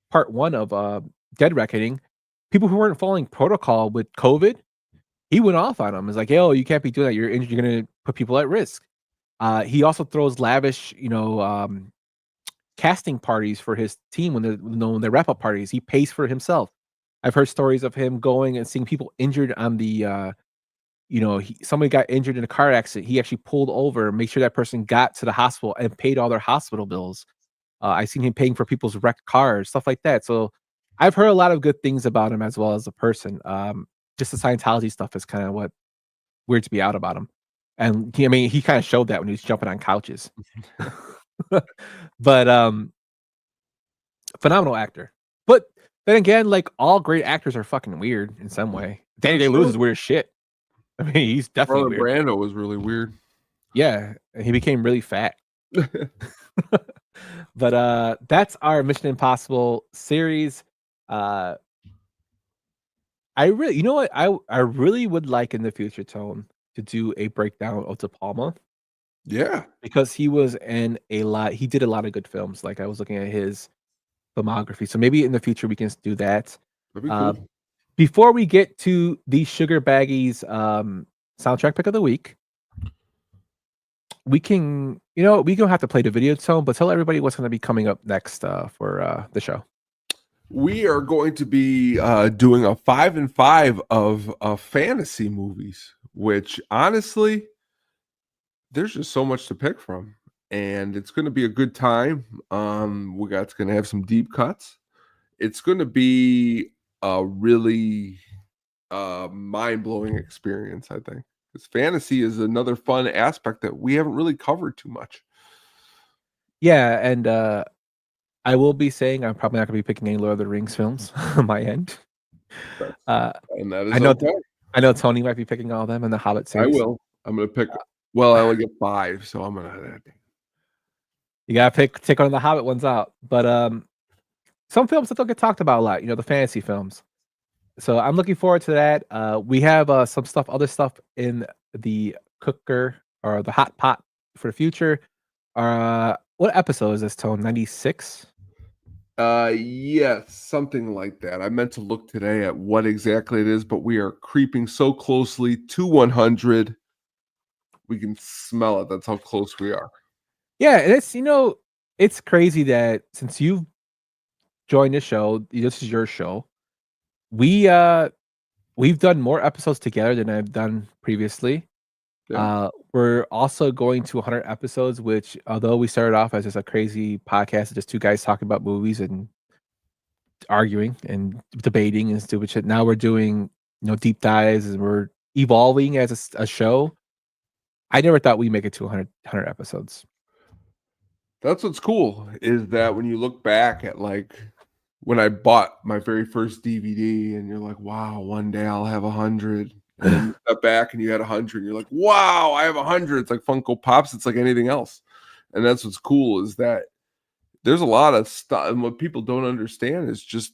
part 1 of Dead Reckoning, people who weren't following protocol with COVID, he went off on them. It's like, yo, you can't be doing that. You're injured. You're gonna put people at risk. He also throws lavish, casting parties for his team when they're wrap up parties. He pays for himself. I've heard stories of him going and seeing people injured on the, somebody got injured in a car accident. He actually pulled over, make sure that person got to the hospital and paid all their hospital bills. I've seen him paying for people's wrecked cars, stuff like that. So I've heard a lot of good things about him as well as a person. Just the Scientology stuff is kind of what weird to be out about him. And he kind of showed that when he was jumping on couches. But phenomenal actor. But then again, like, all great actors are fucking weird in some way. Danny Day-Lewis is weird as shit. I mean, he's definitely weird. Brando was really weird. Yeah, he became really fat. But that's our Mission Impossible series. I really, you know what? I really would like in the future, Tone, to do a breakdown of De Palma. Yeah, because he was in a lot. He did a lot of good films. Like, I was looking at his filmography, so maybe in the future we can do that. That'd be cool. Before we get to the Sugar Baggies soundtrack pick of the week, we can, we don't have to play the video, Tone, but tell everybody what's going to be coming up next for the show. We are going to be doing a 5 and 5 of fantasy movies, which honestly, there's just so much to pick from, and it's going to be a good time. It's going to have some deep cuts. It's going to be a really mind-blowing experience, I think, because fantasy is another fun aspect that we haven't really covered too much. Yeah, and I will be saying I'm probably not going to be picking any Lord of the Rings films on my end. And that is I know okay. I know Tony might be picking all of them in the Hobbit I series. will. I'm gonna pick. Well, I only get 5, so I'm gonna. You gotta take one of the Hobbit ones out. But some films that don't get talked about a lot, the fantasy films. So I'm looking forward to that. We have some other stuff in the cooker or the hot pot for the future. What episode is this, Tone? 96? Yes, something like that. I meant to look today at what exactly it is, but we are creeping so closely to 100. We can smell it. That's how close we are. Yeah, and it's crazy that since you've joined the show, this is your show. We've done more episodes together than I've done previously. Yeah. We're also going to 100 episodes, which although we started off as just a crazy podcast, just two guys talking about movies and arguing and debating and stupid shit. Now we're doing deep dives and we're evolving as a show. I never thought we'd make it to 100 episodes. That's what's cool is that when you look back at like when I bought my very first DVD and you're like, wow, one day I'll have 100. And then you step back and you had 100 and you're like, wow, I have 100. It's like Funko Pops. It's like anything else. And that's what's cool is that there's a lot of stuff. And what people don't understand is just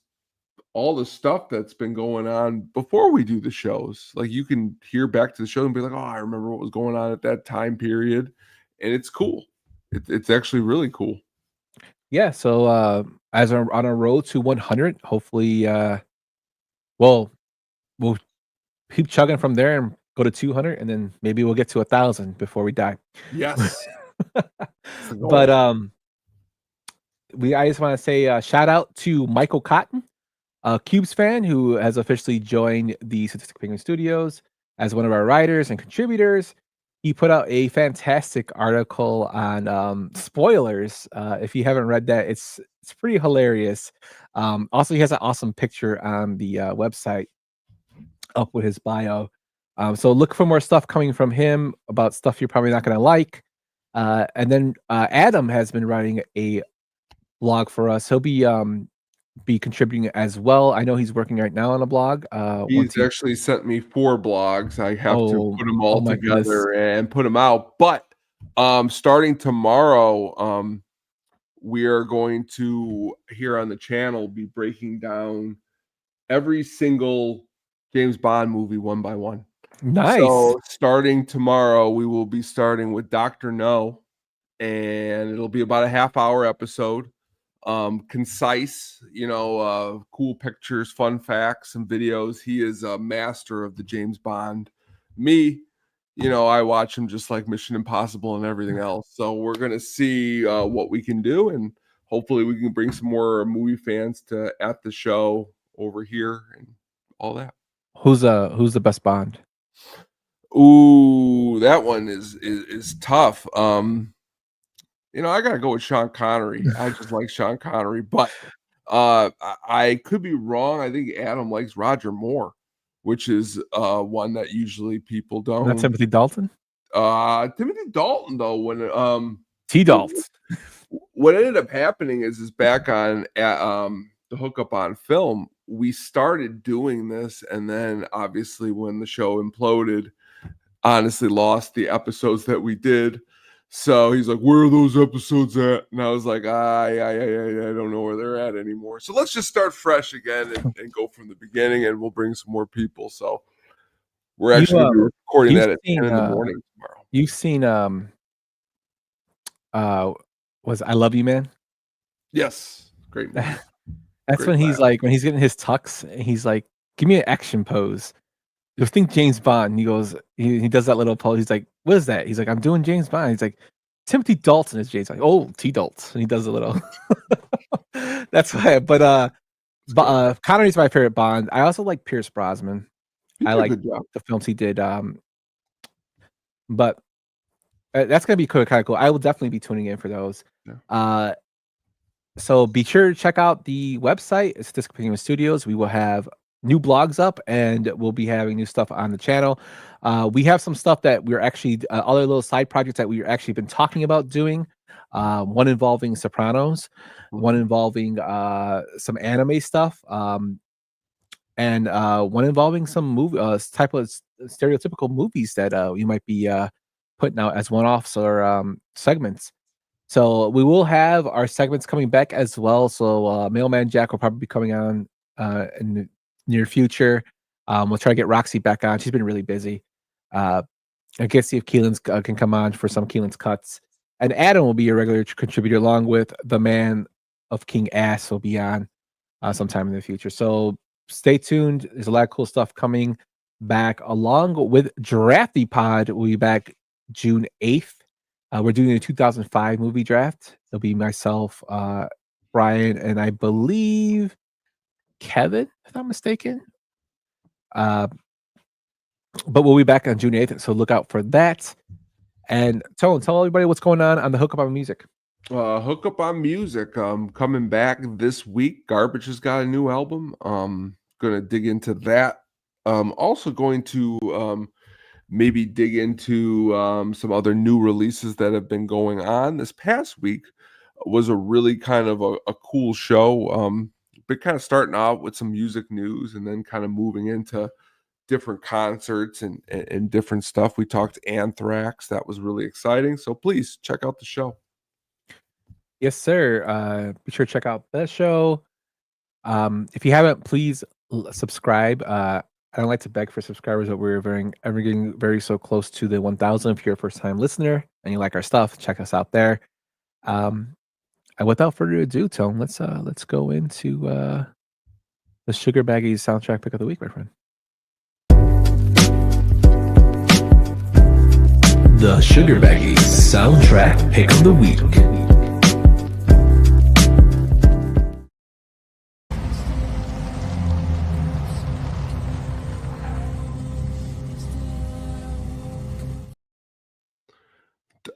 all the stuff that's been going on before we do the shows. Like you can hear back to the show and be like, oh, I remember what was going on at that time period. And it's cool. It's actually really cool. Yeah. So as we're on a road to 100, hopefully, we'll keep chugging from there and go to 200, and then maybe we'll get to 1,000 before we die. Yes. But I just want to say shout out to Michael Cotton, a Cubes fan who has officially joined the Statistic Penguin Studios as one of our writers and contributors. He put out a fantastic article on spoilers. If you haven't read that, it's pretty hilarious. Also, he has an awesome picture on the website up with his bio. So look for more stuff coming from him about stuff you're probably not going to like. And then Adam has been writing a blog for us. He'll be contributing as well. I know he's working right now on a blog. He's actually sent me 4 blogs. I have to put them all together and put them out. But starting tomorrow, we are going to here on the channel be breaking down every single James Bond movie one by one. Nice. So starting tomorrow, we will be starting with Dr. No, and it'll be about a half-hour episode. Concise, cool pictures, fun facts, and videos. He is a master of the James Bond. Me, I watch him just like Mission Impossible and everything else. So we're gonna see what we can do, and hopefully we can bring some more movie fans at the show over here and all that. Who's the best Bond? Ooh, that one is tough. I gotta go with Sean Connery. I just like Sean Connery, but I could be wrong. I think Adam likes Roger Moore, which is one that usually people don't. Not Timothy Dalton. Timothy Dalton, though, when T-Dalton. What ended up happening is back on the Hookup on Film, we started doing this, and then obviously when the show imploded, honestly lost the episodes that we did. So he's like, where are those episodes at? And I was like, I don't know where they're at anymore. So let's just start fresh again and go from the beginning, and we'll bring some more people. So we're actually going to be recording that at 10 in the morning tomorrow. You've seen was I Love You, Man? Yes. Great movie. That's Great when he's like, when he's getting his tux, he's like, give me an action pose. You think James Bond, and he goes, he does that little pose. He's like, what is that? He's like, I'm doing James Bond. He's like, Timothy Dalton is James Bond. Oh, T Dalton. And he does a little. That's why. But Connery's my favorite Bond. I also like Pierce Brosnan. I like the films he did. But that's gonna be kind of cool. I will definitely be tuning in for those. Yeah. So be sure to check out the website, Statistic Penguin Studios. We will have new blogs up, and we'll be having new stuff on the channel. We have some stuff that we're actually other little side projects that we've actually been talking about doing. One involving Sopranos, one involving some anime stuff. and one involving some movie type of stereotypical movies that you might be putting out as one-offs or segments. So we will have our segments coming back as well. So Mailman Jack will probably be coming on in the near future. We'll try to get Roxy back on. She's been really busy. I guess see if Keelan's can come on for some Keelan's cuts. And Adam will be a regular contributor along with the man of King Ass will be on sometime in the future. So stay tuned. There's a lot of cool stuff coming back along with Drafty Pod. We'll be back June 8th. We're doing a 2005 movie draft. It'll be myself, Brian, and I believe Kevin, if I'm not mistaken. But we'll be back on June 8th, so look out for that. And tell everybody what's going on the Hook Up on Music. Hook Up on Music, coming back this week. Garbage has got a new album. Gonna dig into that. Also going to maybe dig into some other new releases that have been going on. This past week was a really kind of a cool show. But kind of starting out with some music news and then kind of moving into different concerts and different stuff. We talked Anthrax. That was really exciting. So please check out the show. Yes, sir. Be sure to check out that show. If you haven't, please subscribe. I don't like to beg for subscribers, but we're getting very so close to the 1,000. If you're a first time listener and you like our stuff, check us out there. And without further ado, Tone, let's go into the Sugar Baggy soundtrack pick of the week, my friend. The Sugar Baggy soundtrack pick of the week.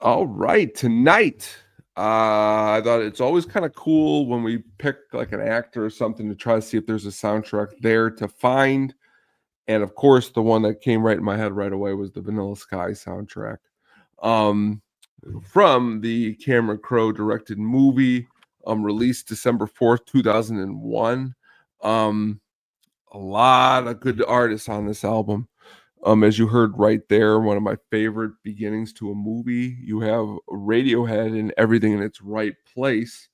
All right, tonight I thought it's always kind of cool when we pick like an actor or something to try to see if there's a soundtrack there to find. And of course, the one that came right in my head right away was the Vanilla Sky soundtrack. From the Cameron Crowe directed movie, released December 4th, 2001. A lot of good artists on this album. As you heard right there, one of my favorite beginnings to a movie. You have Radiohead and Everything in Its Right Place.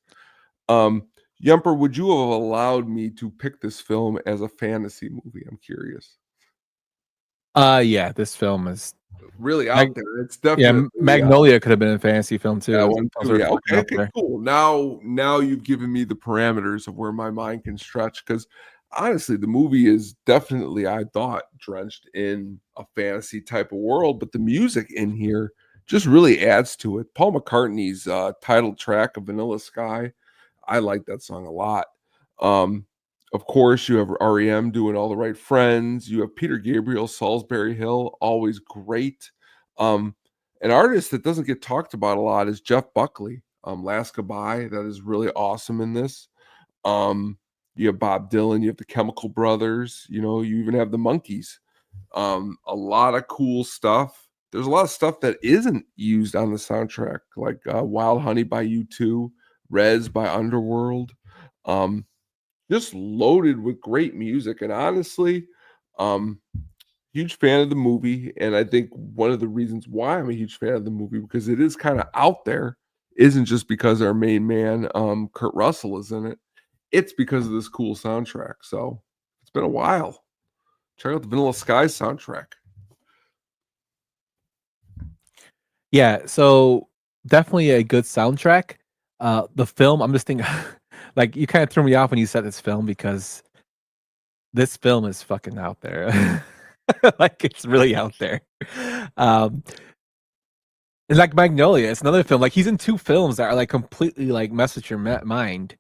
Yumper, would you have allowed me to pick this film as a fantasy movie? I'm curious. Yeah, this film is really out there. It's definitely Magnolia could have been a fantasy film too. Okay, cool. Now you've given me the parameters of where my mind can stretch, because honestly, the movie is definitely, I thought, drenched in a fantasy type of world, but the music in here just really adds to it. Paul McCartney's title track of Vanilla Sky, I like that song a lot. Of course, you have REM doing All the Right Friends. You have Peter Gabriel, Salisbury Hill, always great. An artist that doesn't get talked about a lot is Jeff Buckley. Last Goodbye, that is really awesome in this. You have Bob Dylan, you have the Chemical Brothers, you even have the Monkees. A lot of cool stuff. There's a lot of stuff that isn't used on the soundtrack, like Wild Honey by U2, Rez by Underworld. Just loaded with great music. And honestly, huge fan of the movie. And I think one of the reasons why I'm a huge fan of the movie, because it is kind of out there, isn't just because our main man, Kurt Russell, is in it. It's because of this cool soundtrack. So it's been a while. Check out the Vanilla Sky soundtrack. Yeah, so definitely a good soundtrack. The film, I'm just thinking, like, you kind of threw me off when you said this film, because this film is fucking out there. Like, it's really out there. It's like Magnolia. It's another film. Like, he's in two films that are like completely like mess with your mind.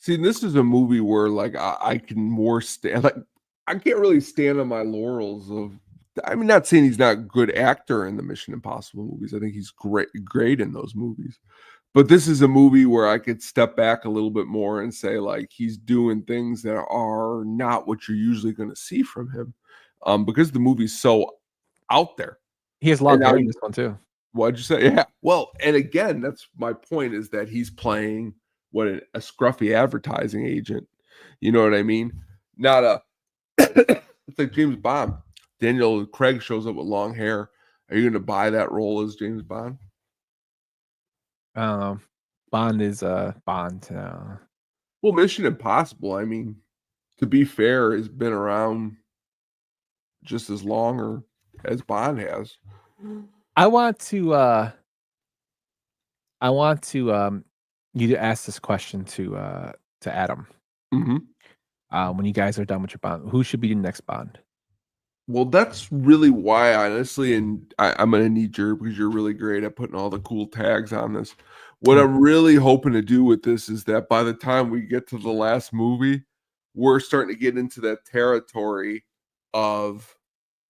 See, this is a movie where like I can more stand. Like, I can't really stand on my laurels of. I mean, not saying he's not a good actor in the Mission Impossible movies. I think he's great in those movies. But this is a movie where I could step back a little bit more and say, like, he's doing things that are not what you're usually going to see from him, because the movie's so out there. He has long hair in this one too. What'd you say? Yeah. Well, and again, that's my point, is that he's playing a scruffy advertising agent. You know what I mean? not a. It's like James Bond. Daniel Craig shows up with long hair. Are you going to buy that role as James Bond? I don't know. Bond is Bond. Well, Mission Impossible, I mean, to be fair, has been around just as long or as Bond has. I want to you to ask this question to Adam. When you guys are done with your Bond, who should be the next Bond? Well, that's really why, honestly, and I'm going to need your, because you're really great at putting all the cool tags on this. What I'm really hoping to do with this is that by the time we get to the last movie, we're starting to get into that territory of,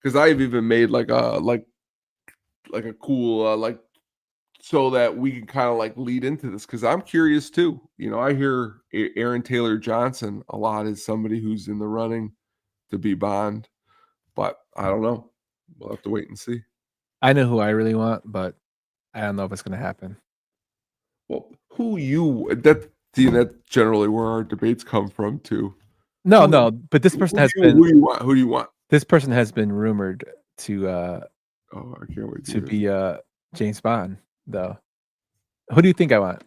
because I've even made like a cool so that we can kind of like lead into this, because I'm curious too. You know, I hear Aaron Taylor Johnson a lot as somebody who's in the running to be Bond. But I don't know. We'll have to wait and see. I know who I really want, but I don't know if it's going to happen. Well, that's generally where our debates come from too. No, but this person has been. Who do you want? This person has been rumored to. I can't wait to be James Bond, though. Who do you think I want?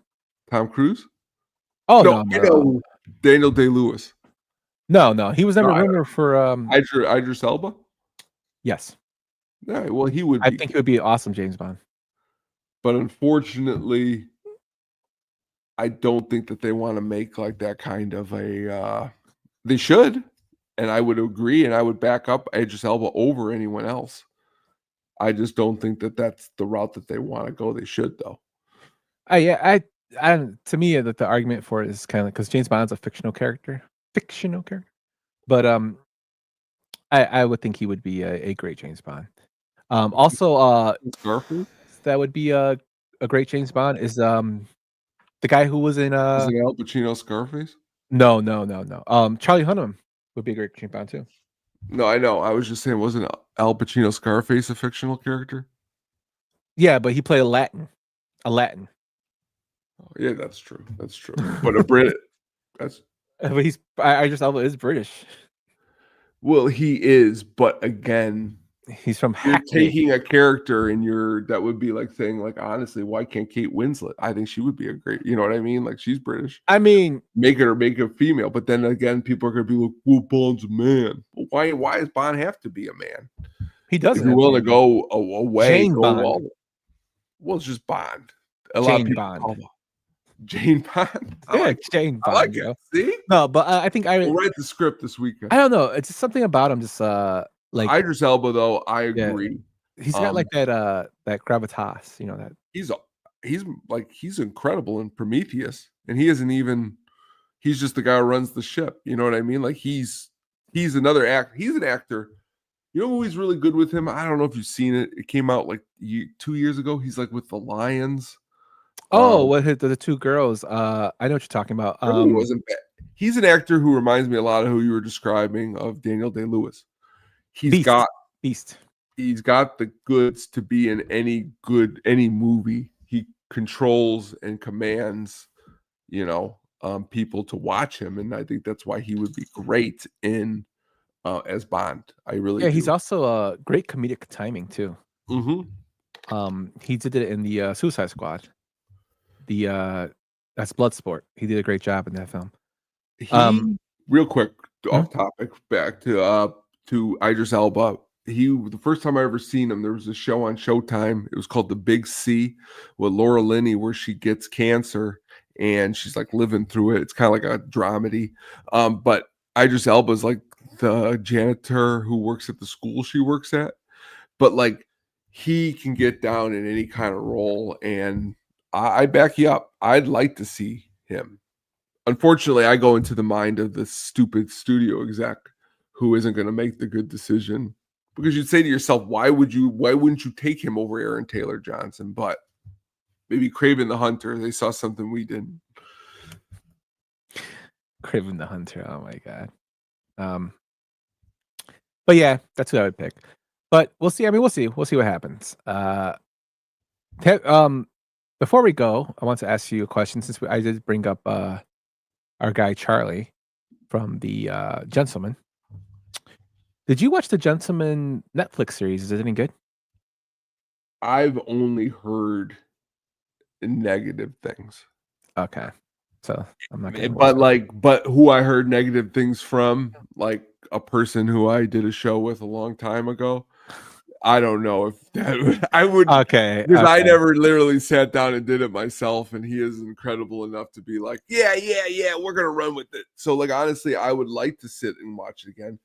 Tom Cruise? Oh no, no. Daniel Day-Lewis. No, he was never rumored for Idris Elba. Yes. Yeah, well, he would. I think he would be an awesome James Bond. But unfortunately, I don't think that they want to make like that kind of a. They should, and I would agree, and I would back up Idris Elba over anyone else. I just don't think that that's the route that they want to go. They should, though. To me, that the argument for it is kind of because James Bond's a fictional character, but I would think he would be a great James Bond. Also, Scarface? That would be a great James Bond is the guy who was in Is it Al Pacino Scarface? No. Charlie Hunnam would be a great James Bond too. No, I know. I was just saying, wasn't Al Pacino Scarface a fictional character? Yeah, but he played a Latin. Oh, yeah, that's true. That's true. But a Brit. But Idris Elba is British. Well, he is, but again, he's from you're Hackney. taking a character and that would be like saying, like, honestly, why can't Kate Winslet? I think she would be a great, you know what I mean? Like, she's British. I mean, make her female, but then again, people are gonna be like, well, Bond's a man. Well, why does Bond have to be a man? He doesn't. If you're willing to go away, Jane Bond. Well, it's just Bond. Jane Bond. Jane Bond. Jane Bond. I like it. See? No, but I think we'll write the script this weekend. I don't know. It's just something about him. Just like Idris Elba, though. I agree. Yeah. He's got like that gravitas. You know that he's incredible in Prometheus, and he isn't even. He's just the guy who runs the ship. You know what I mean? Like he's another act. He's an actor. You know who he's really good with him? I don't know if you've seen it. It came out like 2 years ago. He's like with the Lions. Oh, what the two girls? I know what you're talking about. He wasn't bad. He's an actor who reminds me a lot of who you were describing of Daniel Day-Lewis. He's got the goods to be in any movie. He controls and commands, people to watch him, and I think that's why he would be great in as Bond. I really he's also a great comedic timing too. He did it in the Suicide Squad. That's Bloodsport. He did a great job in that film. Real quick, off topic, back to Idris Elba. The first time I ever seen him, there was a show on Showtime. It was called The Big C with Laura Linney, where she gets cancer and she's like living through it. It's kind of like a dramedy. But Idris Elba is like the janitor who works at the school she works at. But like he can get down in any kind of role, and I back you up. I'd like to see him. Unfortunately, I go into the mind of the stupid studio exec who isn't going to make the good decision, because you'd say to yourself, why wouldn't you take him over Aaron Taylor Johnson? But maybe Kraven the Hunter, they saw something we didn't. Kraven the Hunter, oh my god. But yeah, that's who I would pick. But we'll see. I mean, we'll see what happens. Before we go, I want to ask you a question, since I did bring up our guy Charlie from the Gentleman. Did you watch the Gentleman Netflix series? Is it any good? I've only heard negative things. Okay, so I'm not getting. But who I heard negative things from, like a person who I did a show with a long time ago. I don't know if that I would. Okay, because I never literally sat down and did it myself, and he is incredible enough to be like, yeah, we're gonna run with it. So, like, honestly, I would like to sit and watch it again.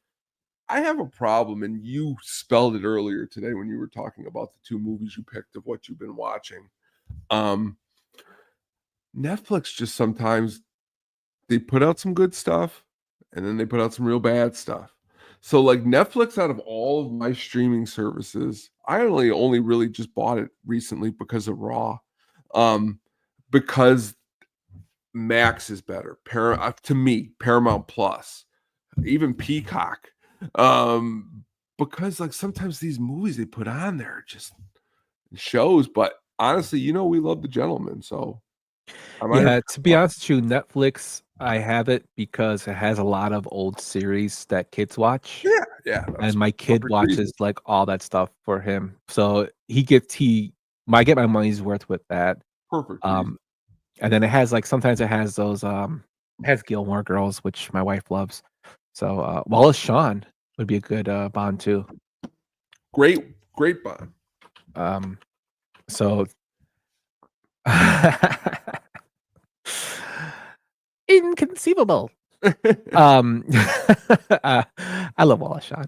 I have a problem, and you spelled it earlier today when you were talking about the 2 movies you picked of what you've been watching. Netflix just sometimes they put out some good stuff, and then they put out some real bad stuff. So, like, Netflix, out of all of my streaming services, I only really just bought it recently because of Raw, because Max is better. To me, Paramount Plus, even Peacock, because like sometimes these movies they put on there just shows. But honestly, we love The Gentleman, so to be honest with you, Netflix, I have it because it has a lot of old series that kids watch. Yeah. And my kid watches like all that stuff for him, so I get my money's worth with that. Perfect. And then it has like sometimes it has those has Gilmore Girls, which my wife loves. So Wallace Shawn would be a good Bond too. Great Bond. So inconceivable. I love Wallace Shawn.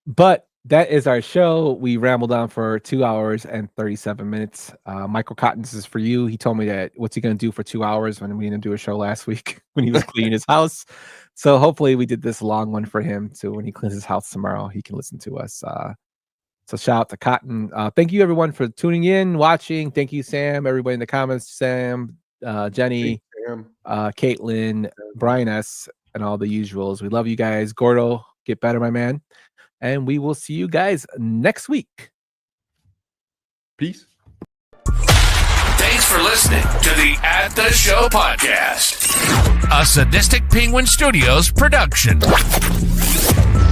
But that is our show. We rambled on for 2 hours and 37 minutes. Michael Cotton, this is for you. He told me that what's he going to do for 2 hours when we didn't do a show last week when he was cleaning his house. So hopefully we did this long one for him. So when he cleans his house tomorrow, he can listen to us. So shout out to Cotton. Thank you everyone for tuning in, watching. Thank you, Sam. Everybody in the comments, Sam, Jenny, Caitlin, Brian S, and all the usuals. We love you guys. Gordo, get better, my man. And we will see you guys next week. Peace. Thanks for listening to the At The Show podcast, a Sadistic Penguin Studios production.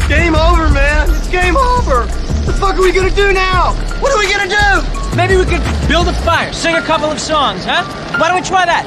Game over, man. It's game over. What the fuck are we gonna do now? What are we gonna do? Maybe we could build a fire, sing a couple of songs, huh? Why don't we try that?